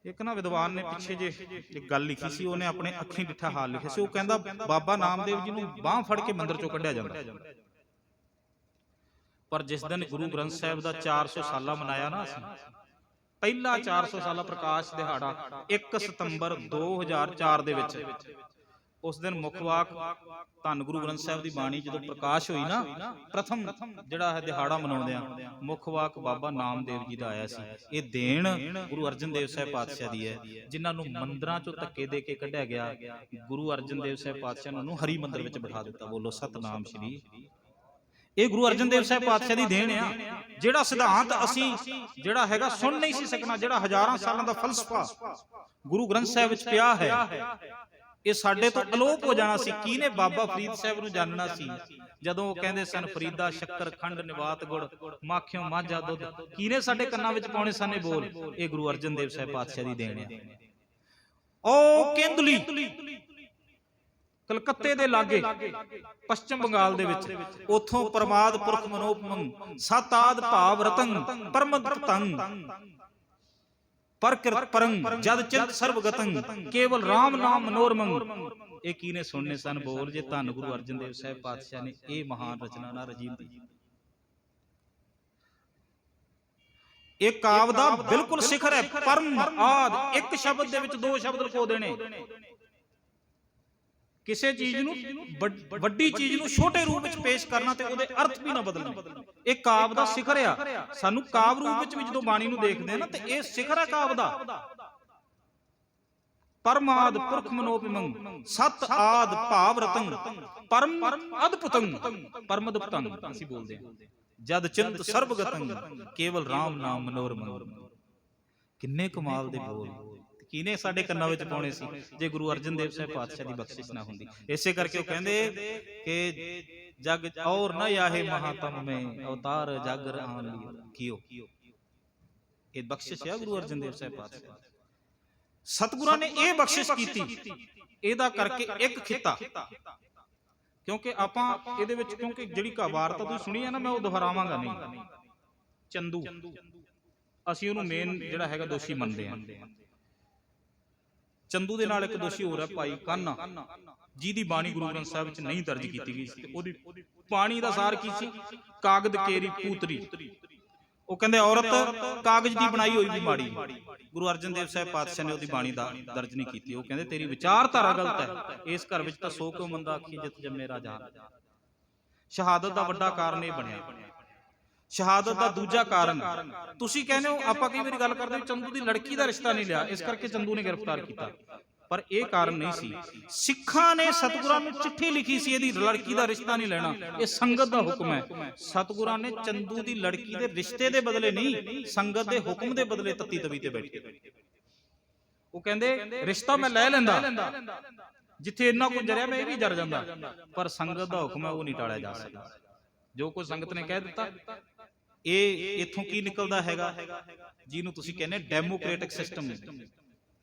ਇੱਕ ਨਾ ਵਿਦਵਾਨ ਨੇ ਪਿੱਛੇ ਜੇ ਇੱਕ ਗੱਲ ਲਿਖੀ ਸੀ, ਉਹਨੇ ਆਪਣੇ ਅੱਖੀਂ ਡਿੱਠਾ ਹਾਲ ਲਿਖਿਆ ਸੀ। ਉਹ ਕਹਿੰਦਾ ਬਾਬਾ ਨਾਮਦੇਵ ਜੀ ਨੂੰ ਬਾਂਹ ਫੜ ਕੇ ਮੰਦਿਰ ਚੋਂ ਕੱਢਿਆ ਜਾਂਦਾ, ਪਰ ਜਿਸ ਦਿਨ ਗੁਰੂ ਗ੍ਰੰਥ ਸਾਹਿਬ ਦਾ 400 ਸਾਲਾ ਮਨਾਇਆ ਨਾ ਅਸੀਂ, ਪਹਿਲਾ 400 ਸਾਲਾ ਪ੍ਰਕਾਸ਼ ਦਿਹਾੜਾ 1 ਸਤੰਬਰ 2004 ਦੇ ਵਿੱਚ, ਉਸ ਦਿਨ ਮੁੱਖ ਵਾਕ ਧੰਨ ਗੁਰੂ ਗ੍ਰੰਥ ਸਾਹਿਬ ਦੀ ਬਾਣੀ ਜਦੋਂ ਪ੍ਰਕਾਸ਼ ਹੋਈ ਨਾ, ਪ੍ਰਥਮ ਜਿਹੜਾ ਹੈ ਦਿਹਾੜਾ ਮਨਾਉਂਦੇ ਆ, ਮੁੱਖ ਵਾਕ ਬਾਬਾ ਨਾਮਦੇਵ ਜੀ ਦਾ ਆਇਆ ਸੀ। ਇਹ ਦੇਣ ਗੁਰੂ ਅਰਜਨ ਦੇਵ ਸਾਹਿਬ ਪਾਤਸ਼ਾਹ ਦੀ ਹੈ, ਜਿਨ੍ਹਾਂ ਨੂੰ ਮੰਦਿਰਾਂ ਚੋਂ ਧੱਕੇ ਦੇ ਕੇ ਕੱਢਿਆ ਗਿਆ। ਗੁਰੂ ਅਰਜਨ ਦੇਵ ਸਾਹਿਬ ਪਾਤਸ਼ਾਹ ਨੇ ਉਹਨੂੰ ਹਰੀ ਮੰਦਿਰ ਵਿੱਚ ਬਿਠਾ ਦਿੱਤਾ। ਬੋਲੋ ਸਤਨਾਮ ਸ਼੍ਰੀ। ਇਹ ਗੁਰੂ ਅਰਜਨ ਦੇਵ ਸਾਹਿਬ ਪਾਤਸ਼ਾਹ ਦੀ ਦੇਣ ਆ। ਜਿਹੜਾ ਸਿਧਾਂਤ ਅਸੀਂ ਜਿਹੜਾ ਹੈਗਾ ਸੁਣ ਨਹੀਂ ਸੀ ਸਕਣਾ, ਜਿਹੜਾ ਹਜ਼ਾਰਾਂ ਸਾਲਾਂ ਦਾ ਫਲਸਫਾ ਗੁਰੂ ਗ੍ਰੰਥ ਸਾਹਿਬ ਵਿੱਚ ਪਿਆ ਹੈ, ਇਹ ਸਾਡੇ ਤੋਂ ਅਲੋਪ ਹੋ ਜਾਣਾ ਸੀ। ਕਿਹਨੇ ਬਾਬਾ ਫਰੀਦ ਸਾਹਿਬ ਨੂੰ ਜਾਣਨਾ ਸੀ, ਜਦੋਂ ਉਹ ਕਹਿੰਦੇ ਸਨ ਫਰੀਦਾ ਸ਼ੱਕਰ ਖੰਡ ਨਿਵਾਤ ਗੁੜ, ਮਾਖਿਓ ਮਾਝਾ ਦੁੱਧ। ਕਿਹਨੇ ਸਾਡੇ ਕੰਨਾਂ ਵਿੱਚ ਪਾਉਣੇ ਸਨ ਇਹ ਬੋਲ? ਇਹ ਗੁਰੂ ਅਰਜਨ ਦੇਵ ਸਾਹਿਬ ਪਾਤਸ਼ਾਹ ਦੀ ਦੇਣ ਹੈ। ਉਹ ਕੇਂਦੁਲੀ ਕਲਕੱਤੇ ਦੇ ਲਾਗੇ ਪੱਛਮ ਬੰਗਾਲ ਦੇ ਵਿੱਚ, ਉਥੋਂ ਪਰਮਾਦ ਪੁਰਖ ਮਨੋਪਮੰ ਸਤਾਦ ਭਾਵ ਰਤੰ ਪਰਮਦ ਪਤੰਗ ਪਰਕਿਰਤ ਪਰੰ ਜਦ ਚਿੰਤ ਸਰਬਗਤੰ ਕੇਵਲ ਰਾਮ ਨਾਮ ਮਨੋਰਮੰ। ਇਹ ਕਿਹਨੇ ਸੁਣਨੇ ਸਨ ਬੋਲ, ਜੇ ਧੰਨ ਗੁਰੂ ਅਰਜਨ ਦੇਵ ਸਾਹਿਬ ਪਾਤਸ਼ਾਹ ਨੇ ਇਹ ਮਹਾਨ ਰਚਨਾ ਨਾ ਰਚੀ ਹੁੰਦੀ। ਇਹ ਕਾਵ ਦਾ ਬਿਲਕੁਲ ਸਿਖਰ ਹੈ। ਪਰਮ ਆਦ, ਇੱਕ ਸ਼ਬਦ ਦੇ ਵਿੱਚ ਦੋ ਸ਼ਬਦ ਲਕੋ ਦੇਣੇ। ਕਿਸੇ ਚੀਜ਼ ਨੂੰ, ਵੱਡੀ ਚੀਜ਼ ਨੂੰ ਛੋਟੇ ਰੂਪ ਵਿੱਚ ਪੇਸ਼ ਕਰਨਾ ਤੇ ਉਹਦੇ ਅਰਥ ਵੀ ਨਾ ਬਦਲਣੇ। ਇਹ ਕਾਵ ਦਾ ਸਿਖਰ ਆ। ਸਾਨੂੰ ਕਾਵ ਰੂਪ ਵਿੱਚ ਵੀ ਜਦੋਂ ਬਾਣੀ ਨੂੰ ਦੇਖਦੇ ਆ ਨਾ, ਤੇ ਇਹ ਸਿਖਰ ਹੈ ਕਾਵ ਦਾ। ਪਰਮਾਦ ਪੁਰਖ ਮਨੋਪਮੰ ਸਤ ਆਦ ਭਾਵ ਰਤੰ ਪਰਮ ਅਦਭੁਤੰ ਪਰਮਦਭੁਤੰ ਅਸੀਂ ਬੋਲਦੇ ਹਾਂ। ਜਦ ਚਿੰਤ ਸਰਬਗਤੰ ਕੇਵਲ ਰਾਮ ਨਾਮ ਮਨੋਰਮੰ। ਕਿੰਨੇ ਕਮਾਲ ਦੇ ਬੋਲ, ਕਿਹਨੇ ਸਾਡੇ ਕੰਨਾਂ ਵਿੱਚ ਪਾਉਣੇ ਸੀ ਜੇ ਗੁਰੂ ਅਰਜਨ ਦੇਵ ਸਾਹਿਬ ਪਾਤਸ਼ਾਹ ਦੀ ਬਖਸ਼ਿਸ਼ ਨਾ ਹੁੰਦੀ। ਇਸੇ ਕਰਕੇ ਉਹ ਕਹਿੰਦੇ ਕਿ ਜਗ ਔਰ ਨ ਆਹੇ ਮਹਾਤਮ ਮੈਂ ਅਵਤਾਰ ਜਾਗਰ ਆਣ ਲਈ ਕੀਓ। ਇਹ ਬਖਸ਼ਿਸ਼ ਹੈ ਗੁਰੂ ਅਰਜਨ ਦੇਵ ਸਾਹਿਬ ਪਾਤਸ਼ਾਹ। ਸਤਿਗੁਰਾਂ ਨੇ ਇਹ ਬਖਸ਼ਿਸ਼ ਕੀਤੀ। ਇਹਦਾ ਕਰਕੇ ਇੱਕ ਖਿੱਤਾ, ਕਿਉਂਕਿ ਆਪਾਂ ਇਹਦੇ ਵਿੱਚ, ਕਿਉਂਕਿ ਜਿਹੜੀ ਵਾਰਤਾ ਤੁਸੀਂ ਸੁਣੀ ਹੈ ਨਾ, ਮੈਂ ਉਹ ਦੁਹਰਾਵਾਂਗਾ ਨਹੀਂ। ਚੰਦੂ, ਅਸੀਂ ਉਹਨੂੰ ਮੇਨ ਜਿਹੜਾ ਹੈਗਾ ਦੋਸ਼ੀ ਮੰਨਦੇ ਹਾਂ। ਚੰਦੂ ਦੇ ਨਾਲ ਇੱਕ ਦੋਸ਼ੀ ਹੋਰ ਹੈ ਭਾਈ ਕਾਨਾ, ਜਿਹਦੀ ਬਾਣੀ ਗੁਰੂ ਗ੍ਰੰਥ ਸਾਹਿਬ ਵਿੱਚ ਨਹੀਂ ਦਰਜ ਕੀਤੀ ਗਈ ਸੀ। ਉਹਦੀ ਬਾਣੀ ਦਾ ਸਾਰ ਕੀ ਸੀ? ਕਾਗਦ ਕੇਰੀ ਪੂਤਰੀ। ਉਹ ਕਹਿੰਦੇ ਔਰਤ ਕਾਗਜ਼ ਦੀ ਬਣਾਈ ਹੋਈ ਵੀ ਮਾੜੀ। ਗੁਰੂ ਅਰਜਨ ਦੇਵ ਸਾਹਿਬ ਪਾਤਸ਼ਾਹ ਨੇ ਉਹਦੀ ਬਾਣੀ ਦਾ ਦਰਜ ਨਹੀਂ ਕੀਤੀ। ਉਹ ਕਹਿੰਦੇ ਤੇਰੀ ਵਿਚਾਰਧਾਰਾ ਗਲਤ ਹੈ। ਇਸ ਘਰ ਵਿੱਚ ਤਾਂ ਸੋ ਕਿਉ ਮੰਦਾ ਆਖੀ ਜਿਤ ਜੰਮੇ ਰਾਜਾ। ਸ਼ਹਾਦਤ ਦਾ ਵੱਡਾ ਕਾਰਨ ਇਹ ਬਣਿਆ। ਸ਼ਹਾਦਤ ਦਾ ਦੂਜਾ ਕਾਰਨ, ਤੁਸੀਂ ਕਹਿੰਦੇ ਹੋ, ਆਪਾਂ ਕਈ ਵਾਰੀ ਗੱਲ ਕਰਦੇ ਚੰਦੂ ਦੀ ਲੜਕੀ ਦਾ ਰਿਸ਼ਤਾ ਨਹੀਂ ਲਿਆ, ਇਸ ਕਰਕੇ ਚੰਦੂ ਨੇ ਗ੍ਰਿਫਤਾਰ ਕੀਤਾ, ਪਰ ਇਹ ਕਾਰਨ ਨਹੀਂ ਸੀ। ਸਿੱਖਾਂ ਨੇ ਸਤਿਗੁਰਾਂ ਨੂੰ ਚਿੱਠੀ ਲਿਖੀ ਸੀ, ਇਹਦੀ ਲੜਕੀ ਦਾ ਰਿਸ਼ਤਾ ਨਹੀਂ ਲੈਣਾ, ਇਹ ਸੰਗਤ ਦਾ ਹੁਕਮ ਹੈ। ਸਤਿਗੁਰਾਂ ਨੇ ਚੰਦੂ ਦੀ ਲੜਕੀ ਦੇ ਰਿਸ਼ਤੇ ਦੇ ਬਦਲੇ ਨਹੀਂ, ਸੰਗਤ ਦੇ ਹੁਕਮ ਦੇ ਬਦਲੇ ਤੱਤੀ ਤਵੀ ਤੇ ਬੈਠੇ। ਉਹ ਕਹਿੰਦੇ ਰਿਸ਼ਤਾ ਮੈਂ ਲੈ ਲੈਂਦਾ, ਜਿੱਥੇ ਇੰਨਾ ਕੁਝ ਜਰਿਆ ਮੈਂ ਇਹ ਵੀ ਜਰ ਜਾਂਦਾ, ਪਰ ਸੰਗਤ ਦਾ ਹੁਕਮ ਹੈ, ਉਹ ਨਹੀਂ ਟਾਲਿਆ ਜਾ ਸਕਦਾ। ਜੋ ਕੁਝ ਸੰਗਤ ਨੇ ਕਹਿ ਦਿੱਤਾ, ਇਹ ਇਥੋਂ ਕੀ ਨਿਕਲਦਾ ਹੈਗਾ, ਜਿਹਨੂੰ ਤੁਸੀਂ ਕਹਿੰਦੇ ਡੈਮੋਕ੍ਰੈਟਿਕ ਸਿਸਟਮ।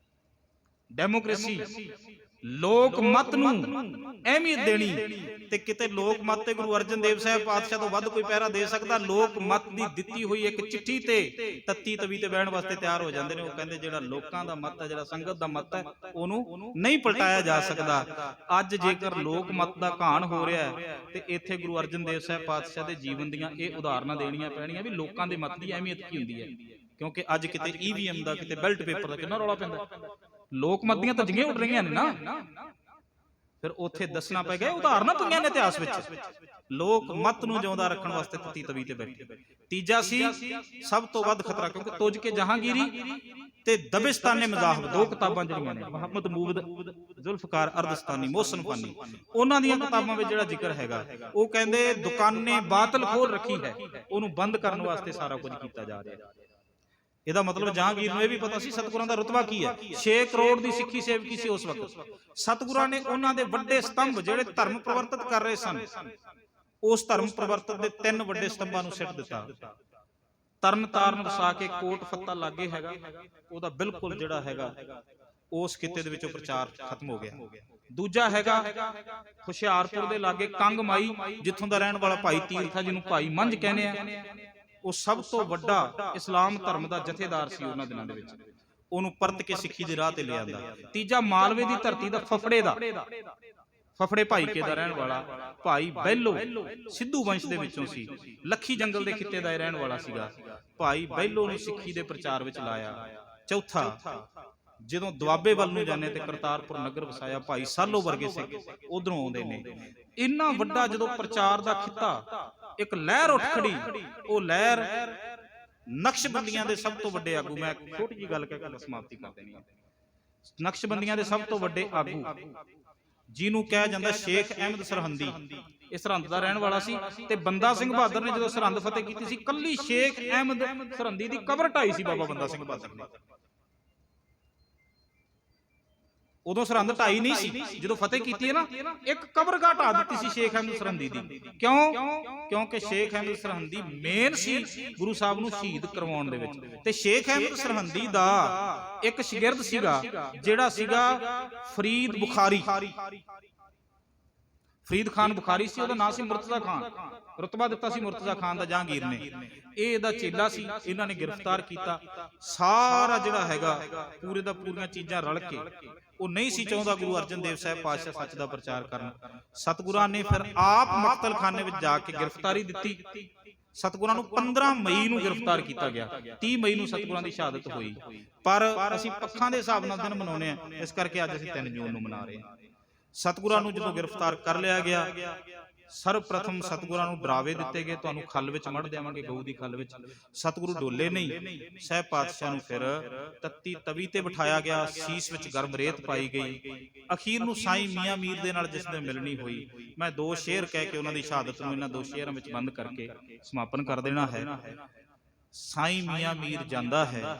ਡੈਮੋਕ੍ਰੇਸੀ, ਲੋਕ ਮਤ ਨੂੰ ਅਹਿਮੀਅਤ ਦੇਣੀ। ਤੇ ਕਿਤੇ ਲੋਕ ਮਤ ਤੇ ਗੁਰੂ ਅਰਜਨ ਦੇਵ ਸਾਹਿਬ ਪਾਤਸ਼ਾਹ ਤੋਂ ਵੱਧ ਕੋਈ ਪਹਿਰਾ ਦੇ ਸਕਦਾ? ਲੋਕ ਮਤ ਦੀ ਦਿੱਤੀ ਹੋਈ ਇੱਕ ਚਿੱਠੀ ਤੇ ਤੱਤੀ ਤਵੀ ਤੇ ਬਹਿਣ ਵਾਸਤੇ ਤਿਆਰ ਹੋ ਜਾਂਦੇ ਨੇ। ਉਹ ਕਹਿੰਦੇ ਜਿਹੜਾ ਲੋਕਾਂ ਦਾ ਮਤ ਹੈ, ਜਿਹੜਾ ਸੰਗਤ ਦਾ ਮਤ ਹੈ, ਉਹਨੂੰ ਨਹੀਂ ਪਲਟਾਇਆ ਜਾ ਸਕਦਾ। ਅੱਜ ਜੇਕਰ ਲੋਕ ਮਤ ਦਾ ਘਾਣ ਹੋ ਰਿਹਾ ਹੈ, ਤੇ ਇੱਥੇ ਗੁਰੂ ਅਰਜਨ ਦੇਵ ਸਾਹਿਬ ਪਾਤਸ਼ਾਹ ਦੇ ਜੀਵਨ ਦੀਆਂ ਇਹ ਉਦਾਹਰਨਾਂ ਦੇਣੀਆਂ ਪੈਣੀਆਂ ਵੀ ਲੋਕਾਂ ਦੇ ਮਤ ਦੀ ਅਹਿਮੀਅਤ ਕੀ ਹੁੰਦੀ ਹੈ। ਕਿਉਂਕਿ ਅੱਜ ਕਿਤੇ EVM ਦਾ, ਕਿਤੇ ਬੈਲਟ ਪੇਪਰ ਦਾ ਕਿੰਨਾ ਰੌਲਾ ਪੈਂਦਾ। ਲੋਕ ਮਤ ਦੀਆਂ ਤਾਂ ਜਿਹੀਆਂ ਉੱਡ ਰਹੀਆਂ ਨੇ ਨਾ, ਫਿਰ ਉੱਥੇ ਦੱਸਣਾ ਪੈ ਗਿਆ ਉਦਾਹਰਨਾਂ ਪਈਆਂ ਨੇ ਇਤਿਹਾਸ ਵਿੱਚ। ਲੋਕ ਮਤ ਨੂੰ ਜਿਉਂਦਾ ਰੱਖਣ ਵਾਸਤੇ ਤੱਤੀ ਤਵੀ ਤੇ ਬੈਠੇ। ਤੀਜਾ ਸੀ ਸਭ ਤੋਂ ਵੱਧ ਖਤਰਾ, ਕਿਉਂਕਿ ਤੁਝ ਕੇ ਜਹਾਂਗੀਰੀ ਤੇ ਦਬਿਸਤਾਨੇ ਮਜ਼ਾਹਬ, ਦੋ ਕਿਤਾਬਾਂ ਜਿਹੜੀਆਂ ਨੇ ਮੁਹੰਮਦ ਮੂਬਦ ਜ਼ੁਲਫਕਾਰ ਅਰਦਸਤਾਨੀ ਮੋਹਸਨ ਫਾਨੀ, ਉਹਨਾਂ ਦੀਆਂ ਕਿਤਾਬਾਂ ਵਿੱਚ ਜਿਹੜਾ ਜ਼ਿਕਰ ਹੈਗਾ, ਉਹ ਕਹਿੰਦੇ ਦੁਕਾਨੇ ਬਾਤਲ ਖੋਲ ਰੱਖੀ ਹੈ, ਉਹਨੂੰ ਬੰਦ ਕਰਨ ਵਾਸਤੇ ਸਾਰਾ ਕੁਝ ਕੀਤਾ ਜਾ ਰਿਹਾ। ਇਹਦਾ ਮਤਲਬ ਜਹਾਂਗੀਰ ਨੂੰ ਇਹ ਵੀ ਪਤਾ ਸੀ ਸਤਿਗੁਰਾਂ ਦਾ ਰੁਤਬਾ ਕੀ ਹੈ। 6 ਕਰੋੜ ਦੀ ਸਿੱਖੀ ਸੇਵਕੀ ਸੀ ਉਸ ਵਕਤ। ਸਤਿਗੁਰਾਂ ਨੇ ਉਹਨਾਂ ਦੇ ਵੱਡੇ ਸਤੰਭ ਜਿਹੜੇ ਧਰਮ ਪ੍ਰਵਰਤਿਤ ਕਰ ਰਹੇ ਸਨ, ਉਸ ਧਰਮ ਪ੍ਰਵਰਤਨ ਦੇ 3 ਵੱਡੇ ਸਤੰਭਾਂ ਨੂੰ ਸਿੱਟ ਦਿੱਤਾ। ਤਰਨ ਤਾਰਨ ਵਸਾ ਕੇ ਕੋਟ ਫੱਤਾ ਲਾਗੇ ਹੈਗਾ, ਉਹਦਾ ਬਿਲਕੁਲ ਜਿਹੜਾ ਹੈਗਾ ਉਸ ਖਿੱਤੇ ਦੇ ਵਿੱਚੋਂ ਪ੍ਰਚਾਰ ਖਤਮ ਹੋ ਗਿਆ। ਦੂਜਾ ਹੈਗਾ ਹੁਸ਼ਿਆਰਪੁਰ ਦੇ ਲਾਗੇ ਕੰਗ ਮਾਈ, ਜਿੱਥੋਂ ਦਾ ਰਹਿਣ ਵਾਲਾ ਭਾਈ ਤੀਰਥਾ, ਜਿਹਨੂੰ ਭਾਈ ਮੰਝ ਕਹਿੰਦੇ ਆ, ਉਹ ਸਭ ਤੋਂ ਵੱਡਾ ਇਸਲਾਮ ਧਰਮ ਦਾ ਜਥੇਦਾਰ ਸੀ ਉਹਨਾਂ ਦਿਨਾਂ ਦੇ ਵਿੱਚ। ਉਹਨੂੰ ਪਰਤ ਕੇ ਸਿੱਖੀ ਦੇ ਰਾਹ ਤੇ ਲਿਆਂਦਾ। ਤੀਜਾ ਮਾਲਵੇ ਦੀ ਧਰਤੀ ਦਾ ਫਫੜੇ ਭਾਈ ਕੇ ਦਾ ਰਹਿਣ ਵਾਲਾ ਭਾਈ ਬਹਿਲੋ, ਸਿੱਧੂ ਵੰਸ਼ ਦੇ ਵਿੱਚੋਂ ਸੀ, ਲੱਖੀ ਜੰਗਲ ਦੇ ਖਿੱਤੇ ਦਾ ਰਹਿਣ ਵਾਲਾ ਸੀਗਾ। ਭਾਈ ਬਹਿਲੋ ਨੂੰ ਸਿੱਖੀ ਦੇ ਪ੍ਰਚਾਰ ਵਿੱਚ ਲਾਇਆ। ਚੌਥਾ, ਜਦੋਂ ਦੁਆਬੇ ਵੱਲ ਨੂੰ ਜਾਂਦੇ ਤੇ ਕਰਤਾਰਪੁਰ ਨਗਰ ਵਸਾਇਆ, ਭਾਈ ਸਾਲੋ ਵਰਗੇ ਸਿੱਖ ਉਧਰੋਂ ਆਉਂਦੇ ਨੇ। ਇੰਨਾ ਵੱਡਾ ਜਦੋਂ ਪ੍ਰਚਾਰ ਦਾ ਖਿੱਤਾ, ਇੱਕ ਲਹਿਰ ਉੱਠ ਖੜੀ। ਉਹ ਲਹਿਰ ਨਕਸ਼ਬੰਦੀਆਂ ਦੇ ਸਭ ਤੋਂ ਵੱਡੇ ਆਗੂ, ਮੈਂ ਛੋਟੀ ਜਿਹੀ ਗੱਲ ਕਹਿ ਕੇ ਸਮਾਪਤੀ ਕਰ ਦੇਣੀ, ਨਕਸ਼ਬੰਦੀਆਂ ਦੇ ਸਭ ਤੋਂ ਵੱਡੇ ਆਗੂ ਜਿਹਨੂੰ ਕਿਹਾ ਜਾਂਦਾ ਸ਼ੇਖ ਅਹਿਮਦ ਸਰਹੰਦੀ, ਇਹ ਸਰਹੰਦ ਦਾ ਰਹਿਣ ਵਾਲਾ ਸੀ। ਤੇ ਬੰਦਾ ਸਿੰਘ ਬਹਾਦਰ ਨੇ ਜਦੋਂ ਸਰਹੰਦ ਫਤਿਹ ਕੀਤੀ ਸੀ, ਕੱਲੀ ਸ਼ੇਖ ਅਹਿਮਦ ਸਰਹੰਦੀ ਦੀ ਕਬਰ ਢਾਈ ਸੀ ਬਾਬਾ ਬੰਦਾ ਸਿੰਘ ਬਹਾਦਰ ਨੇ। ਉਦੋਂ ਸਰਹੰਦ ਢਾਈ ਨਹੀਂ ਸੀ, ਜਦੋਂ ਫਤਿਹ ਕੀਤੀ ਹੈ ਨਾ, ਇੱਕ ਕਬਰਗਾਹ ਢਾ ਦਿੱਤੀ ਸੀ ਸ਼ੇਖ ਅਹਿਮਦ ਸਰਹੰਦੀ ਦੀ। ਕਿਉਂਕਿ ਸ਼ੇਖ ਅਹਿਮਦ ਸਰਹੰਦੀ ਮੇਨ ਸੀ ਗੁਰੂ ਸਾਹਿਬ ਨੂੰ ਸ਼ਹੀਦ ਕਰਵਾਉਣ ਦੇ ਵਿੱਚ। ਤੇ ਸ਼ੇਖ ਅਹਿਮਦ ਸਰਹੰਦੀ ਦਾ ਇੱਕ ਸ਼ਾਗਿਰਦ ਸੀਗਾ, ਜਿਹੜਾ ਸੀਗਾ ਫਰੀਦ ਬੁਖਾਰੀ, ਫਰੀਦ ਖਾਨ ਬੁਖਾਰੀ ਸੀ, ਉਹਦਾ ਨਾਮ ਸੀ ਮੁਰਤਜ਼ਾ ਖਾਨ। ਰੁਤਬਾ ਦਿੱਤਾ ਸੀ ਮੁਰਤਜ਼ਾ ਖਾਨ ਦਾ ਜਹਾਂਗੀਰ ਨੇ। ਇਹ ਇਹਦਾ ਚੇਲਾ ਸੀ, ਇਹਨਾਂ ਨੇ ਗ੍ਰਿਫਤਾਰ ਕੀਤਾ। ਸਾਰਾ ਜਿਹੜਾ ਹੈਗਾ ਪੂਰੇ ਦਾ ਪੂਰੀਆਂ ਚੀਜ਼ਾਂ ਰਲ ਕੇ, ਉਹ ਨਹੀਂ ਸੀ ਚਾਹੁੰਦਾ ਗੁਰੂ ਅਰਜਨ ਦੇਵ ਸਾਹਿਬ ਪਾਤਸ਼ਾਹ ਸੱਚ ਦਾ ਪ੍ਰਚਾਰ ਕਰਨ। ਸਤਿਗੁਰਾਂ ਨੇ ਫਿਰ ਆਪ ਮਕਤਲਖਾਨੇ ਵਿੱਚ ਜਾ ਕੇ ਗ੍ਰਿਫਤਾਰੀ ਦਿੱਤੀ। ਸਤਿਗੁਰਾਂ ਨੂੰ 15 ਮਈ ਨੂੰ ਗ੍ਰਿਫਤਾਰ ਕੀਤਾ ਗਿਆ, 30 ਮਈ ਨੂੰ ਸਤਿਗੁਰਾਂ ਦੀ ਸ਼ਹਾਦਤ ਹੋਈ। ਪਰ ਅਸੀਂ ਪੱਖਾਂ ਦੇ ਹਿਸਾਬ ਨਾਲ ਦਿਨ ਮਨਾਉਂਦੇ ਆ, ਇਸ ਕਰਕੇ ਅੱਜ ਅਸੀਂ 3 ਜੂਨ ਨੂੰ ਮਨਾ ਰਹੇ ਹਾਂ। ਸਤਿਗੁਰਾਂ ਨੂੰ ਜਦੋਂ ਗ੍ਰਿਫਤਾਰ ਕਰ ਲਿਆ ਗਿਆ, ਸਰਵਪ੍ਰਥਮ ਸਤਿਗੁਰਾਂ ਨੂੰ ਡਰਾਵੇ ਦਿੱਤੇ ਗਏ, ਤੁਹਾਨੂੰ ਖੱਲ ਵਿੱਚ ਮੜ ਦੇਵਾਂਗੇ, ਗਊ ਦੀ ਖੱਲ ਵਿੱਚ। ਸਤਿਗੁਰੂ ਡੋਲੇ ਨਹੀਂ। ਸਾਹਿਬ ਪਾਤਸ਼ਾਹ ਨੂੰ ਫਿਰ ਤੱਤੀ ਤਵੀ ਤੇ ਬਿਠਾਇਆ ਗਿਆ, ਸੀਸ ਵਿੱਚ ਗਰਮ ਰੇਤ ਪਾਈ ਗਈ। ਅਖੀਰ ਨੂੰ ਸਾਈਂ ਮੀਆਂ ਮੀਰ ਦੇ ਨਾਲ ਜਿਸ ਦਿਨ ਮਿਲਣੀ ਹੋਈ, ਮੈਂ 2 ਸ਼ੇਰ ਕਹਿ ਕੇ ਉਹਨਾਂ ਦੀ ਸ਼ਹਾਦਤ ਨੂੰ ਇਹਨਾਂ 2 ਸ਼ੇਰਾਂ ਵਿੱਚ ਬੰਦ ਕਰਕੇ ਸਮਾਪਨ ਕਰ ਦੇਣਾ ਹੈ। ਸਾਈਂ ਮੀਆਂ ਮੀਰ ਜਾਂਦਾ ਹੈ।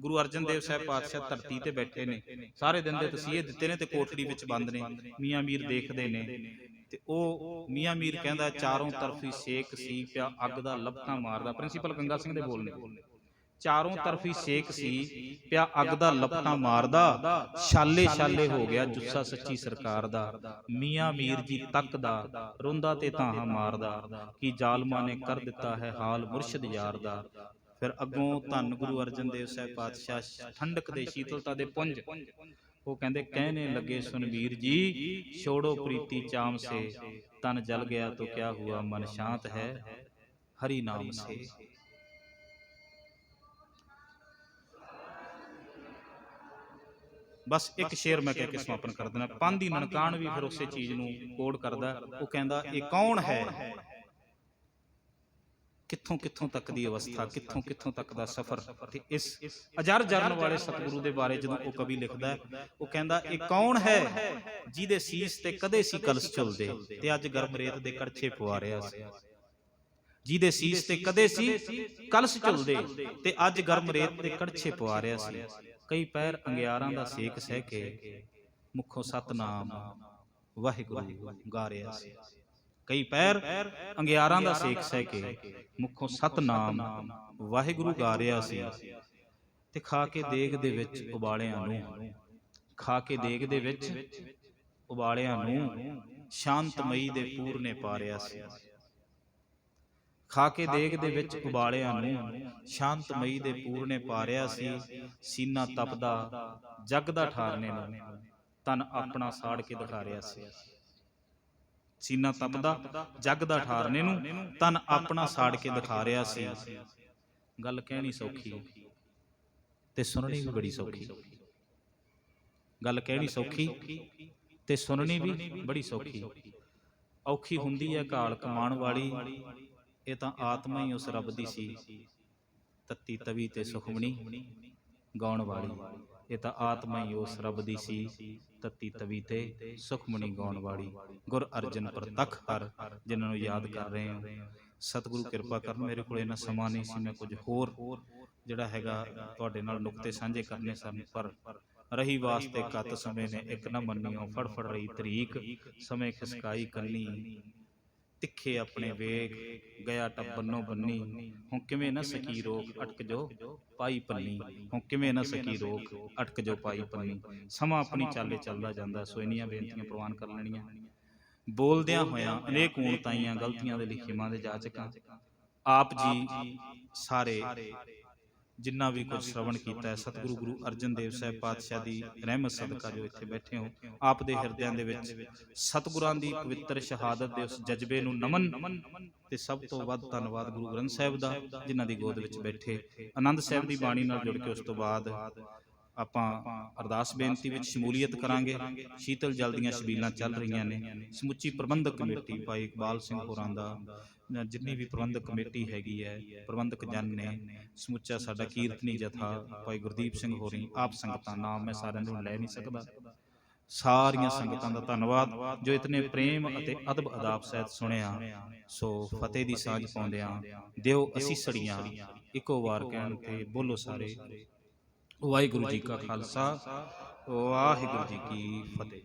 ਗੁਰੂ ਅਰਜਨ ਦੇਵ ਸਾਹਿਬ ਪਾਤਸ਼ਾਹ ਧਰਤੀ ਤੇ ਬੈਠੇ ਨੇ, ਸਾਰੇ ਦਿਨ ਦੇ ਤਸੀਹੇ ਦਿੱਤੇ ਨੇ ਤੇ ਕੋਠੜੀ ਵਿੱਚ ਬੰਦ ਨੇ। ਮੀਆਂ ਮੀਰ ਦੇਖਦੇ ਨੇ ਤੇ ਉਹ ਮੀਆਂ ਮੀਰ ਕਹਿੰਦਾ, ਚਾਰੋਂ ਤਰਫੀ ਸੇਕ ਸੀ ਪਿਆ ਅੱਗ ਦਾ ਲਪਟਾ ਮਾਰਦਾ। ਪ੍ਰਿੰਸੀਪਲ ਗੰਗਾ ਸਿੰਘ ਦੇ ਬੋਲ ਨੇ, ਚਾਰੋਂ ਤਰਫੀ ਸੇਕ ਸੀ ਪਿਆ ਅੱਗ ਦਾ ਲਪਟਾ ਮਾਰਦਾ, ਛਾਲੇ ਛਾਲੇ ਹੋ ਗਿਆ ਜੁੱਸਾ ਸੱਚੀ ਸਰਕਾਰ ਦਾ। ਮੀਆਂ ਮੀਰ ਜੀ ਤੱਕਦਾ ਰੋਂਦਾ ਤੇ ਧਾਹਾਂ ਮਾਰਦਾ, ਕੀ ਜ਼ਾਲਮਾਂ ਨੇ ਕਰ ਦਿੱਤਾ ਹੈ ਹਾਲ ਮੁਰਸ਼ਿਦ ਯਾਰ ਦਾ। ਫਿਰ ਅੱਗੋਂ ਧੰਨ ਗੁਰੂ ਅਰਜਨ ਦੇਵ ਸਾਹਿਬ ਪਾਤਸ਼ਾਹ ਠੰਡਕ ਦੇ ਸ਼ੀਤਲਤਾ ਦੇ ਪੁੰਜ, ਉਹ ਕਹਿੰਦੇ ਕਹਿਣੇ ਲੱਗੇ ਸੁਨਵੀਰ ਜੀ ਛੋੜੋ ਪ੍ਰੀਤੀ ਚਾਮ ਸੇ, ਤਨ ਜਲ ਗਿਆ तो क्या हुआ मन शांत है हरि नाम से। बस एक शेर मैं कह के समापन कर देना। पांधी ननकान भी फिर उसे चीज नूं कोड करदा, वो कहंदा ये कौन है, ਕਿੱਥੋਂ ਕਿੱਥੋਂ ਤੱਕ ਦੀ ਅਵਸਥਾ, ਕਿੱਥੋਂ ਕਿੱਥੋਂ ਤੱਕ ਦਾ ਸਫ਼ਰ। ਤੇ ਇਸ ਅਜਰ ਜਰਨ ਵਾਲੇ ਸਤਿਗੁਰੂ ਦੇ ਬਾਰੇ ਜਦੋਂ ਉਹ ਕਵੀ ਲਿਖਦਾ, ਉਹ ਕਹਿੰਦਾ ਇਹ ਕੌਣ ਹੈ ਜਿਹਦੇ ਸੀਸ ਤੇ ਕਦੇ ਸੀ ਕਲਸ ਝੁਲਦੇ, ਤੇ ਅੱਜ ਗਰਮ ਰੇਤ ਦੇ ਕੜਛੇ ਪਵਾ ਰਿਹਾ ਸੀ। ਜਿਹਦੇ ਸੀਸ ਤੇ ਕਦੇ ਸੀ ਕਲਸ ਝੁਲਦੇ ਤੇ ਅੱਜ ਗਰਮ ਰੇਤ ਦੇ ਕੜਛੇ ਪਵਾ ਰਿਹਾ ਸੀ। ਕਈ ਪੈਰ ਅੰਗਿਆਰਾਂ ਦਾ ਸੇਕ ਸਹਿ ਕੇ ਮੁਖੋਂ ਸਤਨਾਮ ਵਾਹਿਗੁਰੂ ਗਾ ਰਿਹਾ ਸੀ। ਕਈ ਪੈਰ ਅੰਗਿਆਰਾਂ ਦਾ ਸੇਕ ਸਹਿ ਕੇ ਮੁਖੋਂ ਸਤਨਾਮ ਵਾਹਿਗੁਰੂ ਗਾ ਰਿਹਾ ਸੀ। ਤੇ ਖਾ ਕੇ ਦੇਗ ਦੇ ਵਿੱਚ ਉਬਾਲਿਆਂ ਨੂੰ, ਖਾ ਕੇ ਦੇਗ ਦੇ ਵਿੱਚ ਉਬਾਲਿਆਂ ਨੂੰ ਸ਼ਾਂਤਮਈ ਦੇ ਪੂਰਨੇ ਪਾ ਰਿਹਾ ਸੀ। ਖਾ ਕੇ ਦੇਗ ਦੇ ਵਿੱਚ ਉਬਾਲਿਆਂ ਨੂੰ ਸ਼ਾਂਤਮਈ ਦੇ ਪੂਰਨੇ ਪਾ ਰਿਹਾ ਸੀ। ਸੀਨਾ ਤਪਦਾ ਜਗ ਦਾ ਠਾਰਨੇ ਨੂੰ ਤਨ ਆਪਣਾ ਸਾੜ ਕੇ ਦਿਖਾ ਰਿਹਾ ਸੀ। ਸੀਨਾ ਤਪਦਾ ਜਗ ਦਾ ਠਾਰਨੇ ਨੂੰ ਤਨ ਆਪਣਾ ਸਾੜ ਕੇ ਦਿਖਾ ਰਿਹਾ ਸੀ। ਗੱਲ ਕਹਿਣੀ ਸੌਖੀ ਤੇ ਸੁਣਨੀ ਵੀ ਬੜੀ ਸੌਖੀ। ਗੱਲ ਕਹਿਣੀ ਸੌਖੀ ਤੇ ਸੁਣਨੀ ਵੀ ਬੜੀ ਸੌਖੀ। ਔਖੀ ਹੁੰਦੀ ਹੈ ਘਾਲ ਕਮਾਉਣ ਵਾਲੀ, ਇਹ ਤਾਂ ਆਤਮਾ ਹੀ ਉਸ ਰੱਬ ਦੀ ਸੀ। ਤੱਤੀ ਤਵੀ ਤੇ ਸੁਖਮਣੀ ਗਾਉਣ ਵਾਲੀ। ਇਹ ਤਾਂ ਆਤਮਾ ਹੀ ਉਸ ਰੱਬ ਦੀ ਸੀ, ਤਤੀ ਤਵੀ ਤੇ ਸੁਖਮਣੀ ਗਾਉਣ ਵਾਲੀ। ਗੁਰ ਅਰਜਨ ਪ੍ਰਤੱਖ ਹਰ, ਜਿਨ੍ਹਾਂ ਨੂੰ ਯਾਦ ਕਰ ਰਹੇ ਹੋ। ਸਤਿਗੁਰੂ ਕਿਰਪਾ ਕਰਨ। ਮੇਰੇ ਕੋਲ ਇੰਨਾ ਸਮਾਂ ਨਹੀਂ ਸੀ, ਮੈਂ ਕੁਝ ਹੋਰ ਜਿਹੜਾ ਹੈਗਾ ਤੁਹਾਡੇ ਨਾਲ ਨੁਕਤੇ ਸਾਂਝੇ ਕਰਨੇ ਸਨ, ਪਰ ਰਹੀ ਵਾਸਤੇ ਕੱਤ ਸਮੇਂ ਨੇ ਇੱਕ ਨਾ ਮੰਨਿਓ। ਫੜ ਰਹੀ ਤਰੀਕ, ਸਮੇਂ ਖਿਸਕਾਈ ਕੰਨੀ, ਤਿੱਖੇ ਆਪਣੇ ਵੇਗ ਗਿਆ ਟੱਪ ਬੰਨੋ ਬੰਨੀ। ਹੁਣ ਕਿਵੇਂ ਨਾ ਸਕੀ ਰੋਕ, ਅਟਕ ਜੋ ਪਾਈ ਪੰਨੀ। ਹੁਣ ਕਿਵੇਂ ਨਾ ਸਕੀ ਰੋਕ, ਅਟਕ ਜੋ ਪਾਈ ਪੰਨੀ। ਸਮਾਂ ਆਪਣੀ ਚਾਲੇ ਚੱਲਦਾ ਜਾਂਦਾ। ਸੋ ਇੰਨੀਆਂ ਬੇਨਤੀਆਂ ਪ੍ਰਵਾਨ ਕਰ ਲੈਣੀਆਂ। ਬੋਲਦਿਆਂ ਹੋਇਆਂ ਅਨੇਕ ਊਣਤਾਈਆਂ, ਗਲਤੀਆਂ ਦੇ ਲਿਖੀਮਾਂ ਦੇ ਜਾਚਕਾਂ। ਆਪ ਜੀ ਸਾਰੇ ਜਿੰਨਾ ਵੀ ਕੁਝ ਸ਼ਰਵਣ ਕੀਤਾ ਹੈ, ਸਤਿਗੁਰੂ ਗੁਰੂ ਅਰਜਨ ਦੇਵ ਸਾਹਿਬ ਪਾਤਸ਼ਾਹ ਦੀ ਰਹਿਮਤ ਸਦਕਾ ਜੋ ਇੱਥੇ ਬੈਠੇ ਹੋ, ਆਪ ਦੇ ਹਿਰਦਿਆਂ ਦੇ ਵਿੱਚ ਸਤਿਗੁਰਾਂ ਦੀ ਪਵਿੱਤਰ ਸ਼ਹਾਦਤ ਦੇ ਉਸ ਜਜ਼ਬੇ ਨੂੰ ਨਮਨ। ਤੇ ਸਭ ਤੋਂ ਵੱਧ ਧੰਨਵਾਦ ਗੁਰੂ ਗ੍ਰੰਥ ਸਾਹਿਬ ਦਾ, ਜਿਨ੍ਹਾਂ ਦੀ ਗੋਦ ਵਿੱਚ ਬੈਠੇ ਆਨੰਦ ਸਾਹਿਬ ਦੀ ਬਾਣੀ ਨਾਲ ਜੁੜ ਕੇ ਉਸ ਤੋਂ ਬਾਅਦ ਆਪਾਂ ਅਰਦਾਸ ਬੇਨਤੀ ਵਿੱਚ ਸ਼ਮੂਲੀਅਤ ਕਰਾਂਗੇ। ਸ਼ੀਤਲ ਜਲ ਦੀਆਂ ਛਬੀਲਾਂ ਚੱਲ ਰਹੀਆਂ ਨੇ। ਸਮੁੱਚੀ ਪ੍ਰਬੰਧਕ ਕਮੇਟੀ ਭਾਈ ਇਕਬਾਲ ਸਿੰਘ ਹੋਰਾਂ ਦਾ, ਜਿੰਨੀ ਵੀ ਪ੍ਰਬੰਧਕ ਕਮੇਟੀ ਹੈਗੀ ਹੈ, ਪ੍ਰਬੰਧਕ ਜਨ ਨੇ, ਸਮੁੱਚਾ ਸਾਡਾ ਕੀਰਤਨੀ ਜਥਾ ਭਾਈ ਗੁਰਦੀਪ ਸਿੰਘ ਹੋਰੀ, ਆਪ ਸੰਗਤਾਂ, ਨਾਮ ਮੈਂ ਸਾਰਿਆਂ ਨੂੰ ਲੈ ਨਹੀਂ ਸਕਦਾ। ਸਾਰੀਆਂ ਸੰਗਤਾਂ ਦਾ ਧੰਨਵਾਦ ਜੋ ਇਤਨੇ ਪ੍ਰੇਮ ਅਤੇ ਅਦਬ ਅਦਾਬ ਸਹਿਤ ਸੁਣਿਆ। ਸੋ ਫਤਿਹ ਦੀ ਸਾਂਝ ਪਾਉਂਦਿਆਂ ਦਿਓ ਅਸੀਸੜੀਆਂ, ਇੱਕੋ ਵਾਰ ਕਹਿਣ ਤੇ ਬੋਲੋ ਸਾਰੇ ਵਾਹਿਗੁਰੂ ਜੀ ਕਾ ਖਾਲਸਾ, ਵਾਹਿਗੁਰੂ ਜੀ ਕੀ ਫਤਿਹ।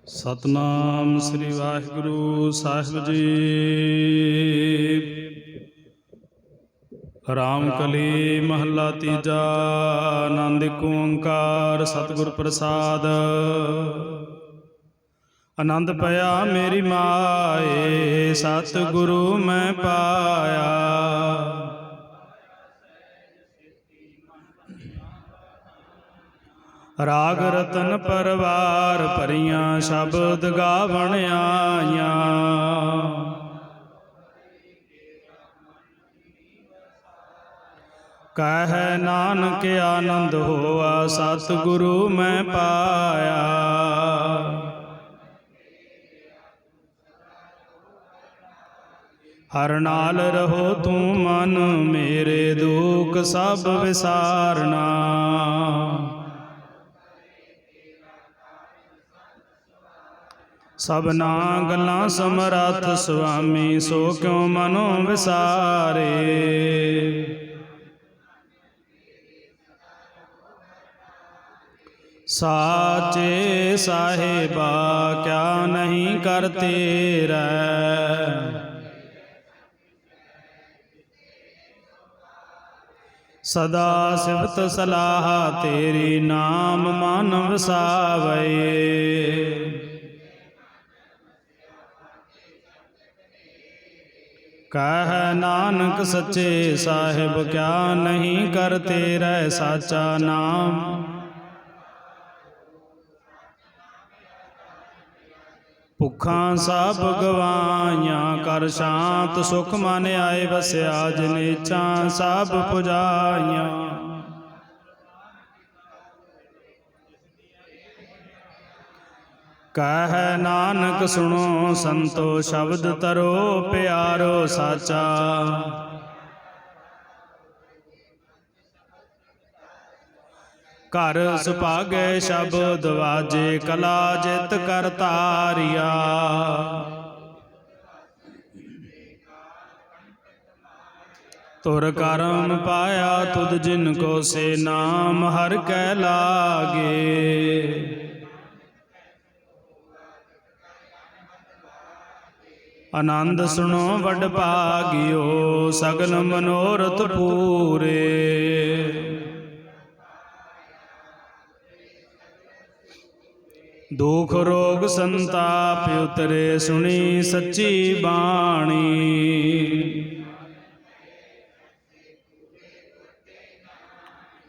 ਸਤਨਾਮ ਸ੍ਰੀ ਵਾਹਿਗੁਰੂ ਸਾਹਿਬ ਜੀ। ਰਾਮ ਕਲੀ ਮਹੱਲਾ ਤੀਜਾ। ਆਨੰਦ ਏਕ ਓੰਕਾਰ ਸਤਿਗੁਰ ਪ੍ਰਸਾਦ। ਆਨੰਦ ਪਿਆ ਮੇਰੀ ਮਾਏ, ਸਤਿਗੁਰੂ ਮੈਂ ਪਾਇਆ। ਰਾਗ ਰਤਨ ਪਰਵਾਰ ਭਰੀਆਂ, ਸ਼ਬਦ ਗਾਵਣ ਆਈਆਂ। ਕਹਿ ਨਾਨਕ ਆਨੰਦ ਹੋਆ, ਸਤਿਗੁਰੂ ਮੈਂ ਪਾਇਆ। ਹਰ ਨਾਲ ਰਹੋ ਤੂੰ ਮਨ ਮੇਰੇ, ਦੁਖ ਸਭ ਵਿਸਾਰਨਾ। ਸਭਨਾ ਗੱਲਾਂ ਸਮਰੱਥ ਸੁਆਮੀ, ਸੋ ਕਿਉ ਮਨੋ ਵਿਸਾਰੇ। ਸਾਚੇ ਸਾਹਿਬਾ ਕਿਆ ਨਹੀਂ ਕਰ ਤੇਰਾ। ਸਦਾ ਸਿਫਤ ਸਲਾਹ ਤੇਰੀ, ਨਾਮ ਮਨ ਵਸਾਵੇ। ਕਹਿ ਨਾਨਕ ਸੱਚੇ ਸਾਹਿਬ ਕਿਆ ਨਹੀਂ ਕਰ ਤੇਰਾ। ਸਾਚਾ ਨਾਮ ਭੁੱਖਾਂ ਸਭ ਗਵਾਈਆਂ, ਕਰ ਸ਼ਾਂਤ ਸੁਖ ਮਨ ਆਏ ਵਸਿਆ। ਜਨੇਚਾਂ ਸਭ ਪੁਜਾਈਆਂ, ਕਹਿ ਨਾਨਕ ਸੁਣੋ ਸੰਤੋ ਸ਼ਬਦ ਤਰੋ ਪਿਆਰੋ। ਸਾਚਾ ਘਰ ਸੁਭਾਗੇ ਸ਼ਬਦ ਵਾਜੇ, ਕਲਾ ਜਿਤ ਕਰ ਤਾਰਿਆ। ਤੁਰ ਕਰਮ ਪਾਇਆ ਤੁਧ ਜਿਨ ਕੋ, ਸੇ ਨਾਮ ਹਰ ਕੈ ਲਾਗੇ। ਆਨੰਦ ਸੁਣੋ ਵਡ ਭਾਗਿਓ, ਸਗਲ ਮਨੋਰਥ ਪੂਰੇ। ਦੁਖ ਰੋਗ ਸੰਤਾਪ ਉਤਰੇ, ਸੁਣੀ ਸੱਚੀ ਬਾਣੀ।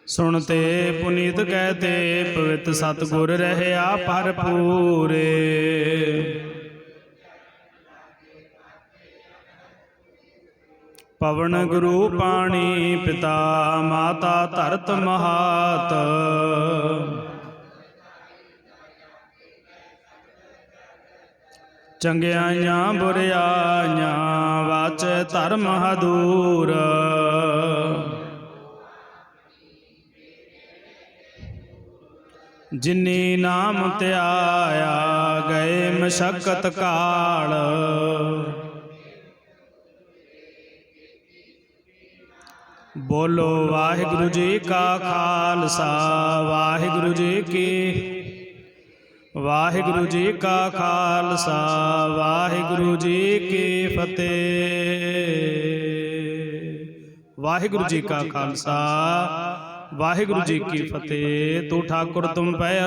ਸੁਣਤੇ ਪੁਨੀਤ ਕਹਤੇ, ਪਵਿੱਤ ਸਤਿਗੁਰ ਰਹਿਆ ਭਰਪੂਰੇ। ਪਵਨ ਗੁਰੂ ਪਾਣੀ ਪਿਤਾ, ਮਾਤਾ ਧਰਤ ਮਹਾਤ। ਚੰਗਿਆਈਆਂ ਬੁਰਿਆਈਆਂ ਵਾਚੈ ਧਰਮ ਹਦੂਰ। ਜਿਨੀ ਨਾਮ ਧਿਆਇਆ ਗਏ ਮਸ਼ਕਤ ਕਾਲ। ਬੋਲੋ ਵਾਹਿਗੁਰੂ ਜੀ ਕਾ ਖਾਲਸਾ ਵਾਹਿਗੁਰੂ ਜੀ ਕੀ ਵਾਹਿਗੁਰੂ ਜੀ ਕਾ ਖਾਲਸਾ ਵਾਹਿਗੁਰੂ ਜੀ ਕੀ ਫਤਿਹ। ਵਾਹਿਗੁਰੂ ਜੀ ਕਾ ਖਾਲਸਾ ਵਾਹਿਗੁਰੂ ਜੀ ਕੀ ਫਤਿਹ। ਤੂੰ ਠਾकुर तुम पे